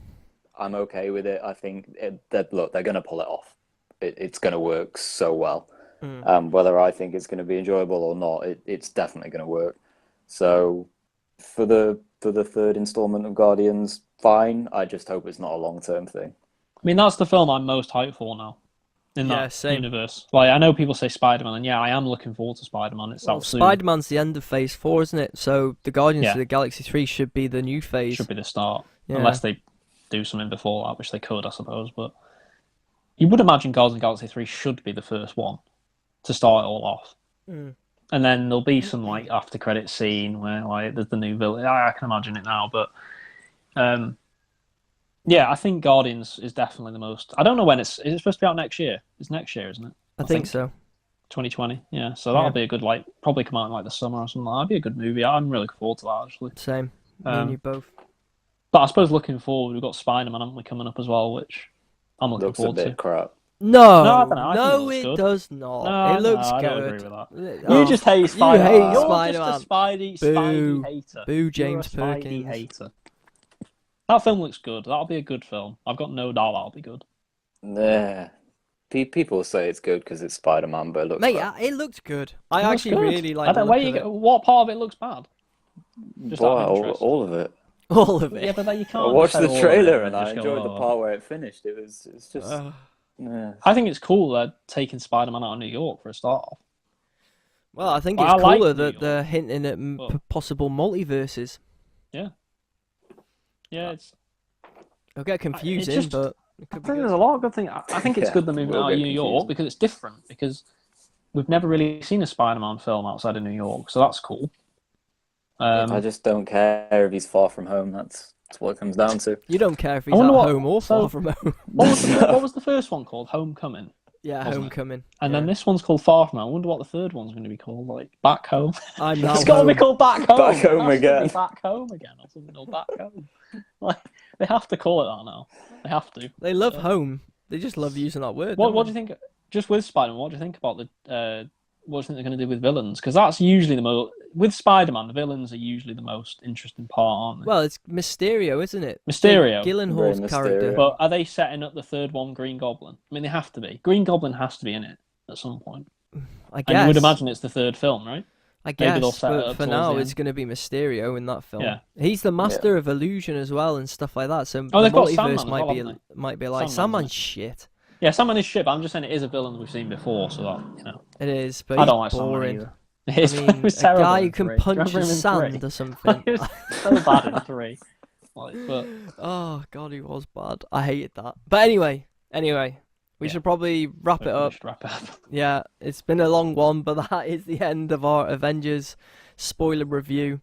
I'm okay with it. I think they're going to pull it off. It's going to work so well. Whether I think it's going to be enjoyable or not, it's definitely going to work. So for the third installment of Guardians, fine. I just hope it's not a long-term thing. I mean, that's the film I'm most hyped for now in that universe. Like, I know people say Spider-Man, and I am looking forward to Spider-Man. It's out soon. Spider-Man's the end of Phase 4, isn't it? So the Guardians of the Galaxy 3 should be the new phase. Should be the start, unless they do something before that, which they could, I suppose. But you would imagine Guardians of the Galaxy 3 should be the first one to start it all off. And then there'll be some like after credit scene where like there's the new villain. I can imagine it now, but I think Guardians is definitely the most. I don't know when is it supposed to be out next year? It's next year, isn't it? I think so. 2020. Yeah, so that'll be a good probably come out in like the summer or something. That'd be a good movie. I'm really looking forward to that actually. Same. Me and you both. But I suppose looking forward, we've got Spider-Man, haven't we, coming up as well, which I'm looking forward to. Looks a bit crap. No, I don't know. It good. does not. No, it looks I good. don't agree with that. You just hate Spider-Man. You hate You're Spider-Man. just a Spidey hater. Boo, James You're a Spidey Perkins. hater. That film looks good. That'll be a good film. I've got no doubt that'll be good. Nah. People say it's good because it's Spider-Man, but it looks bad. It looked good. I actually really like the look look of it. What part of it looks bad? Just out of interest. All of it. All of it. Yeah, but you can't. I watched the trailer and I just enjoyed the part where it finished. It's just. I think it's cool they're taking Spider-Man out of New York for a start off. Well, I think it's cooler that they're hinting at possible multiverses. Yeah. Yeah, It'll get confusing, but it I could think be there's a lot of good things. I think it's good they're moving out of New York confusing. because it's different. Because we've never really seen a Spider-Man film outside of New York, so that's cool. I just don't care if he's far from home. That's what it comes down to. You don't care if I he's at wonder what- home or so- far from home. What was the first one called? Homecoming. Yeah, Wasn't it? Homecoming. And yeah. then this one's called Far From Home. I wonder what the third one's going to be called. Like Back Home. I'm now It's got to be home. called Back Home. Back Home It has to again. be Back Home again, or something. Or Back Home. Like they have to call it that now. They have to. They love home. They just love using that word. What don't do you think? Just with Spider-Man, what do you think about the? What do you think they're going to do with villains? Because that's usually the most. With Spider-Man, the villains are usually the most interesting part, aren't they? Well, it's Mysterio, isn't it? Mysterio. Jake Gyllenhaal's Very character. Mysterio. But are they setting up the third one, Green Goblin? I mean, they have to be. Green Goblin has to be in it at some point. I guess. And you would imagine it's the third film, right? I maybe they'll guess, set it but up for towards now, the it's end. going to be Mysterio in that film. Yeah. He's the master of illusion as well and stuff like that. So Oh, the they've got multiverse Sandman as might well, be haven't might be like Sandman's Sandman's in it. shit. Yeah, Sandman is shit, but I'm just saying it is a villain we've seen before, so that, It is, but I he's don't like Sandman boring. either. It I mean, was a terrible guy in who can 3. punch Remember a him in sand 3? or something. It was so bad in 3. But Oh god, he was bad. I hated that. But anyway, we should probably wrap it we up. should wrap it up. Yeah, it's been a long one, but that is the end of our Avengers spoiler review.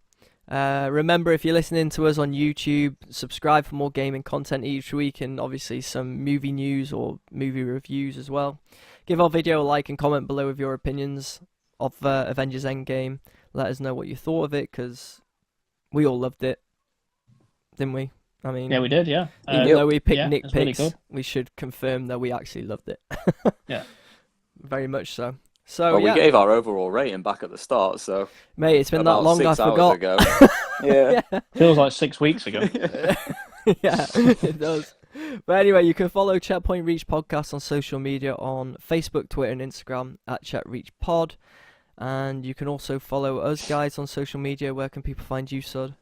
Remember, if you're listening to us on YouTube, subscribe for more gaming content each week, and obviously some movie news or movie reviews as well. Give our video a like and comment below with your opinions of Avengers Endgame. Let us know what you thought of it, because we all loved it, didn't we? I mean, Yeah, we did, yeah. even though we picked yeah, nitpicks, it's really good. we should confirm that we actually loved it. Yeah. Very much so. So Well, yeah, we gave our overall rating back at the start, so mate, it's been that about long I 6 hours forgot. ago. Yeah. Feels like 6 weeks ago. Yeah, it does. But anyway, you can follow Checkpoint Reach Podcast on social media on Facebook, Twitter, and Instagram at ChetReachPod. And you can also follow us guys on social media. Where can people find you, Sud?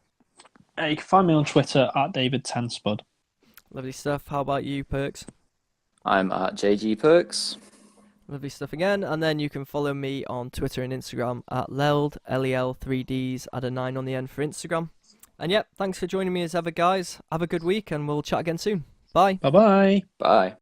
You can find me on Twitter at DavidTenspud. Lovely stuff. How about you, Perks? I'm at JG Perks. Lovely stuff again. And then you can follow me on Twitter and Instagram at Leld, LEL3Ds, add a 9 on the end for Instagram. And yep, thanks for joining me as ever, guys. Have a good week, and we'll chat again soon. Bye. Bye-bye. Bye.